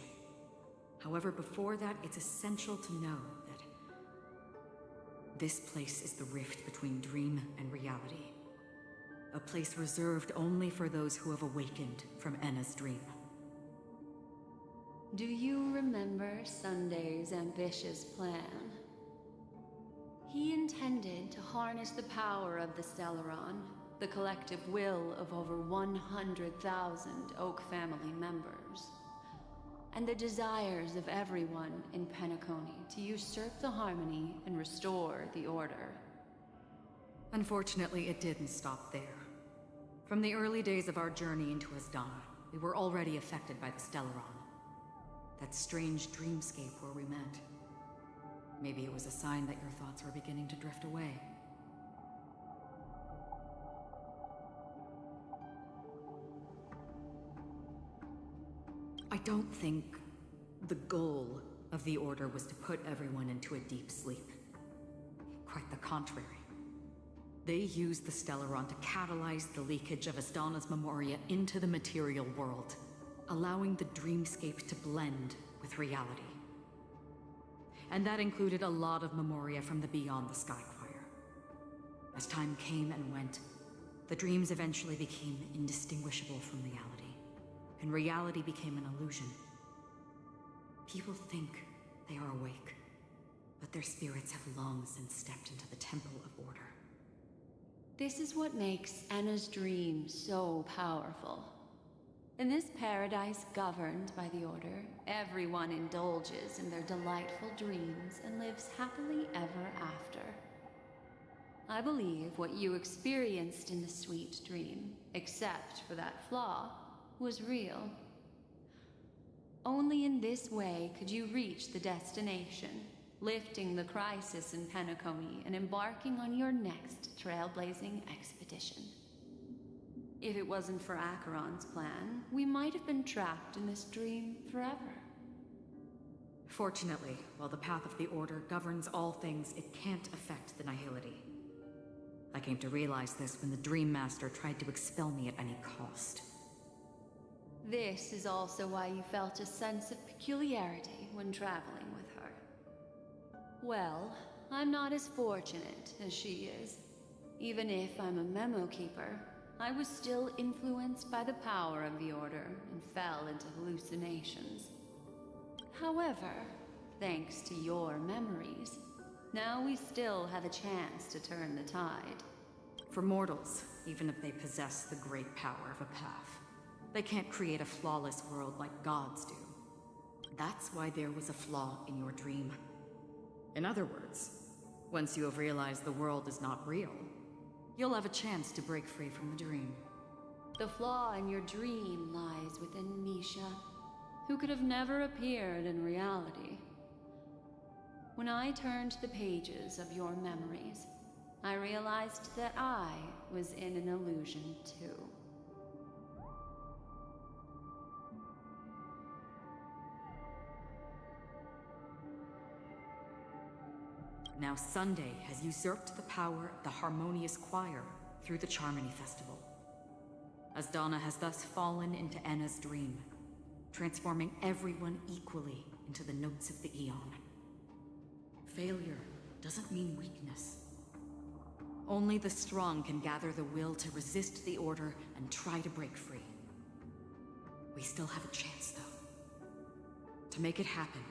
Speaker 11: However, before that, it's essential to know that this place is the rift between dream and reality. A place reserved only for those who have awakened from Enna's dream.
Speaker 8: Do you remember Sunday's ambitious plan? He intended to harness the power of the Stellaron, the collective will of over 100,000 Oak family members, and the desires of everyone in Penacony to usurp the harmony and restore the order.
Speaker 11: Unfortunately, it didn't stop there. From the early days of our journey into Asdana, we were already affected by the Stellaron. That strange dreamscape where we met. Maybe it was a sign that your thoughts were beginning to drift away. I don't think the goal of the Order was to put everyone into a deep sleep. Quite the contrary. They used the Stellaron to catalyze the leakage of Asdana's memoria into the material world, allowing the dreamscape to blend with reality. And that included a lot of memoria from the Beyond the Skychoir. As time came and went, the dreams eventually became indistinguishable from reality, and reality became an illusion. People think they are awake, but their spirits have long since stepped into the Temple of Order.
Speaker 8: This is what makes Enna's dream so powerful. In this paradise governed by the Order, everyone indulges in their delightful dreams and lives happily ever after. I believe what you experienced in the sweet dream, except for that flaw, was real. Only in this way could you reach the destination, lifting the crisis in Penacony and embarking on your next trailblazing expedition. If it wasn't for Acheron's plan, we might have been trapped in this dream forever.
Speaker 11: Fortunately, while the path of the Order governs all things, it can't affect the Nihility. I came to realize this when the Dream Master tried to expel me at any cost.
Speaker 8: This is also why you felt a sense of peculiarity when traveling with her. Well, I'm not as fortunate as she is. Even if I'm a memo keeper, I was still influenced by the power of the Order and fell into hallucinations. However, thanks to your memories, now we still have a chance to turn the tide.
Speaker 11: For mortals, even if they possess the great power of a path, they can't create a flawless world like gods do. That's why there was a flaw in your dream. In other words, once you have realized the world is not real, you'll have a chance to break free from the dream.
Speaker 8: The flaw in your dream lies within Misha, who could have never appeared in reality. When I turned the pages of your memories, I realized that I was in an illusion too.
Speaker 11: Now Sunday has usurped the power of the Harmonious Choir through the Charmony Festival. Asdana has thus fallen into Enna's dream, transforming everyone equally into the notes of the Aeon. Failure doesn't mean weakness. Only the strong can gather the will to resist the Order and try to break free. We still have a chance, though. To make it happen,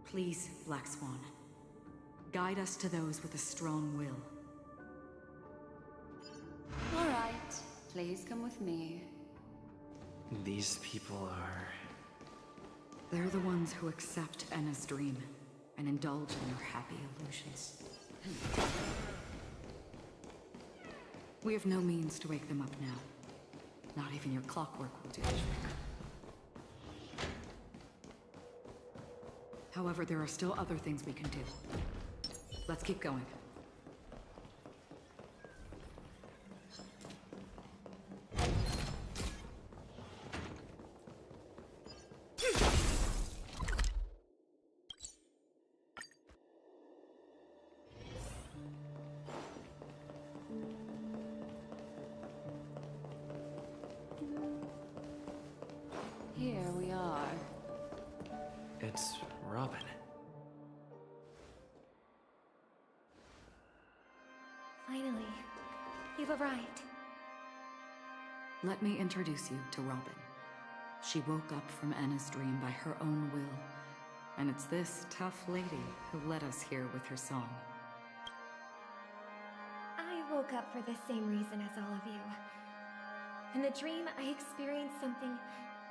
Speaker 11: please, Black Swan, guide us to those with a strong will.
Speaker 8: All right, please come with me.
Speaker 6: These people are...
Speaker 11: They're the ones who accept Enna's dream and indulge in her happy illusions. We have no means to wake them up now. Not even your clockwork will do the trick. However, there are still other things we can do. Let's keep going.
Speaker 8: Here we are.
Speaker 6: It's Robin.
Speaker 2: Finally, you've arrived.
Speaker 11: Let me introduce you to Robin. She woke up from Enna's dream by her own will, and it's this tough lady who led us here with her song.
Speaker 2: I woke up for the same reason as all of you. In the dream, I experienced something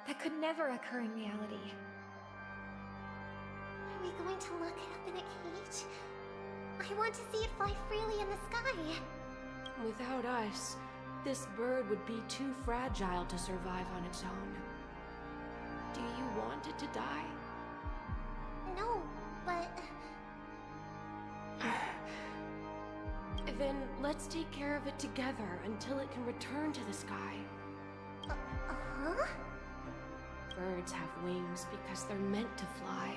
Speaker 2: that could never occur in reality.
Speaker 1: Are we going to lock it up in a cage? I want to see it fly freely in the sky.
Speaker 12: Without us, this bird would be too fragile to survive on its own. Do you want it to die?
Speaker 1: No, but...
Speaker 12: Then let's take care of it together until it can return to the sky.
Speaker 1: Huh?
Speaker 12: Birds have wings because they're meant to fly.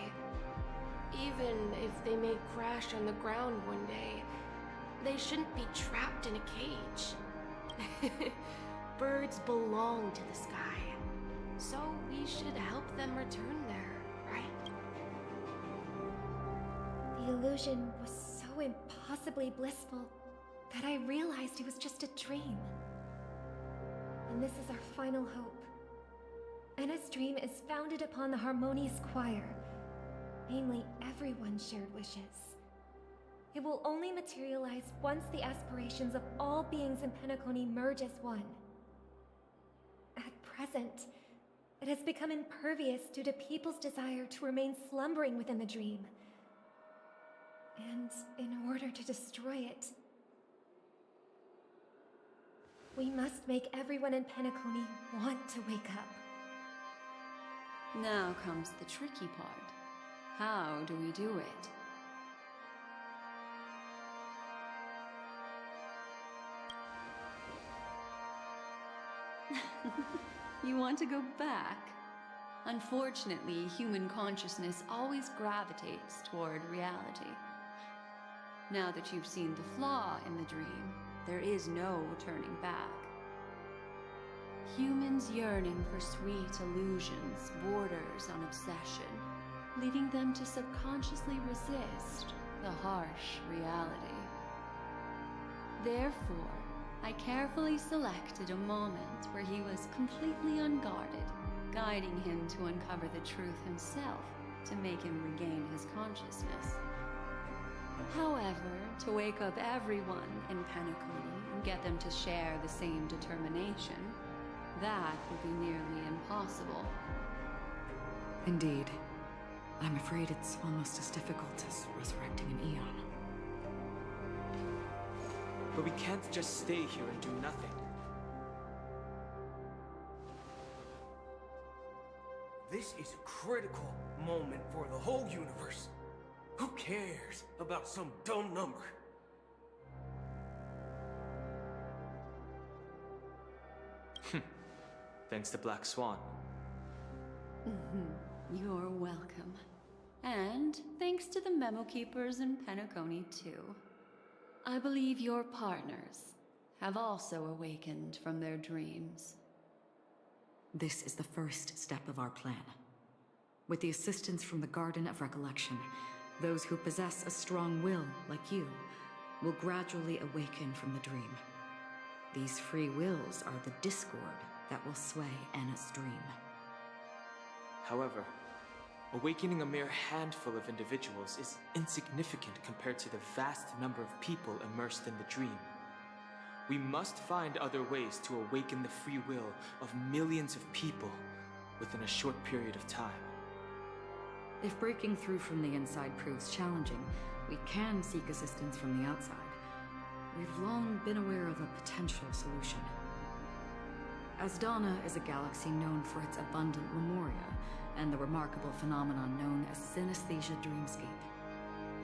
Speaker 12: Even if they may crash on the ground one day, they shouldn't be trapped in a cage. Birds belong to the sky, so we should help them return there, right?
Speaker 2: The illusion was so impossibly blissful that I realized it was just a dream. And this is our final hope. Enna's dream is founded upon the harmonious choir, namely everyone's shared wishes. It will only materialize once the aspirations of all beings in Penacony merge as one. At present, it has become impervious due to people's desire to remain slumbering within the dream. And in order to destroy it, we must make everyone in Penacony want to wake up.
Speaker 8: Now comes the tricky part. How do we do it? You want to go back? Unfortunately, human consciousness always gravitates toward reality. Now that you've seen the flaw in the dream, there is no turning back. Humans yearning for sweet illusions borders on obsession, leading them to subconsciously resist the harsh reality. Therefore, I carefully selected a moment where he was completely unguarded, guiding him to uncover the truth himself to make him regain his consciousness. However, to wake up everyone in Penacony and get them to share the same determination, that would be nearly impossible.
Speaker 11: Indeed. I'm afraid it's almost as difficult as resurrecting an Eon.
Speaker 9: But we can't just stay here and do nothing.
Speaker 10: This is a critical moment for the whole universe. Who cares about some dumb number?
Speaker 9: Thanks to Black Swan.
Speaker 8: You're welcome. And thanks to the memo keepers in Penacony, too. I believe your partners have also awakened from their dreams.
Speaker 11: This is the first step of our plan. With the assistance from the Garden of Recollection, those who possess a strong will, like you, will gradually awaken from the dream. These free wills are the discord that will sway Anna's dream.
Speaker 9: However, awakening a mere handful of individuals is insignificant compared to the vast number of people immersed in the dream. We must find other ways to awaken the free will of millions of people within a short period of time.
Speaker 11: If breaking through from the inside proves challenging, we can seek assistance from the outside. We've long been aware of a potential solution. Asdana is a galaxy known for its abundant memoria and the remarkable phenomenon known as synesthesia dreamscape.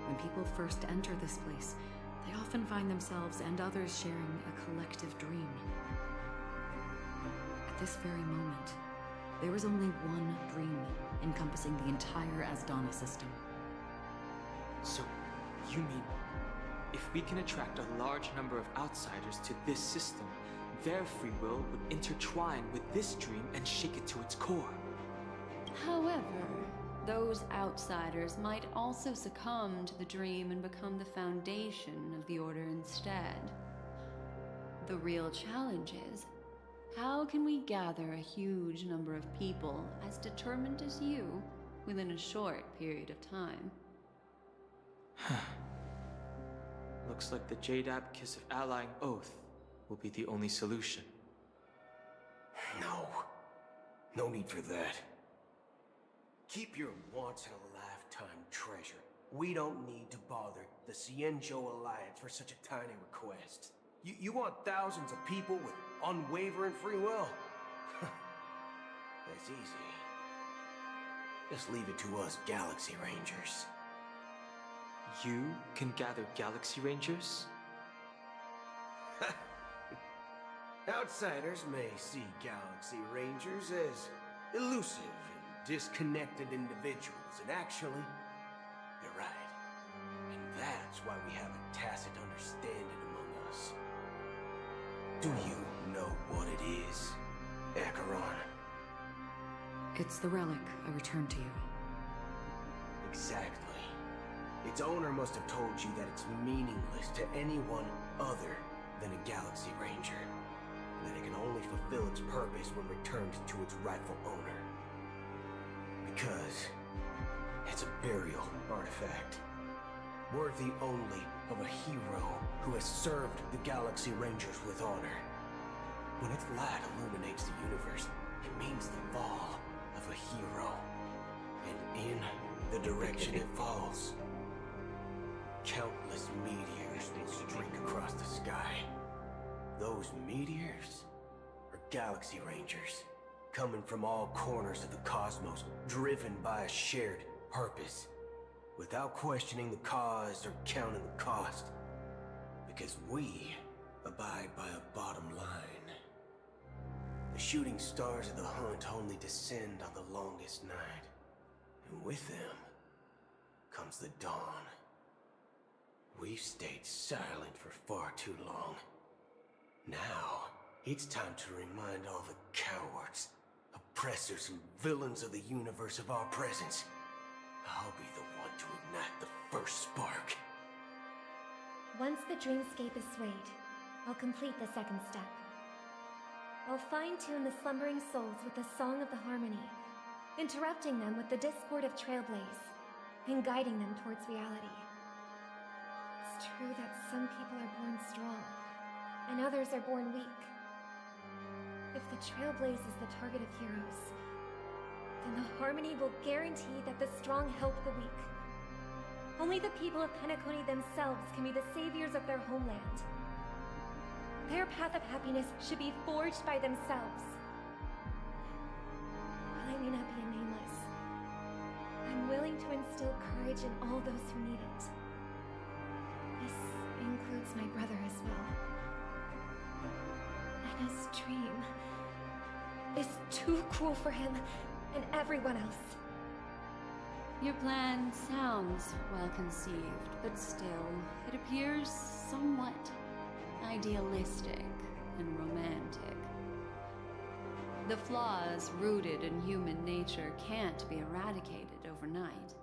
Speaker 11: When people first enter this place, they often find themselves and others sharing a collective dream. At this very moment, there is only one dream encompassing the entire Asdana system.
Speaker 9: So, you mean, if we can attract a large number of outsiders to this system, their free will would intertwine with this dream and shake it to its core?
Speaker 8: However, those outsiders might also succumb to the dream and become the foundation of the Order instead. The real challenge is, how can we gather a huge number of people as determined as you within a short period of time?
Speaker 9: Looks like the Jade Abacus of Allying Oath will be the only solution.
Speaker 10: No need for that. Keep your once-in-a-lifetime treasure. We don't need to bother the Cienjo Alliance for such a tiny request. You want thousands of people with unwavering free will? That's easy. Just leave it to us Galaxy Rangers.
Speaker 9: You can gather Galaxy Rangers?
Speaker 10: Outsiders may see Galaxy Rangers as elusive and disconnected individuals, and actually, they're right. And that's why we have a tacit understanding among us. Do you know what it is, Acheron?
Speaker 11: It's the relic I returned to you.
Speaker 10: Exactly. Its owner must have told you that it's meaningless to anyone other than a Galaxy Ranger, and that it can only fulfill its purpose when returned to its rightful owner. Because it's a burial artifact, worthy only of a hero who has served the Galaxy Rangers with honor. When its light illuminates the universe, it means the fall of a hero, and in the direction it falls, countless meteors will streak across the sky. Those meteors are Galaxy Rangers, coming from all corners of the cosmos, driven by a shared purpose, without questioning the cause or counting the cost, because we abide by a bottom line. The shooting stars of the hunt only descend on the longest night, and with them comes the dawn. We've stayed silent for far too long. Now, it's time to remind all the cowards, oppressors, and villains of the universe of our presence. I'll be the one to ignite the first spark.
Speaker 13: Once the dreamscape is swayed, I'll complete the second step. I'll fine-tune the slumbering souls with the Song of the Harmony, interrupting them with the discord of Trailblaze, and guiding them towards reality. It's true that some people are born strong, and others are born weak. If the Trailblaze is the target of heroes, then the Harmony will guarantee that the strong help the weak. Only the people of Penacony themselves can be the saviors of their homeland. Their path of happiness should be forged by themselves. While I may not be a nameless, I'm willing to instill courage in all those who need it. This includes my brother as well. Anna's dream is too cruel for him and everyone else.
Speaker 8: Your plan sounds well conceived, but still, it appears somewhat idealistic and romantic. The flaws rooted in human nature can't be eradicated overnight.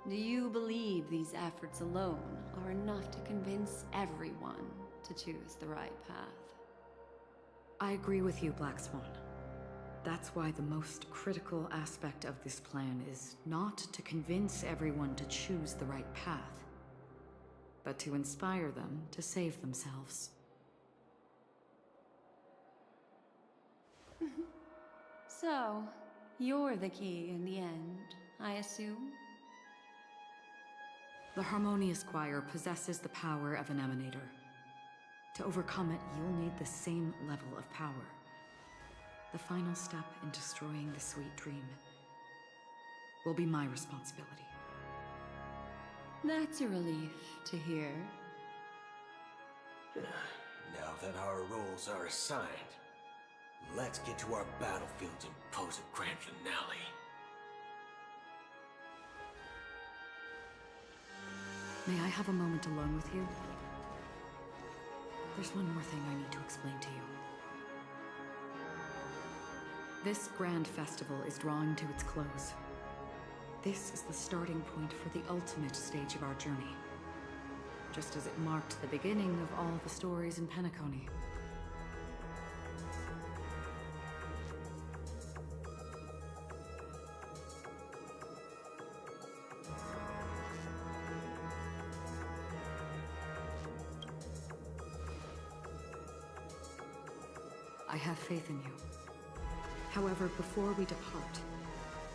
Speaker 8: Do you believe these efforts alone are enough to convince everyone to choose the right path?
Speaker 11: I agree with you, Black Swan. That's why the most critical aspect of this plan is not to convince everyone to choose the right path, but to inspire them to save themselves.
Speaker 8: So, you're the key in the end, I assume?
Speaker 11: The Harmonious Choir possesses the power of an emanator. To overcome it, you'll need the same level of power. The final step in destroying the sweet dream will be my responsibility.
Speaker 8: That's a relief to hear.
Speaker 10: Now that our roles are assigned, let's get to our battlefields and pose a grand finale.
Speaker 11: May I have a moment alone with you? There's one more thing I need to explain to you. This grand festival is drawing to its close. This is the starting point for the ultimate stage of our journey. Just as it marked the beginning of all the stories in Penacony. I have faith in you. However, before we depart,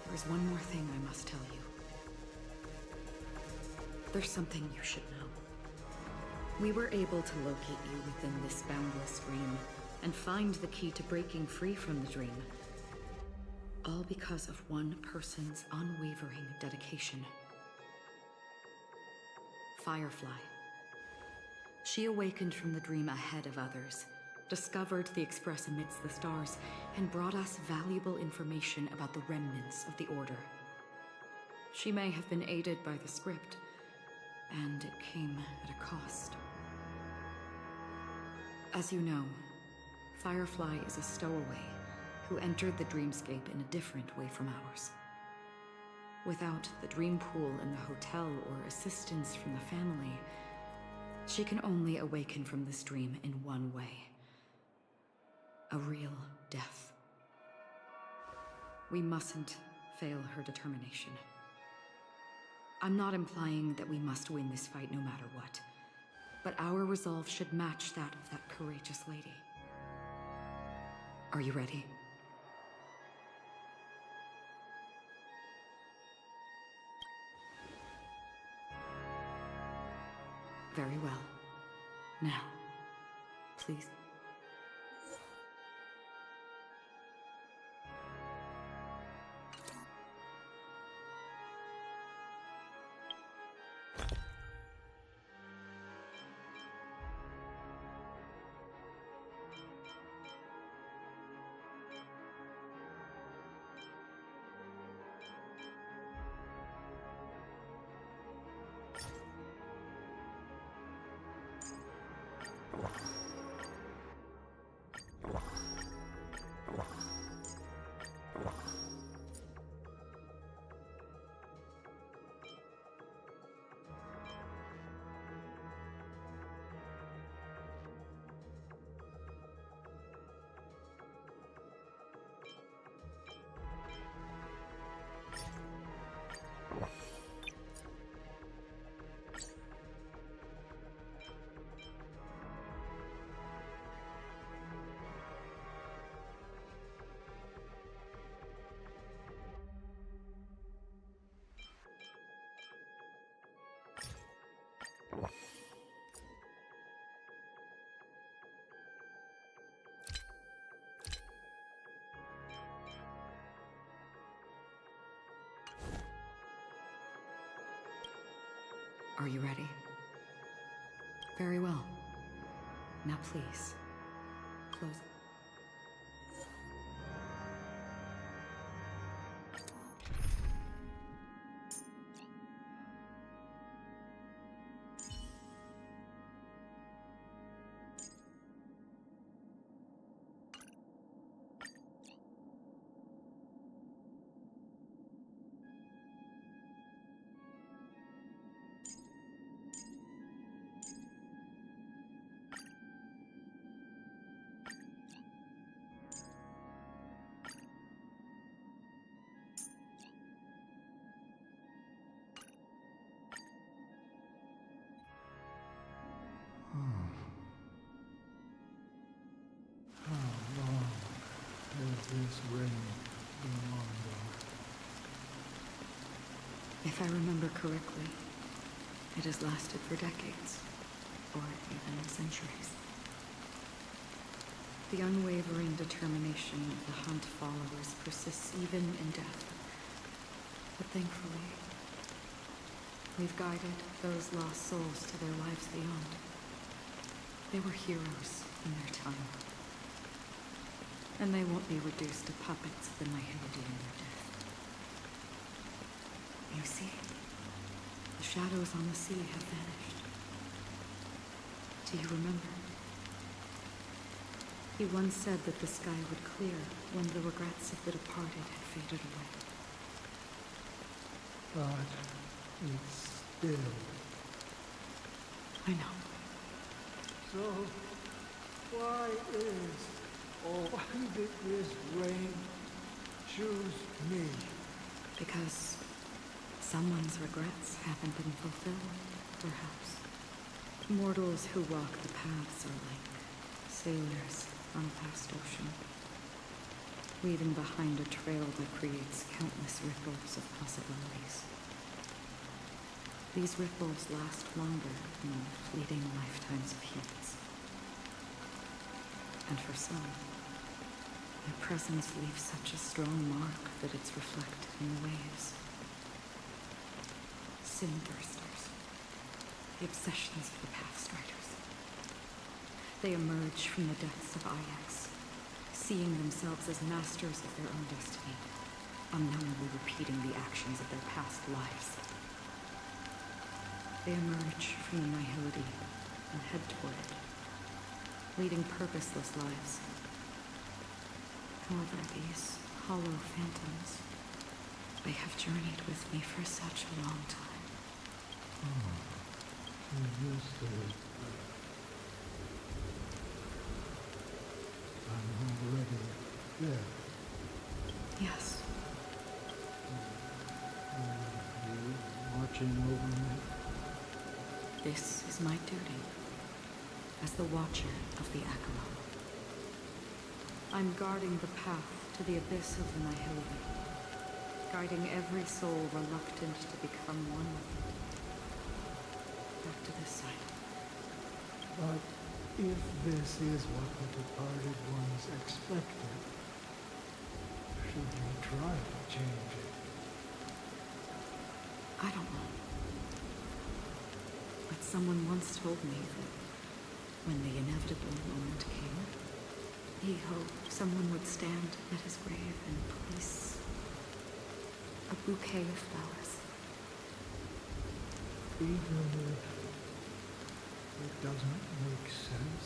Speaker 11: there is one more thing I must tell you. There's something you should know. We were able to locate you within this boundless dream and find the key to breaking free from the dream. All because of one person's unwavering dedication. Firefly. She awakened from the dream ahead of others, discovered the Express amidst the stars, and brought us valuable information about the remnants of the Order. She may have been aided by the script, and it came at a cost. As you know, Firefly is a stowaway who entered the dreamscape in a different way from ours. Without the dream pool in the hotel or assistance from the family, she can only awaken from this dream in one way. A real death. We mustn't fail her determination. I'm not implying that we must win this fight no matter what, but our resolve should match that of that courageous lady. Are you ready? Very well. Now, please. Are you ready? Very well. Now please, close. If I remember correctly, it has lasted for decades, or even centuries. The unwavering determination of the hunt followers persists even in death. But thankfully, we've guided those lost souls to their lives beyond. They were heroes in their time. And they won't be reduced to puppets of the Nihility in their death. You see, the shadows on the sea have vanished. Do you remember? He once said that the sky would clear when the regrets of the departed had faded away.
Speaker 5: But it's still.
Speaker 11: I know.
Speaker 5: So, why did this rain choose me?
Speaker 11: Because someone's regrets haven't been fulfilled, perhaps. Mortals who walk the paths are like sailors on a vast ocean, leaving behind a trail that creates countless ripples of possibilities. These ripples last longer than the fleeting lifetimes of humans. And for some, their presence leaves such a strong mark that it's reflected in the waves. Sin-thirsters, the obsessions of the Pathstriders. They emerge from the depths of Ajax, seeing themselves as masters of their own destiny, unknowingly repeating the actions of their past lives. They emerge from the Nihility and head toward it, leading purposeless lives. However, these hollow phantoms, they have journeyed with me for such a long time.
Speaker 5: I'm already dead.
Speaker 11: Yes.
Speaker 5: Are you watching over me?
Speaker 11: This is my duty as the Watcher of the Acheron. I'm guarding the path to the abyss of the Nihility, guiding every soul reluctant to become one with it. Back to this side.
Speaker 5: But if this is what the departed ones expected, should you try to change it?
Speaker 11: I don't know. But someone once told me that when the inevitable moment came, he hoped someone would stand at his grave and place a bouquet of flowers.
Speaker 5: Even if it doesn't make sense?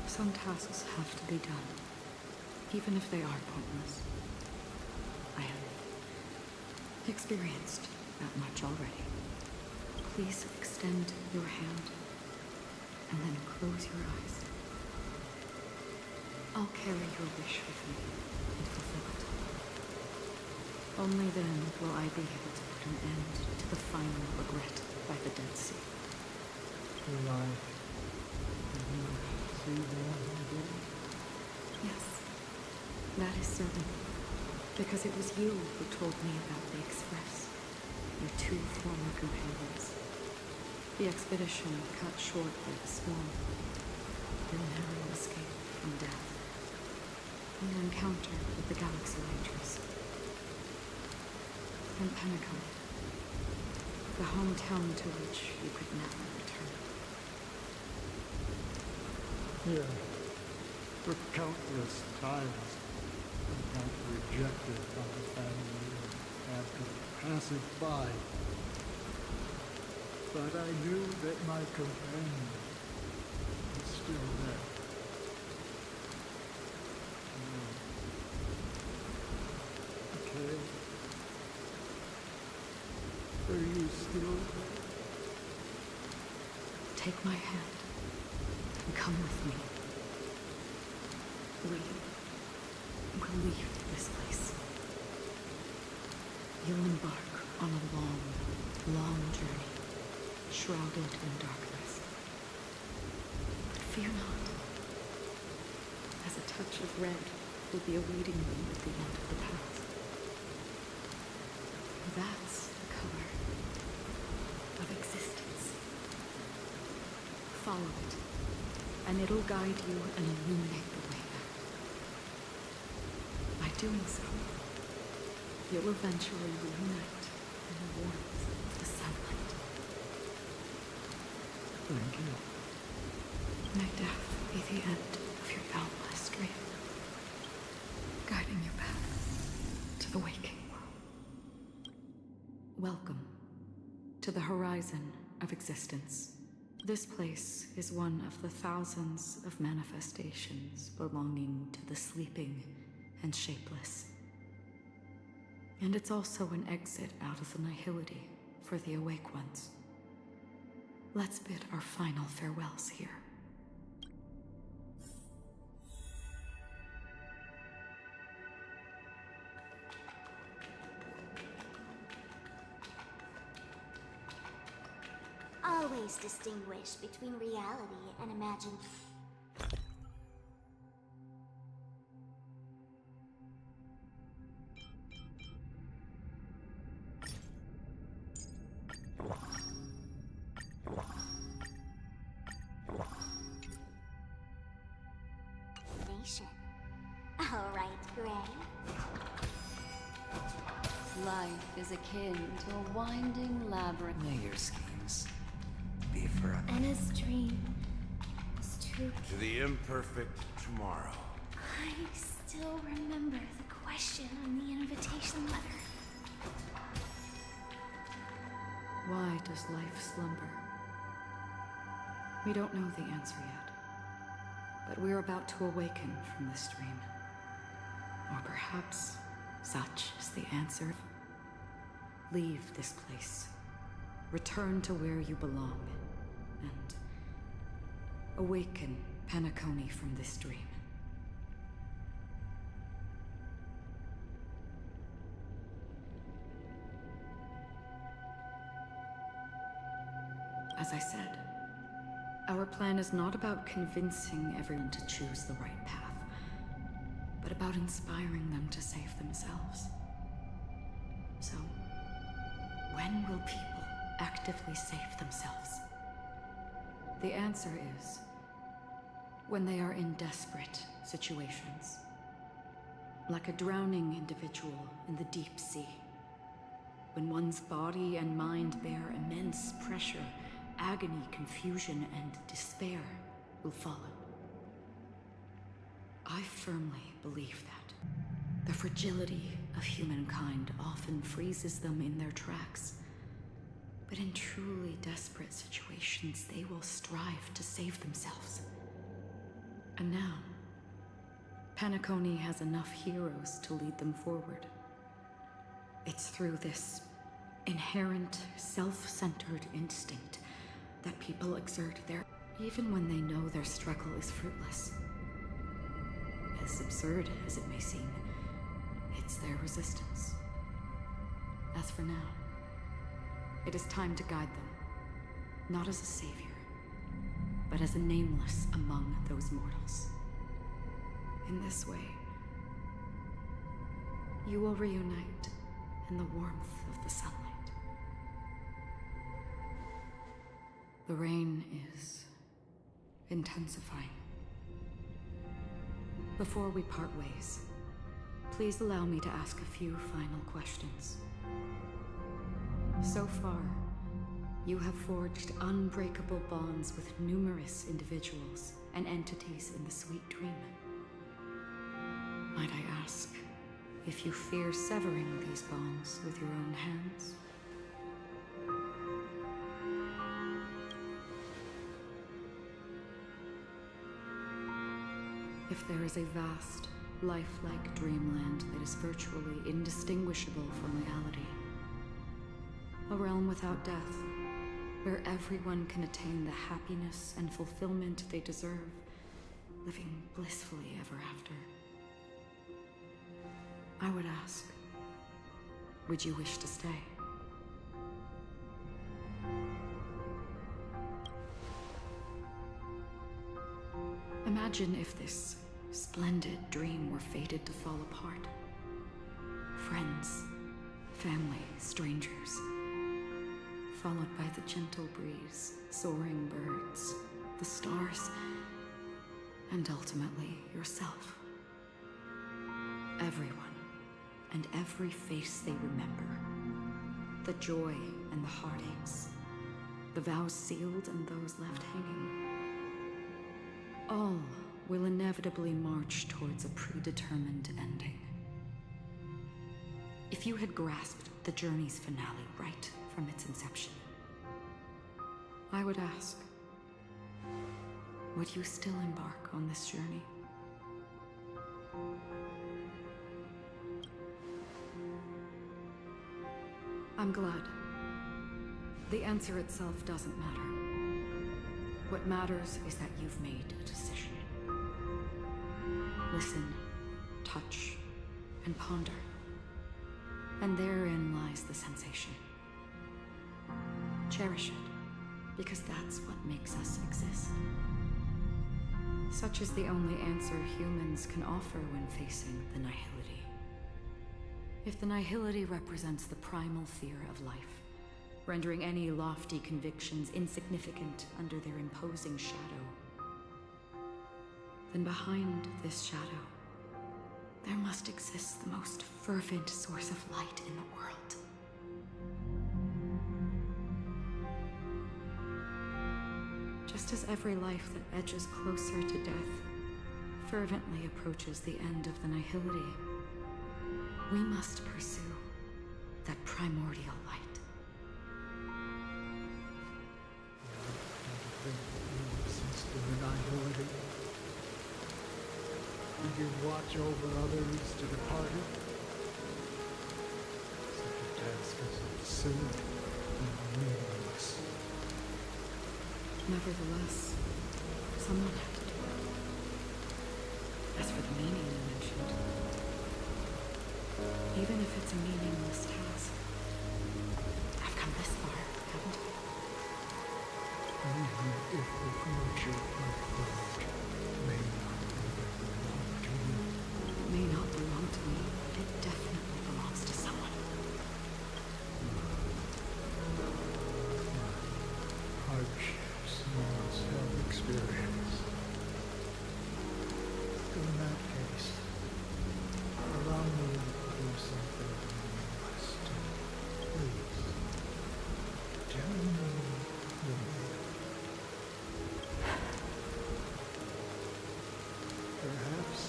Speaker 11: Some tasks have to be done, even if they are pointless. I have experienced that much already. Please extend your hand, and then close your eyes. I'll carry your wish with me and fulfill it. Only then will I be able to put an end to the final regret by the Dead Sea.
Speaker 5: Will I see them again?
Speaker 11: Yes, that is certain. Because it was you who told me about the Express, your two former companions. The expedition cut short by the storm, your narrow escape from death, and your encounter with the Galaxy Rangers. And Penacon, the hometown to which you could never return.
Speaker 5: Yeah. For countless times, I got rejected by the family and after passing by. But I knew that my companion was still there. Okay. Are you still there?
Speaker 11: Take my hand and come with me. We will leave this place. You'll embark on a long, long journey, shrouded in darkness. But fear not, as a touch of red will be awaiting you at the end of the path. That's the color and it'll guide you and illuminate the way back. By doing so, you'll eventually reunite in the warmth of the sunlight.
Speaker 5: Thank you.
Speaker 11: May death be the end of your boundless dream, guiding you back to the waking world. Welcome to the horizon of existence. This place is one of the thousands of manifestations belonging to the sleeping and shapeless. And it's also an exit out of the nihility for the awake ones. Let's bid our final farewells here.
Speaker 4: Always distinguish between reality and imagination. All right, Gray.
Speaker 8: Life is akin to a winding labyrinth.
Speaker 21: May your schemes be forever.
Speaker 13: Anna's dream was true.
Speaker 14: To the imperfect tomorrow.
Speaker 2: I still remember the question on the invitation letter.
Speaker 11: Why does life slumber? We don't know the answer yet, but we're about to awaken from this dream. Or perhaps such is the answer. Leave this place. Return to where you belong. And awaken Penacony from this dream. As I said, our plan is not about convincing everyone to choose the right path, but about inspiring them to save themselves. So, when will people actively save themselves? The answer is when they are in desperate situations. Like a drowning individual in the deep sea. When one's body and mind bear immense pressure, agony, confusion, and despair will follow. I firmly believe that the fragility of humankind often freezes them in their tracks. But in truly desperate situations, they will strive to save themselves. And now, Penacony has enough heroes to lead them forward. It's through this inherent, self-centered instinct that people exert their... even when they know their struggle is fruitless. As absurd as it may seem, it's their resistance. As for now, it is time to guide them, not as a savior, but as a nameless among those mortals. In this way, you will reunite in the warmth of the sunlight. The rain is intensifying. Before we part ways, please allow me to ask a few final questions. So far, you have forged unbreakable bonds with numerous individuals and entities in the sweet dream. Might I ask if you fear severing these bonds with your own hands? If there is a vast, lifelike dreamland that is virtually indistinguishable from reality, a realm without death, where everyone can attain the happiness and fulfillment they deserve, living blissfully ever after, I would ask, would you wish to stay? Imagine if this splendid dream were fated to fall apart. Friends, family, strangers, followed by the gentle breeze, soaring birds, the stars, and ultimately yourself. Everyone and every face they remember. The joy and the heartaches. The vows sealed and those left hanging. All will inevitably march towards a predetermined ending. If you had grasped the journey's finale right from its inception, I would ask, would you still embark on this journey? I'm glad. The answer itself doesn't matter. What matters is that you've made a decision. Listen, touch, and ponder. And therein lies the sensation. Cherish it, because that's what makes us exist. Such is the only answer humans can offer when facing the nihility. If the nihility represents the primal fear of life, rendering any lofty convictions insignificant under their imposing shadow, then behind this shadow, there must exist the most fervent source of light in the world. Just as every life that edges closer to death fervently approaches the end of the nihility, we must pursue that primordial light.
Speaker 5: Since the nihility, did you watch over others to depart it? Such a task is silly and meaningless.
Speaker 11: Nevertheless, someone had to do it. As for the meaning you mentioned, even if it's a meaningless task, I've come this far, haven't I?
Speaker 5: Even if the future unfold may not even belong to you.
Speaker 11: May not belong to me, but it definitely belongs to someone.
Speaker 5: Hardships you must have experienced. In that case, allow me to do something meaningless to you. Please. Tell me the meaning. Perhaps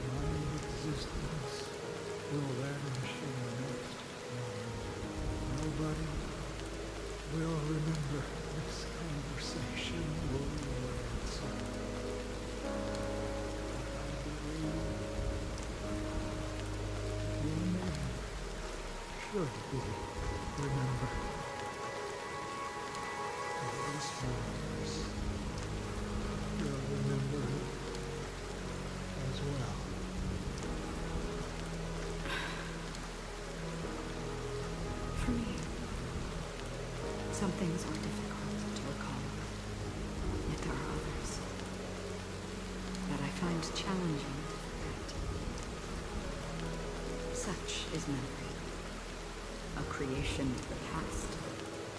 Speaker 5: my existence will vanish in the next moment. Nobody will remember this conversation or your answer. I believe your name should be remembered. For this purpose, you'll remember it as well.
Speaker 11: For me, some things are difficult to recall, yet there are others that I find challenging to forget. Such is memory, a creation of the past,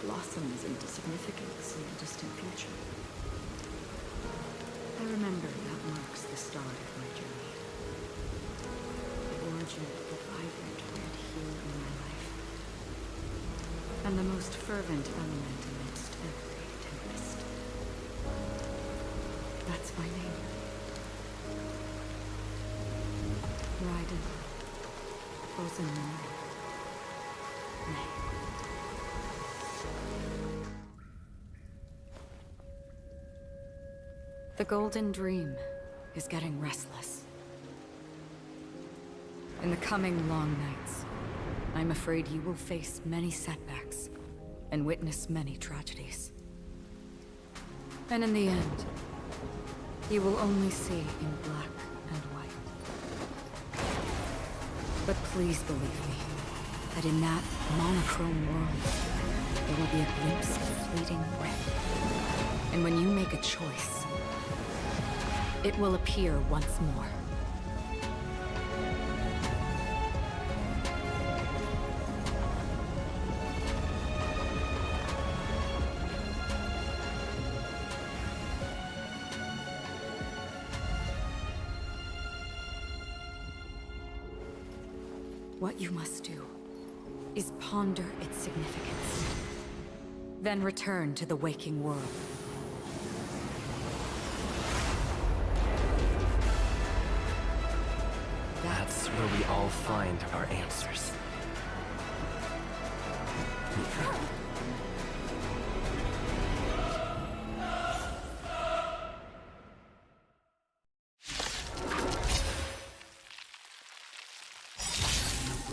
Speaker 11: blossoms into significance in the distant future. I remember that marks the start of my journey, the origin of the vibrant red hue in my life, and the most fervent element amidst every tempest. That's my name. Raiden Ozanori. The Golden Dream is getting restless. In the coming long nights, I'm afraid you will face many setbacks and witness many tragedies. And in the end, you will only see in black and white. But please believe me, that in that monochrome world, there will be a glimpse of fleeting red. And when you make a choice, it will appear once more. What you must do is ponder its significance. Then return to the waking world.
Speaker 6: That's where we all find our answers.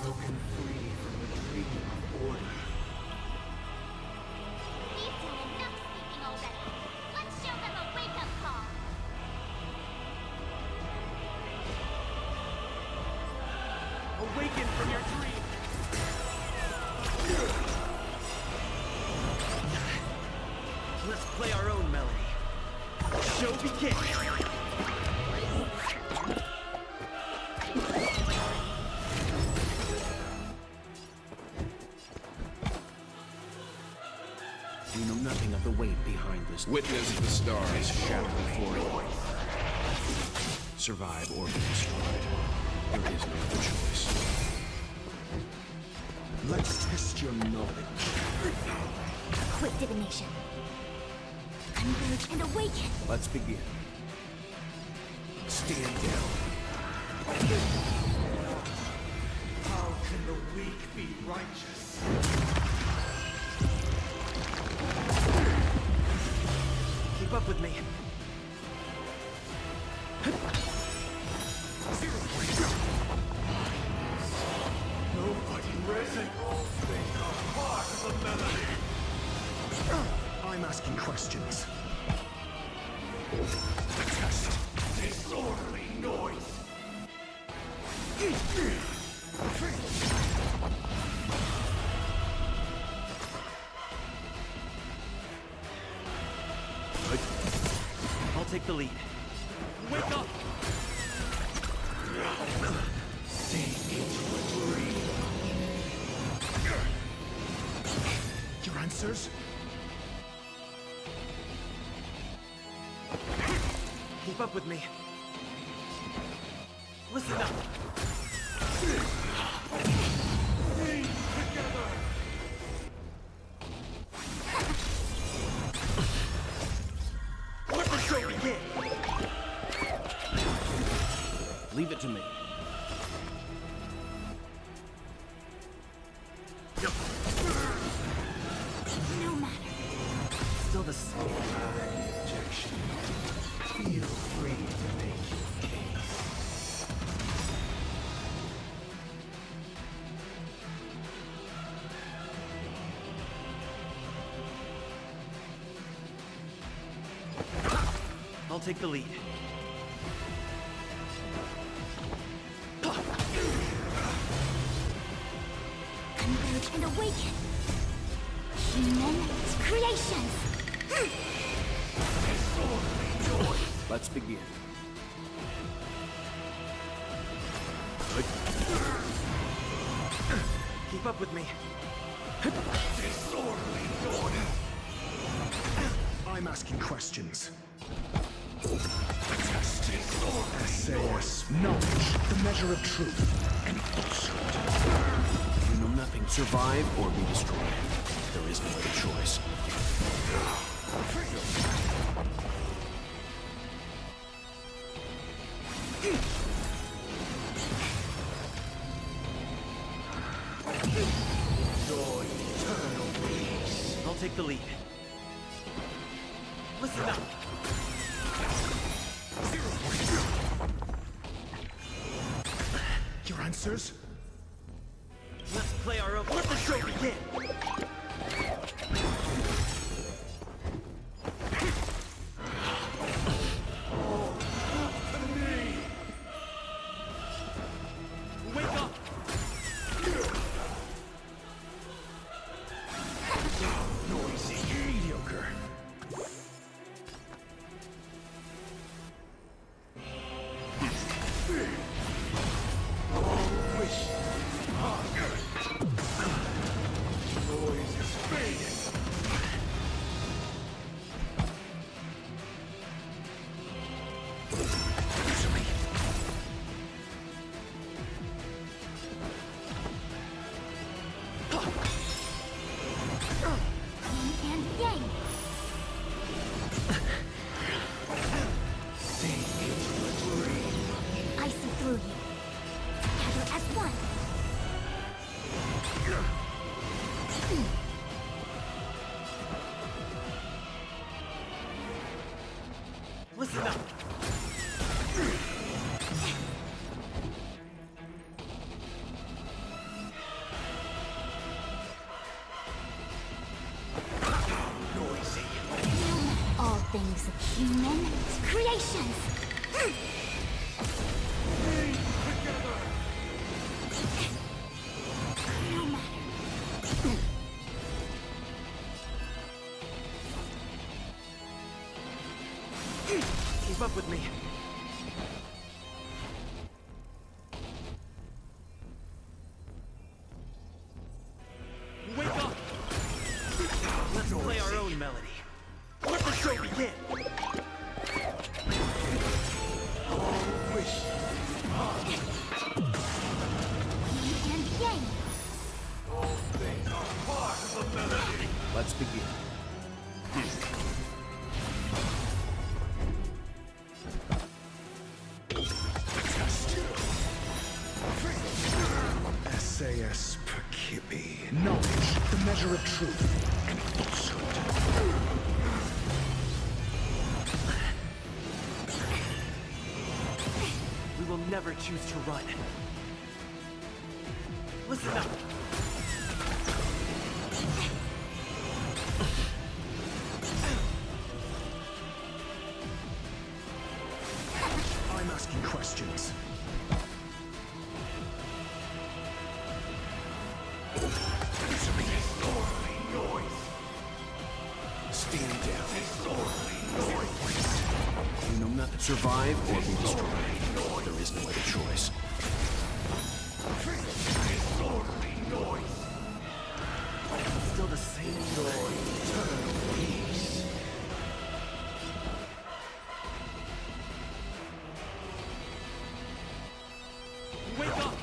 Speaker 5: Broken free from the dream of order.
Speaker 1: We've done enough sleeping already. Let's show them a wake-up call.
Speaker 10: Awaken from your dream!
Speaker 16: Let's play our own melody. Show begin!
Speaker 14: You know nothing of the weight behind this.
Speaker 15: Witness the stars shatter before you. Survive or be destroyed. There is no other choice.
Speaker 5: Let's test your knowledge.
Speaker 1: Quick divination. Converge and awaken.
Speaker 14: Let's begin.
Speaker 5: Stand down. How can the weak be righteous?
Speaker 16: Keep up with me.
Speaker 5: Nobody risen. They are part of the melody. I'm asking questions. Test disorderly noise.
Speaker 16: I'll take the lead. Wake up!
Speaker 5: Sink into a dream. Your answers?
Speaker 16: Keep up with me. Listen up.
Speaker 5: Sing together.
Speaker 16: Let the show begin.
Speaker 14: Leave it to me.
Speaker 1: No matter.
Speaker 16: Still the same.
Speaker 5: Objection. Feel free to make your case.
Speaker 16: I'll take the lead.
Speaker 1: Converge and awaken. Human creations.
Speaker 14: Let's begin.
Speaker 16: Keep up with me.
Speaker 5: Disorderly order. I'm asking questions. Test disorderly SAS. Knowledge, the measure of truth and falsehood.
Speaker 14: You know nothing. Survive or be destroyed. There is no other choice.
Speaker 5: Your eternal peace.
Speaker 16: I'll take the lead. Listen up.
Speaker 5: Your answers?
Speaker 16: Let's play our own. Let the show begin. Wake up.
Speaker 5: Noisy, mediocre.
Speaker 16: Listen up.
Speaker 4: All things human creations. No matter.
Speaker 16: Keep up with me. Wake up! Let's play our own melody. Let the show begin!
Speaker 4: And yang.
Speaker 14: Let's begin.
Speaker 5: SAS per Kippy. Knowledge, the measure of truth and falsehood.
Speaker 16: We will never choose to run. Listen up.
Speaker 5: I'm asking questions.
Speaker 14: Stand down. You know nothing. Survive or be destroyed. There is no other choice.
Speaker 16: Still the same noise. Wake up!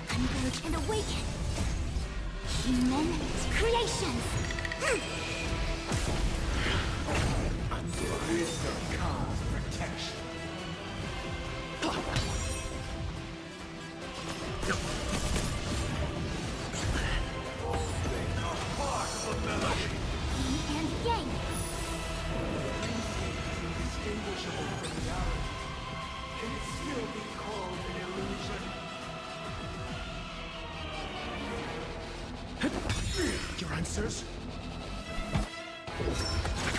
Speaker 4: Converge and awaken. Human creations.
Speaker 5: Under wisdom comes protection.
Speaker 4: Yin and yang.
Speaker 5: Indistinguishable from reality. Can it still be called an illusion? Your answers?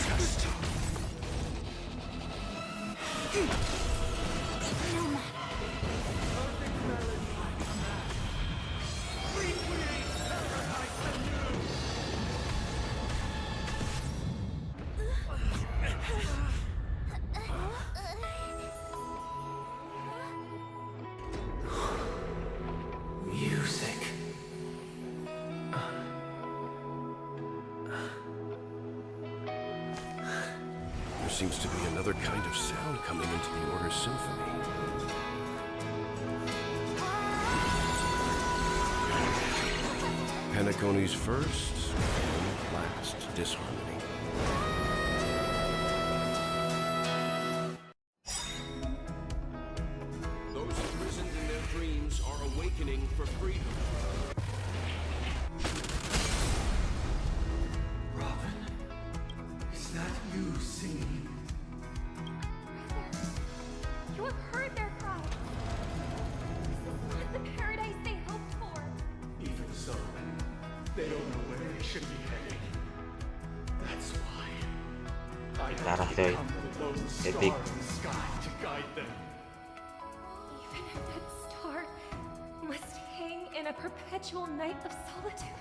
Speaker 5: Test.
Speaker 4: No matter.
Speaker 9: Music.
Speaker 15: There seems to be another kind of sound coming into the Order's symphony. Panacone's first and last disharmony. Those imprisoned in their dreams are awakening for freedom.
Speaker 5: Robin, is that you singing?
Speaker 13: You have heard their cries. This is not the paradise they hoped for.
Speaker 5: Even so, they don't know where they should be heading. That's why I
Speaker 7: Darah
Speaker 5: have
Speaker 7: coy.
Speaker 5: become the lone star
Speaker 7: Epik.
Speaker 5: in the sky to guide them.
Speaker 13: Even if that star must hang in a perpetual night of solitude.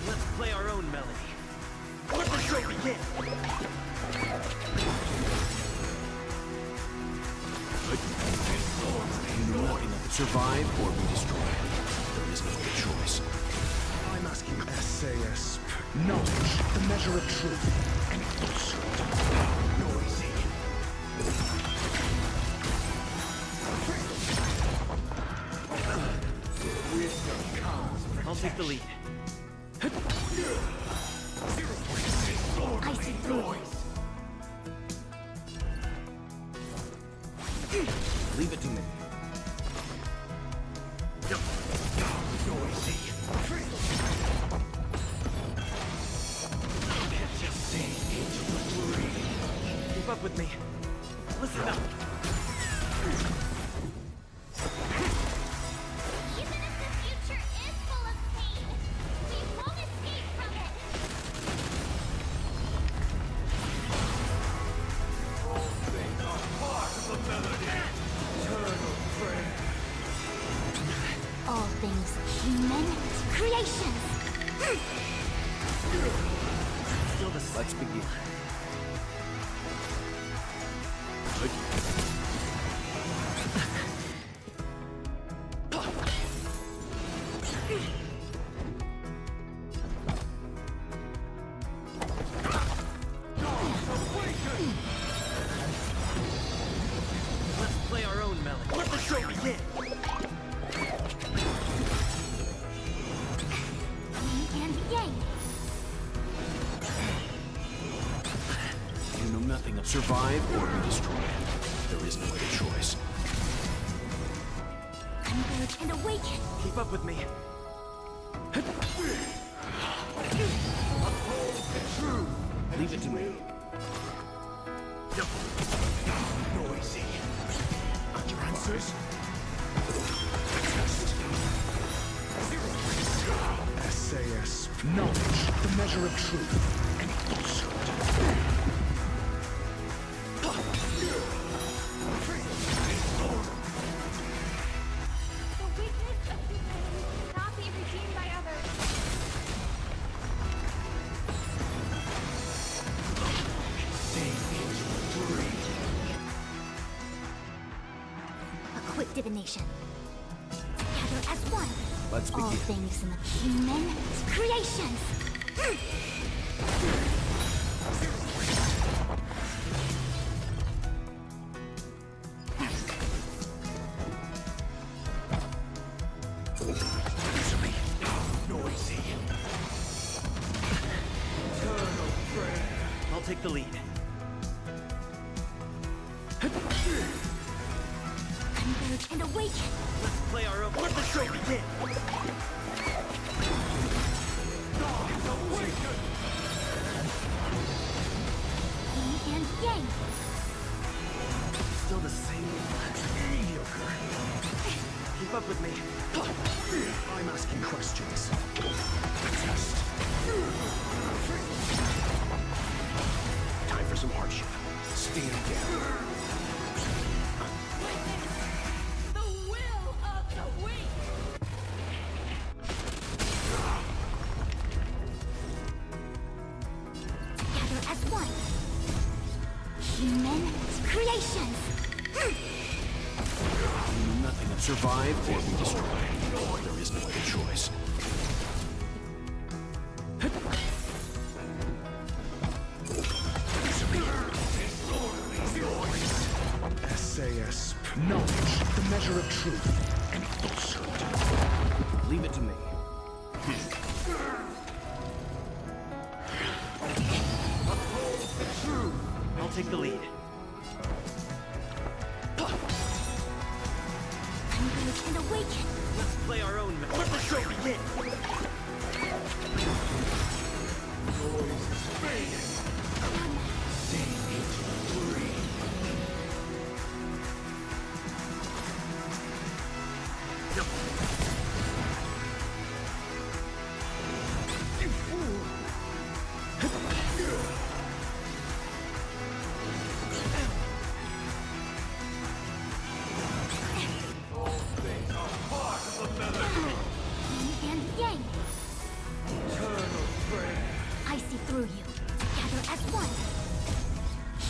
Speaker 16: Let's play our own melody. Let the show begin!
Speaker 14: You know nothing of the Survive or be destroyed. There is no other choice.
Speaker 5: I'm asking SAS. Knowledge, the measure of truth, and falsehood. Noisy.
Speaker 16: I'll take the lead.
Speaker 1: I see through.
Speaker 16: Leave it to me.
Speaker 5: Noisy.
Speaker 16: Keep up with me. Listen up.
Speaker 1: Even if the future is full of pain, we won't escape from it. All things human creations.
Speaker 16: Still the Let's begin. Let's play our own melody. Let the show begin.
Speaker 1: Yin and yang.
Speaker 14: You know nothing of survive or be destroyed. There is no other choice.
Speaker 1: Converge and awaken.
Speaker 16: Keep up with me. Leave it to me.
Speaker 5: Noisy. And your answers? Test. SAS. Knowledge, the measure of truth, and falsehood.
Speaker 2: The weakness of humanity cannot be redeemed by others.
Speaker 1: A quick divination. Together as one.
Speaker 16: Let's
Speaker 1: All
Speaker 16: begin.
Speaker 1: things in the human creations.
Speaker 5: Noisy.
Speaker 16: I'll take the lead.
Speaker 1: Converge and awaken.
Speaker 16: Let's play our own. Let the show begin.
Speaker 1: Yin and yang.
Speaker 16: Still the same.
Speaker 5: Mediocre.
Speaker 16: Keep up with me.
Speaker 5: I'm asking questions. Test. Time for some hardship. Stand down.
Speaker 2: The will of the weak.
Speaker 1: Together as one. Human creations.
Speaker 14: You know nothing of survive or be destroyed. There is no other choice.
Speaker 5: SAS. Knowledge, the measure of truth, and falsehood.
Speaker 16: Leave it to me. I'll take the lead.
Speaker 1: Converge and awaken.
Speaker 16: Let's play our own. Let the show begin.
Speaker 1: Yin and yang. I see through you. Together as one.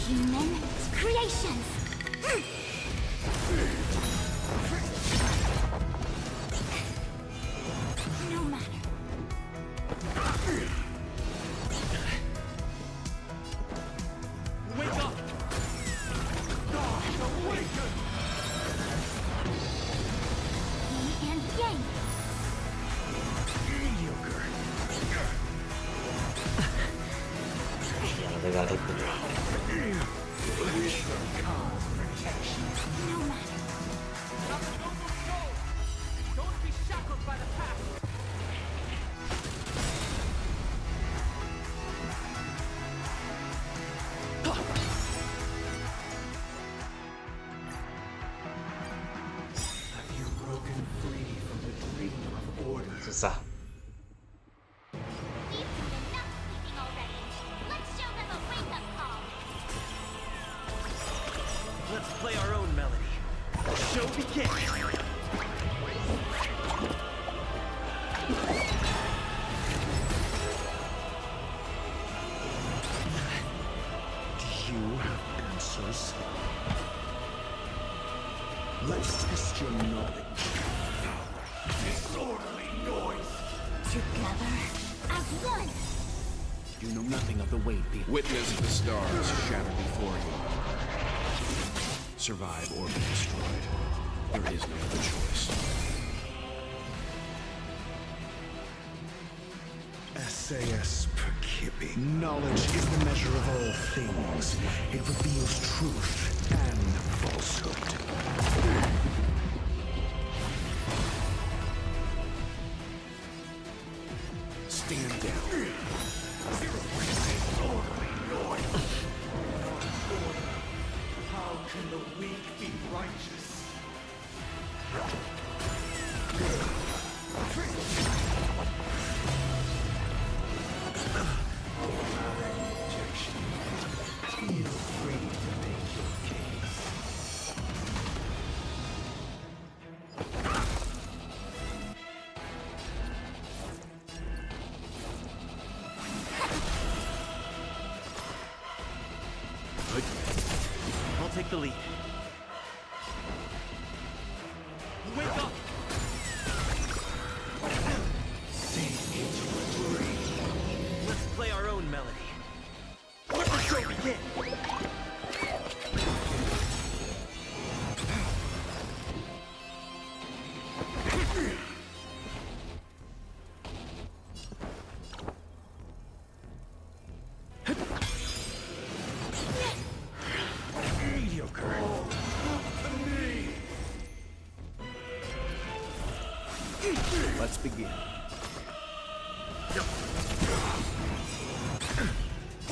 Speaker 1: Human creations. doing?
Speaker 16: Mediocre.
Speaker 7: Ya lo pegar el puño.
Speaker 1: No matter.
Speaker 16: Don't be shackled by the past.
Speaker 5: Have you broken free from the dream of order?
Speaker 7: Susah.
Speaker 1: We've had enough sleeping already. Let's show them a wake-up call.
Speaker 16: Let's play our own melody. The show begins.
Speaker 5: Do you have answers? Let's test your knowledge. Disorderly noise!
Speaker 1: Together as one.
Speaker 16: You know nothing of the weight being.
Speaker 15: Witness the stars shatter before you. Survive or be destroyed. There is no other choice.
Speaker 5: SAS Perkibi. Knowledge is the measure of all things. It reveals truth and falsehood. Stand down. Disorderly noise. How can the weak be righteous? Feel free to make your case.
Speaker 16: I'll take the lead. Wake up!
Speaker 5: Sink into a dream.
Speaker 16: Let's play our own melody. Let the show begin!
Speaker 5: Mediocre.
Speaker 16: Let's begin.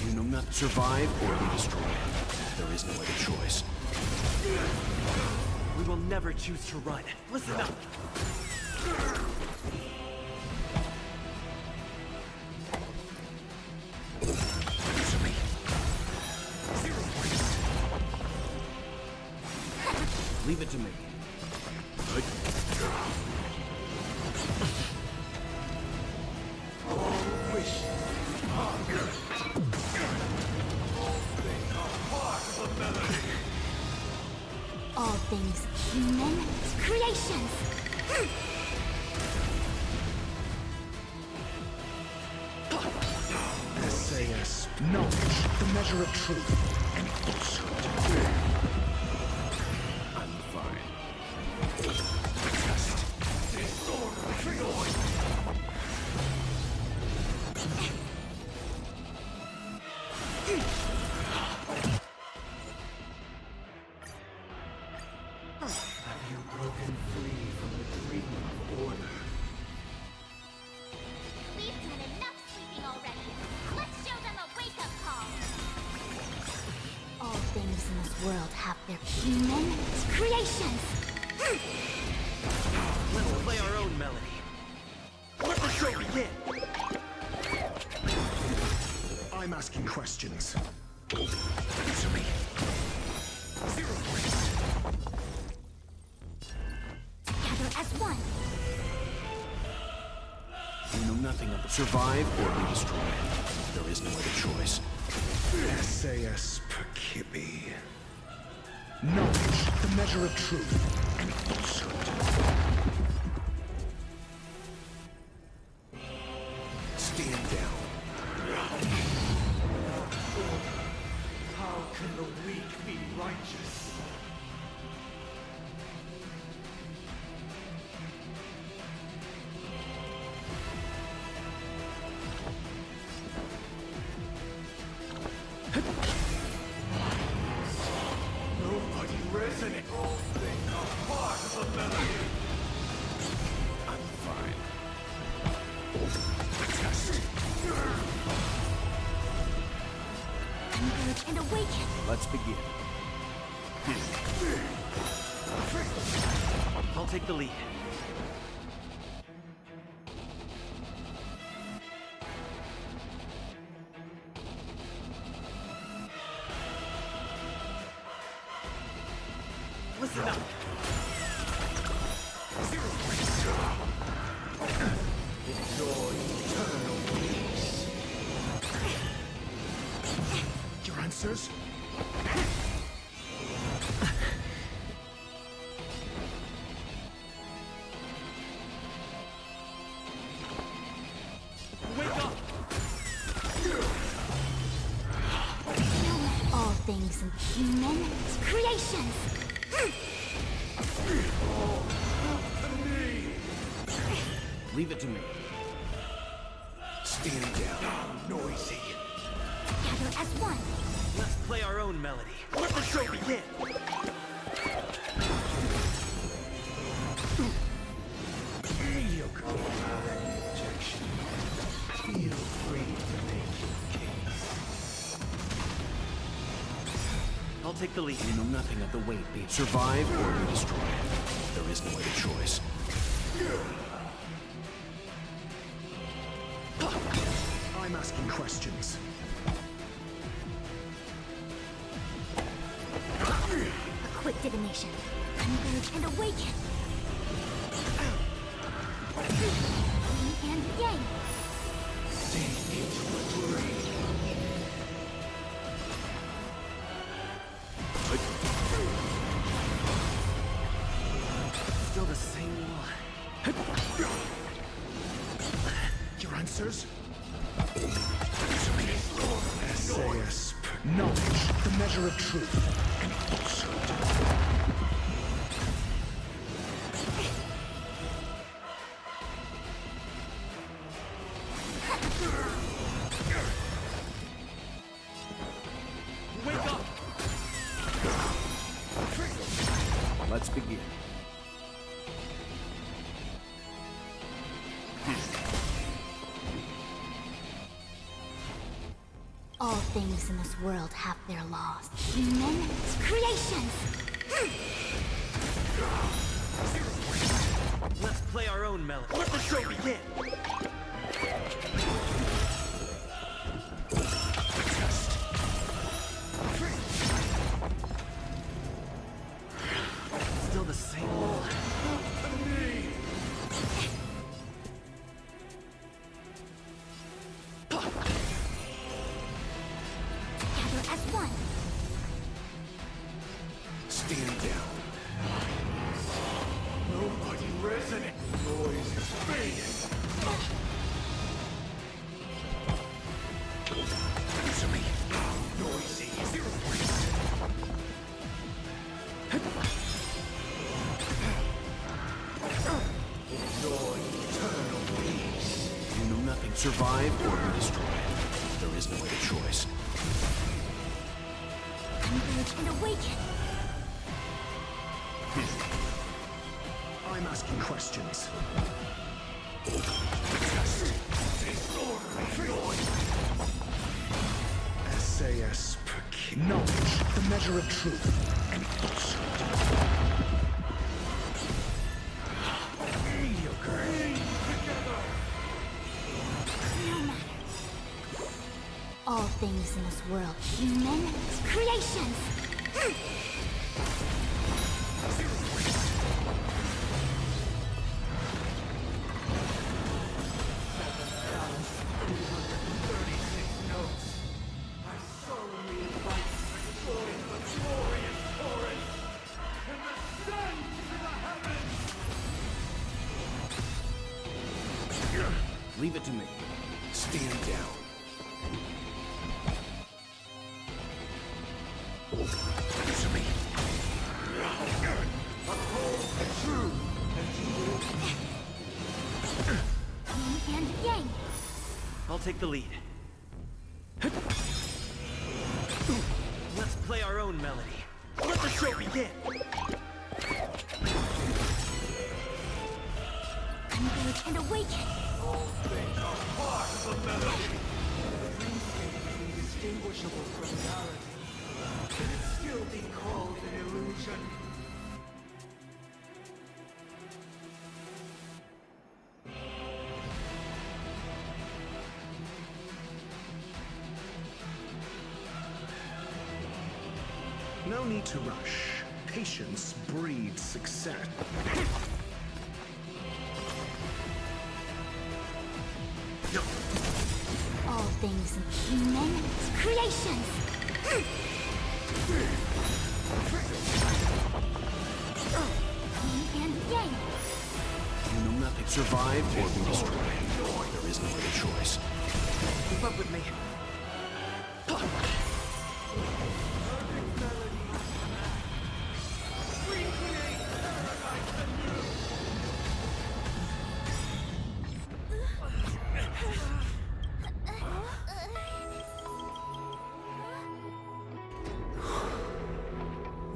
Speaker 15: You know not survive or be destroyed. There is no other choice.
Speaker 16: We will never choose to run. Listen up. Leave it to me.
Speaker 1: All things human creations.
Speaker 5: SAS knowledge, the measure of truth and falsehood.
Speaker 15: I'm fine.
Speaker 5: Test disorderly noise. Have you broken free from the dream of order?
Speaker 1: We've had enough sleeping already. Let's show them a wake-up call. All things in this world have their human creations.
Speaker 16: Let's play our own melody. Let the show begin!
Speaker 5: I'm asking questions. Answer me. Zero points.
Speaker 1: Together as one.
Speaker 15: You know nothing of it. Survive or be destroyed. There is no other choice.
Speaker 5: SAS Perkibi. Knowledge, the measure of truth and falsehood. Stand down. How can the weak be righteous?
Speaker 16: Let's begin. I'll take the lead. Listen up.
Speaker 5: Enjoy eternal peace. Your answers?
Speaker 16: Wake up!
Speaker 4: All things in human creations.
Speaker 16: Leave it to me.
Speaker 5: Stand down, noisy.
Speaker 4: Together as one.
Speaker 16: Let's play our own melody. Let the show begin!
Speaker 5: Mediocre rejection. Feel free to make your case.
Speaker 16: I'll take the lead.
Speaker 14: You know nothing of the weight being survive or be destroyed. There is no other choice.
Speaker 5: I'm asking questions.
Speaker 4: A quick divination. Converge and awaken. Yin and yang.
Speaker 5: Sink into a dream.
Speaker 16: Still the same one.
Speaker 5: Your answers? SAS. Knowledge, the measure of truth and falsehood.
Speaker 16: Wake up!
Speaker 14: Let's begin.
Speaker 4: All things in this world have their laws. Human creations.
Speaker 16: Let's play our own melody. Let the show begin! Still the same one.
Speaker 4: Together as one.
Speaker 5: Stand down. Nobody resonant. Noise is fading. Answer me. Noisy. Zero voice. Enjoy eternal peace.
Speaker 14: You know nothing. Survive or be destroyed. There is no other choice.
Speaker 4: Converge and awaken.
Speaker 5: I'm asking questions. SAS per key. Knowledge, the measure of truth and falsehood. Mediocre.
Speaker 4: No matter. All things in this world. Human creations.
Speaker 14: Leave it to me.
Speaker 5: Stand down. Answer me. Uphold the truth,
Speaker 4: Yin and yang.
Speaker 16: I'll take the lead. Let's play our own melody. Let the show begin!
Speaker 4: Converge and awaken.
Speaker 5: All things are part of the melody.
Speaker 10: Indistinguishable from reality.
Speaker 5: Can it still be called an illusion?
Speaker 14: No need to rush. Patience breeds success.
Speaker 4: All things human creations. Yin and yang.
Speaker 14: You know nothing. Survive or be destroyed. There is no other choice.
Speaker 16: Keep up with me.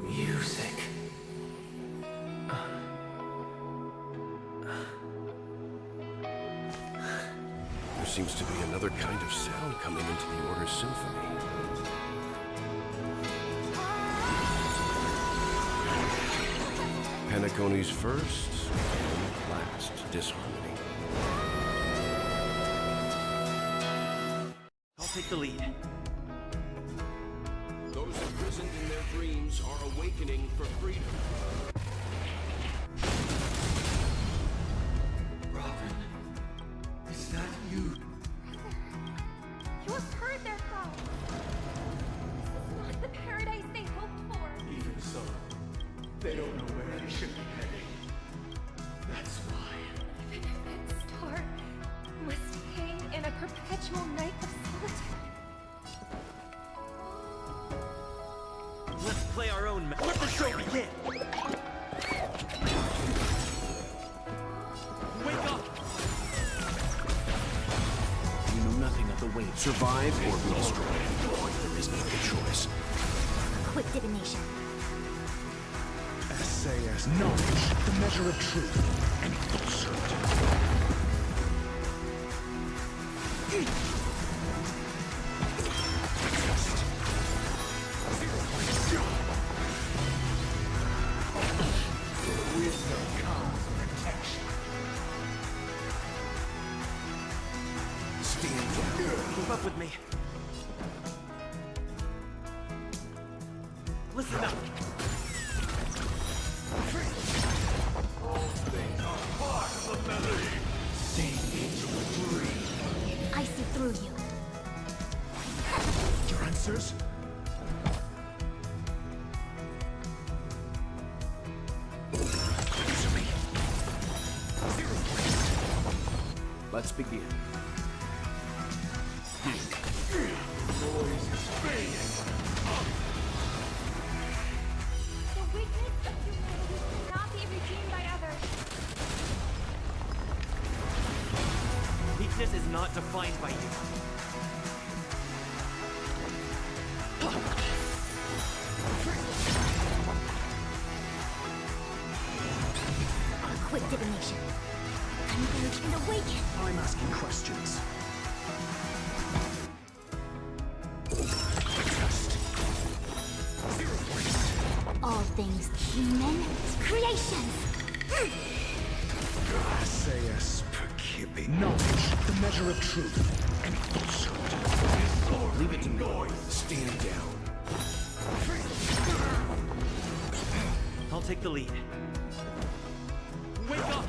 Speaker 9: Music.
Speaker 15: There seems to be another kind of sound coming into the Order's symphony. Penacony's first and last disharmony.
Speaker 16: I'll take the lead.
Speaker 15: Those imprisoned in their dreams are awakening for freedom.
Speaker 5: Robin, is that you?
Speaker 2: You have heard their call. This is not the paradise they hoped for.
Speaker 5: Even so, they don't know where they should be heading. That's why.
Speaker 13: That star must hang in a perpetual night of solitude.
Speaker 16: Let's play our own Let the show begin! Wake up!
Speaker 14: You know nothing of the way. Survive or be destroyed. There is no other choice.
Speaker 4: Quick divination.
Speaker 14: SAS knowledge, the measure of truth, and falsehood.
Speaker 5: Wisdom comes protection.
Speaker 14: Stand down.
Speaker 16: Keep up with me. Listen up.
Speaker 5: All things are part of the melody. Sing into a dream.
Speaker 4: I see through you.
Speaker 14: Your answers? Answer me. 0 points. Let's begin.
Speaker 5: Noise is fading.
Speaker 2: The weakness of humanity cannot be redeemed by others.
Speaker 16: Weakness is not defined by you.
Speaker 4: A quick divination. Converge and awaken.
Speaker 14: I'm asking questions. Test. 0 points.
Speaker 4: All things human creations.
Speaker 14: SAS Perkibby. Knowledge, the measure of truth, and falsehood.
Speaker 16: Leave it to me.
Speaker 14: Stand down.
Speaker 16: I'll take the lead. Wake up!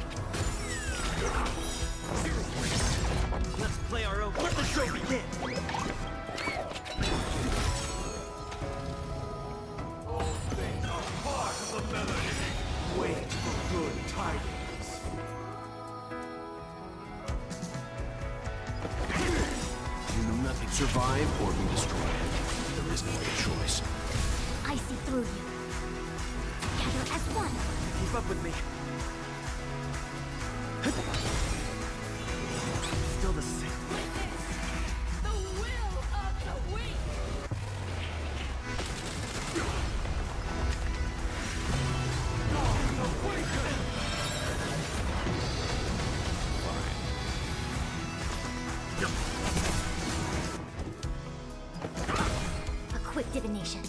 Speaker 14: 0 points.
Speaker 16: Let's play our own. Let the show begin!
Speaker 5: All things are part of the melody. Wait for good tidings.
Speaker 14: You know nothing. Survive or be destroyed. There is no other choice.
Speaker 4: I see through you. Together as one.
Speaker 16: Keep up with me. Still the same.
Speaker 2: The will of the weak.
Speaker 4: A quick divination.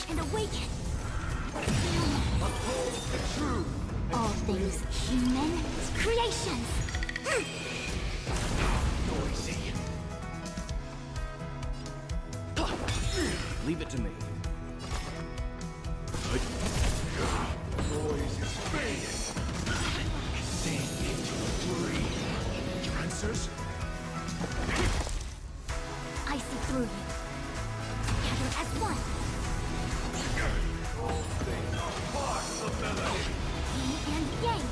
Speaker 4: Converge and awaken.
Speaker 16: Uphold the truth.
Speaker 4: All things human creations.
Speaker 16: Noisy. Leave it to me. Noise is fading. Sink into a dream. Your answers?
Speaker 4: I see through you. Together as one.
Speaker 16: All things are part of melody.
Speaker 4: Yin and yang.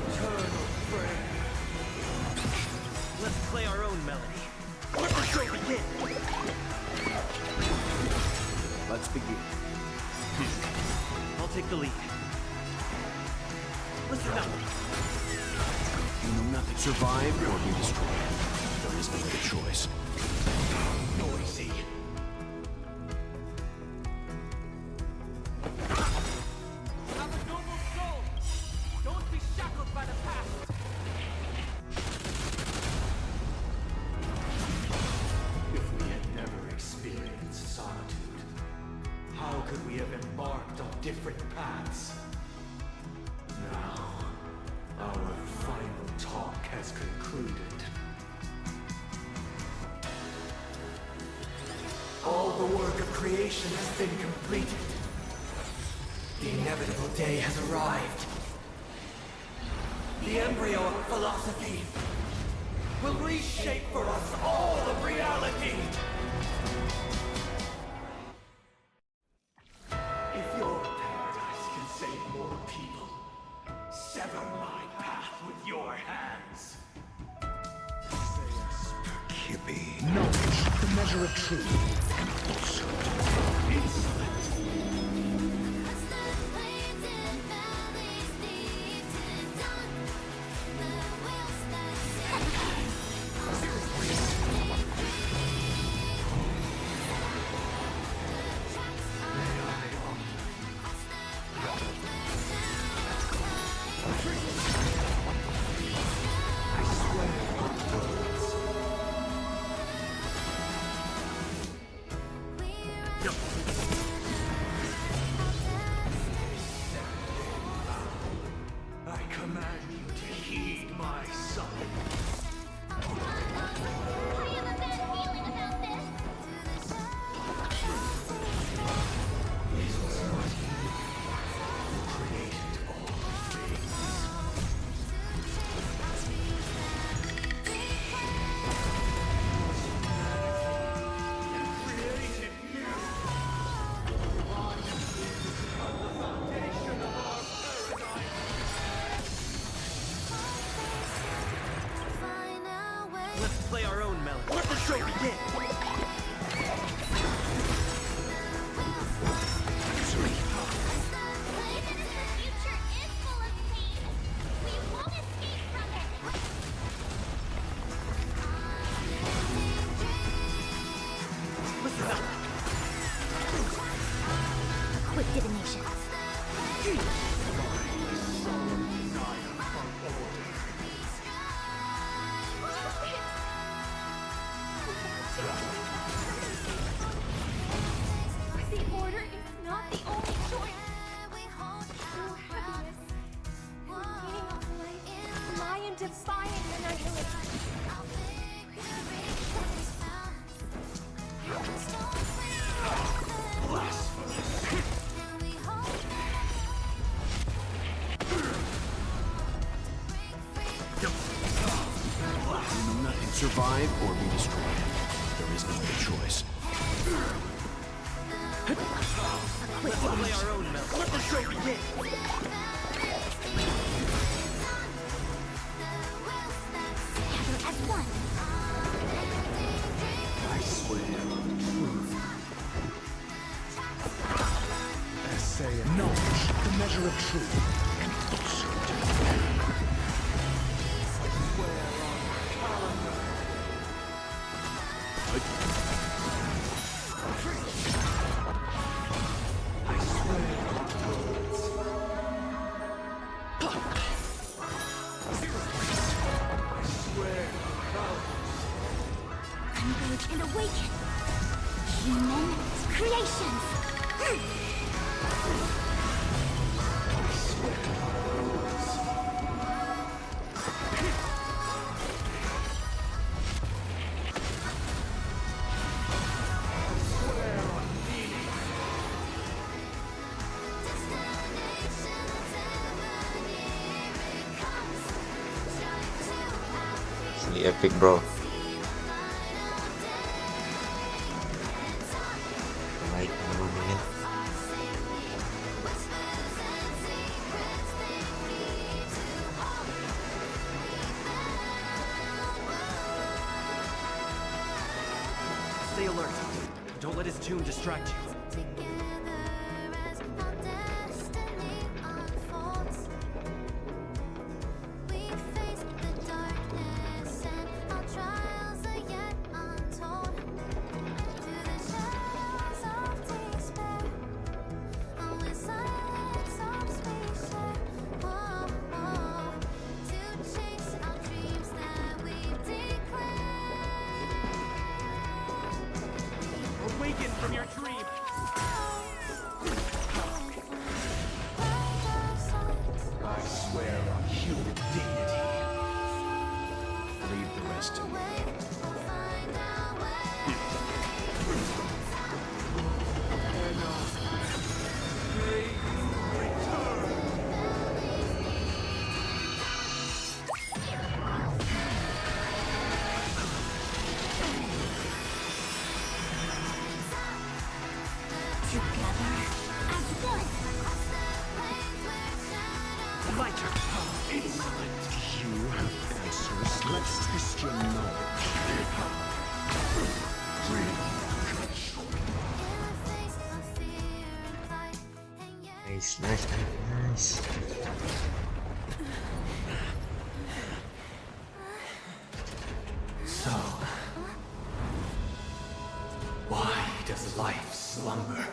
Speaker 16: Eternal prayer. Let's play our own melody. Let the show begin. Let's begin. I'll take the lead. Listen up.
Speaker 14: You know nothing. Survive or be destroyed. There is no other choice.
Speaker 16: Noisy. You have a noble soul. Don't be shackled by the past. If we had never experienced solitude, how could we have embarked on different paths? Now, our final talk has concluded. All the work of creation has been completed. The inevitable day has arrived. The embryo of philosophy will reshape for us all of reality. If your paradise can save more people, sever my path with your hands.
Speaker 5: Kippy. Knowledge, the measure of truth, and falsehood.
Speaker 16: Insolent. I command you to heed my summons.
Speaker 1: I have a bad feeling about this.
Speaker 16: It was not you who created all things. Created you. On the foundation of our paradise. Let's play our own melody. Let the show begin.
Speaker 1: Future is full of pain. We won't escape from it.
Speaker 16: Listen up.
Speaker 4: A quick divination.
Speaker 2: The order is not the only choice. True happiness, the meaning of life, lie in defying annihilation.
Speaker 14: You know nothing. Survive or be destroyed. There is no other choice.
Speaker 16: Let's play our own melody. Let the show begin.
Speaker 4: Together as one.
Speaker 5: I swear on truth. Essay knowledge, the measure of truth, and falsehood.
Speaker 16: I swear on words. I swear on values.
Speaker 4: Converge and awaken. Human creations.
Speaker 7: Ini epic bro. Baik teman-teman.
Speaker 6: Stay alert. Don't let his tune distract you. Awaken from your dream!
Speaker 16: I swear on human dignity.
Speaker 14: Leave the rest to me.
Speaker 6: My turn.
Speaker 14: Excellent. You have answers. Let's test your knowledge.
Speaker 7: Nice.
Speaker 16: So, why does life slumber?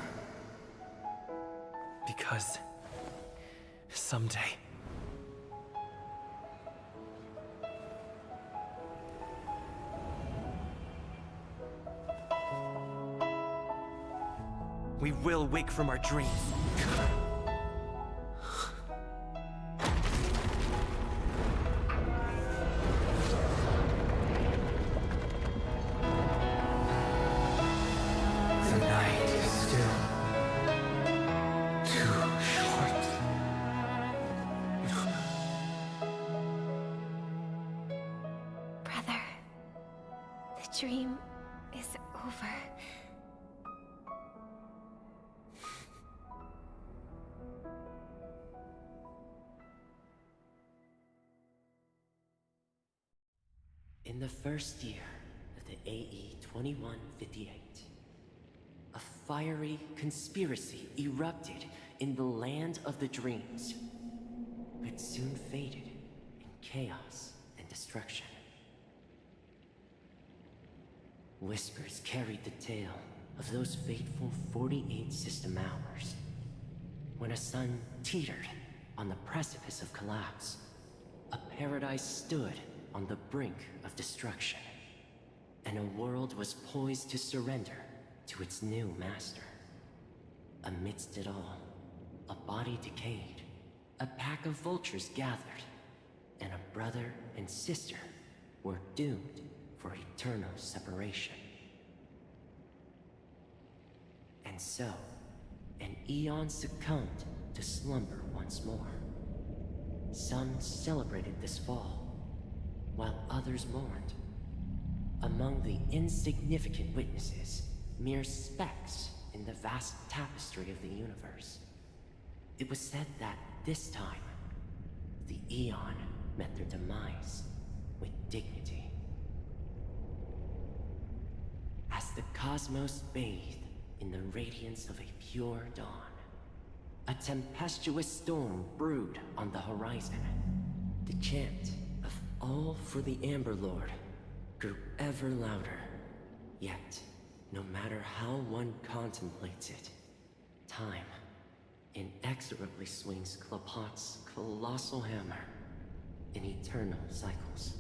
Speaker 6: Because someday we will wake from our dreams.
Speaker 16: The night is still too short.
Speaker 13: Brother, the dream is over.
Speaker 17: In the first year of the AE 2158, a fiery conspiracy erupted in the land of the dreams, but soon faded in chaos and destruction. Whispers carried the tale of those fateful 48 system hours, when a sun teetered on the precipice of collapse. A paradise stood on the brink of destruction, and a world was poised to surrender to its new master. Amidst it all, a body decayed, a pack of vultures gathered, and a brother and sister were doomed for eternal separation. And so, an eon succumbed to slumber once more. Some celebrated this fall, while others mourned. Among the insignificant witnesses, mere specks in the vast tapestry of the universe, it was said that this time, the Eon met their demise with dignity. As the cosmos bathed in the radiance of a pure dawn, a tempestuous storm brewed on the horizon. The chant of "All for the Amber Lord" grew ever louder. Yet, no matter how one contemplates it, time inexorably swings Klapot's colossal hammer in eternal cycles.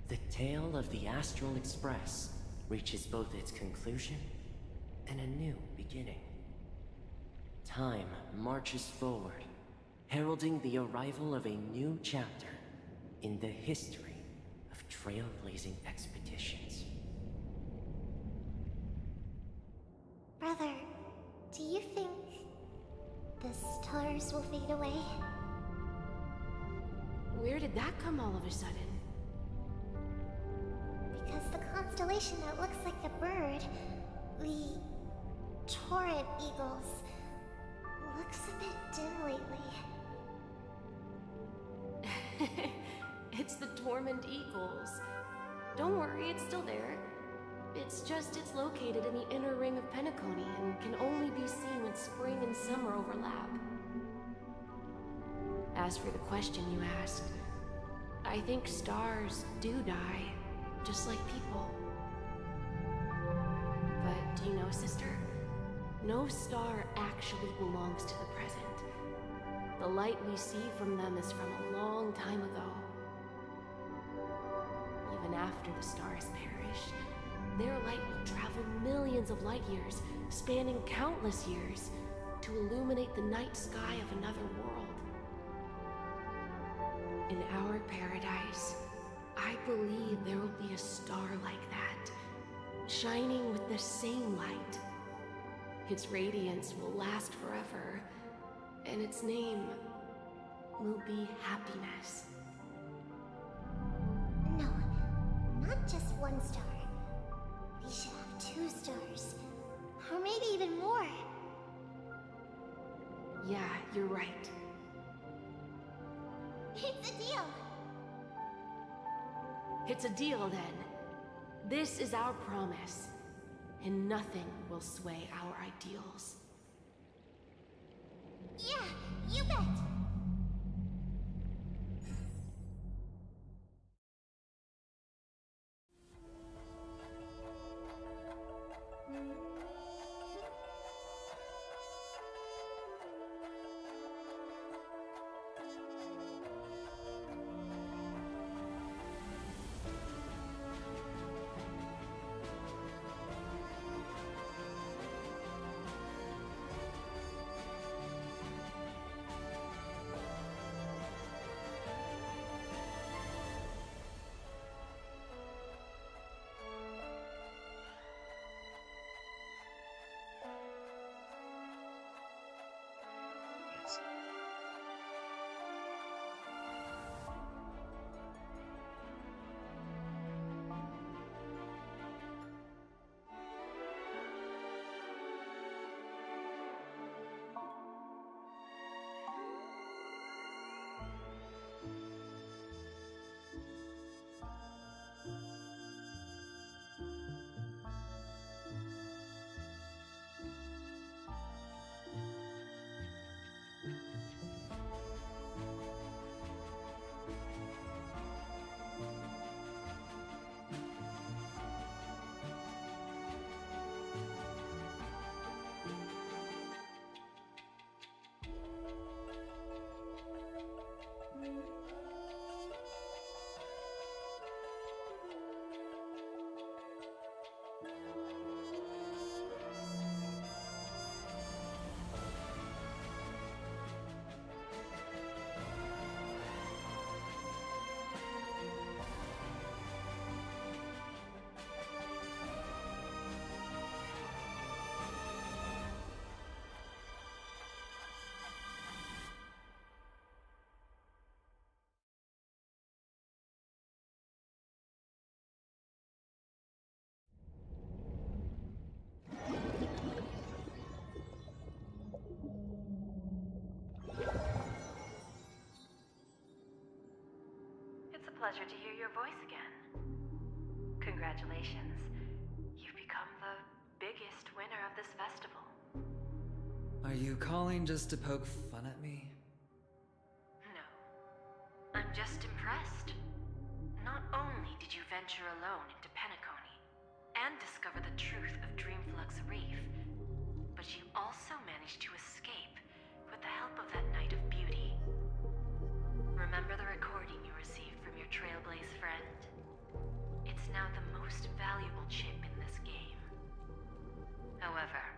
Speaker 17: The tale of the Astral Express reaches both its conclusion and a new beginning. Time marches forward, heralding the arrival of a new chapter in the history of trailblazing expeditions.
Speaker 13: Brother, do you think the stars will fade away?
Speaker 12: Where did that come all of a sudden?
Speaker 13: Because the constellation that looks like a bird, the torrent eagles, looks a bit dim lately.
Speaker 12: It's the Torment Eagles. Don't worry, it's still there. It's just it's located in the inner ring of Penacony and can only be seen when spring and summer overlap. As for the question you asked, I think stars do die, just like people. But do you know, sister? No star actually belongs to the present. The light we see from them is from a long time ago. Even after the stars perish, their light will travel millions of light years, spanning countless years, to illuminate the night sky of another world. In our paradise, I believe there will be a star like that, shining with the same light. Its radiance will last forever, and its name will be happiness.
Speaker 13: No, not just one star. We should have 2 stars, or maybe even more.
Speaker 12: Yeah, you're right.
Speaker 13: It's a deal.
Speaker 12: It's a deal, then. This is our promise, and nothing will sway our ideals.
Speaker 13: Yeah, you bet.
Speaker 18: Pleasure to hear your voice again. Congratulations. You've become the biggest winner of this festival.
Speaker 20: Are you calling just to poke fun at me?
Speaker 18: No. I'm just impressed. Not only did you venture alone into Penacony and discover the truth of Dreamflux Reef, but you also managed to escape with the help of that Knight of Beauty. Remember the recording you received from your Trailblaze friend? It's now the most valuable chip in this game. However,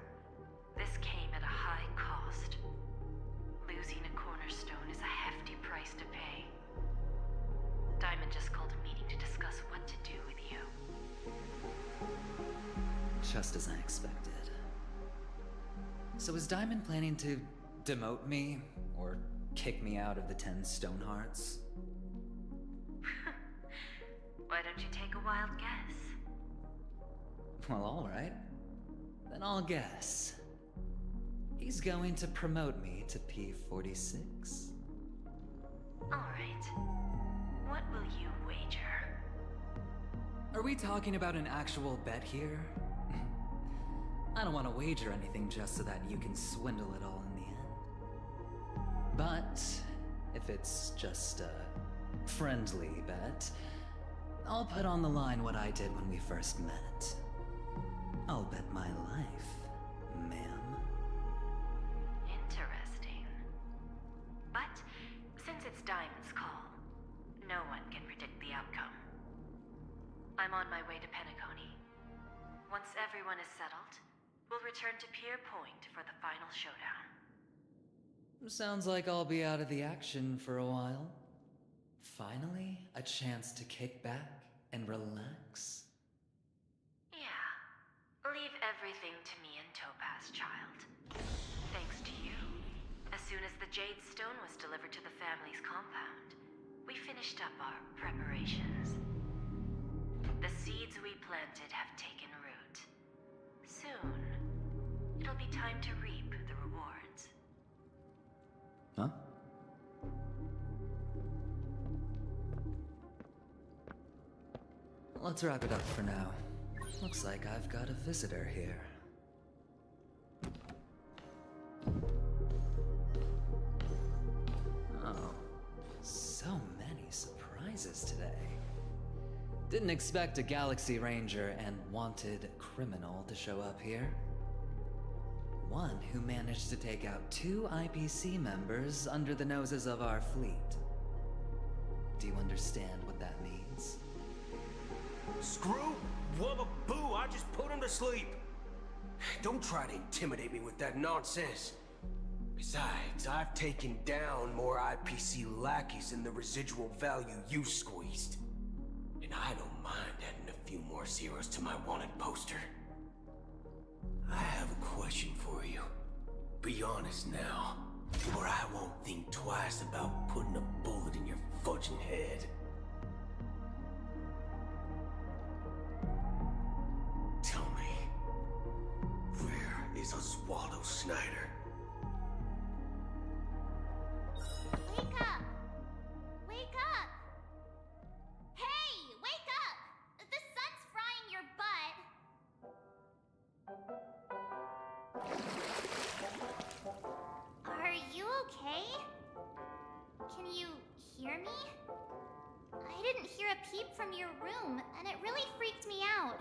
Speaker 21: just as I expected. So is Diamond planning to demote me or kick me out of the 10 Stonehearts?
Speaker 18: Why don't you take a wild guess?
Speaker 21: Well, alright. Then I'll guess. He's going to promote me to P46.
Speaker 18: Alright. What will you wager?
Speaker 21: Are we talking about an actual bet here? I don't want to wager anything just so that you can swindle it all in the end. But if it's just a friendly bet, I'll put on the line what I did when we first met. I'll bet my life, ma'am.
Speaker 18: Interesting. But since it's Diamond's call, no one can predict the outcome. I'm on my way to Penacony. Once everyone is settled, we'll return to Pier Point for the final showdown.
Speaker 21: Sounds like I'll be out of the action for a while. Finally, a chance to kick back and relax.
Speaker 18: Yeah. Leave everything to me and Topaz, child. Thanks to you, as soon as the Jade Stone was delivered to the family's compound, we finished up our preparations. The seeds we planted have taken root. Soon, it'll be time to reap the rewards.
Speaker 21: Huh? Let's wrap it up for now. Looks like I've got a visitor here. Oh, so many surprises today. Didn't expect a Galaxy Ranger and wanted criminal to show up here. One who managed to take out 2 IPC members under the noses of our fleet. Do you understand what that means?
Speaker 10: Screw? Wubba boo, I just put him to sleep. Don't try to intimidate me with that nonsense. Besides, I've taken down more IPC lackeys than the residual value you squeezed. And I don't mind adding a few more zeros to my wanted poster. I have a question for you. Be honest now, or I won't think twice about putting a bullet in your fudging head. Tell me, where is Oswaldo Snyder?
Speaker 1: Wake up! Wake up! Hey, wake up! The sun's frying your butt. Are you okay? Can you hear me? I didn't hear a peep from your room, and it really freaked me out.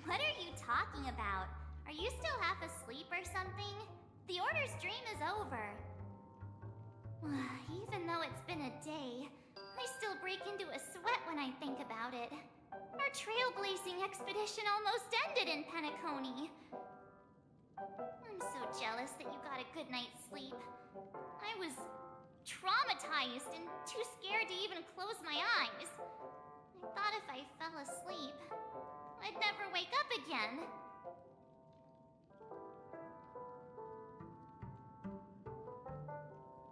Speaker 1: What are you talking about? Are you still half asleep or something? The Order's dream is over. Even though it's been a day, I still break into a sweat when I think about it. Our trailblazing expedition almost ended in Penacony. I'm so jealous that you got a good night's sleep. I was traumatized and too scared to even close my eyes. I thought if I fell asleep, I'd never wake up again.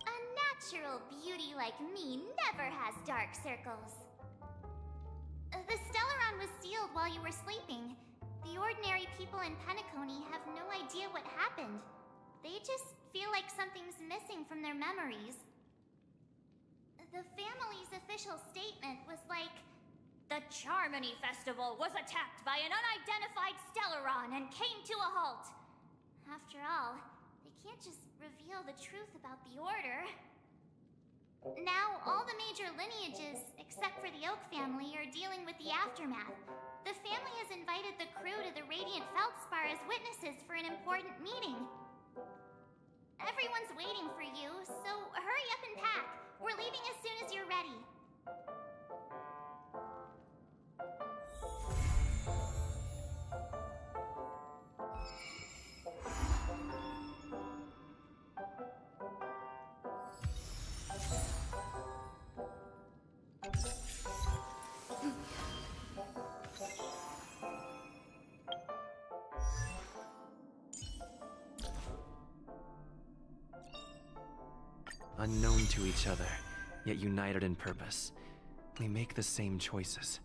Speaker 1: A natural beauty like me never has dark circles. The Stellaron was sealed while you were sleeping. The ordinary people in Penacony have no idea what happened. They just feel like something's missing from their memories. The family's official statement was like, "The Charmony Festival was attacked by an unidentified Stellaron and came to a halt." After all, they can't just reveal the truth about the Order. Now, all the major lineages, except for the Oak family, are dealing with the aftermath. The family has invited the crew to the Radiant Feldspar as witnesses for an important meeting. Everyone's waiting for you, so hurry up and pack. We're leaving as soon as you're ready.
Speaker 6: unknown to each other, yet united in purpose. We make the same choices.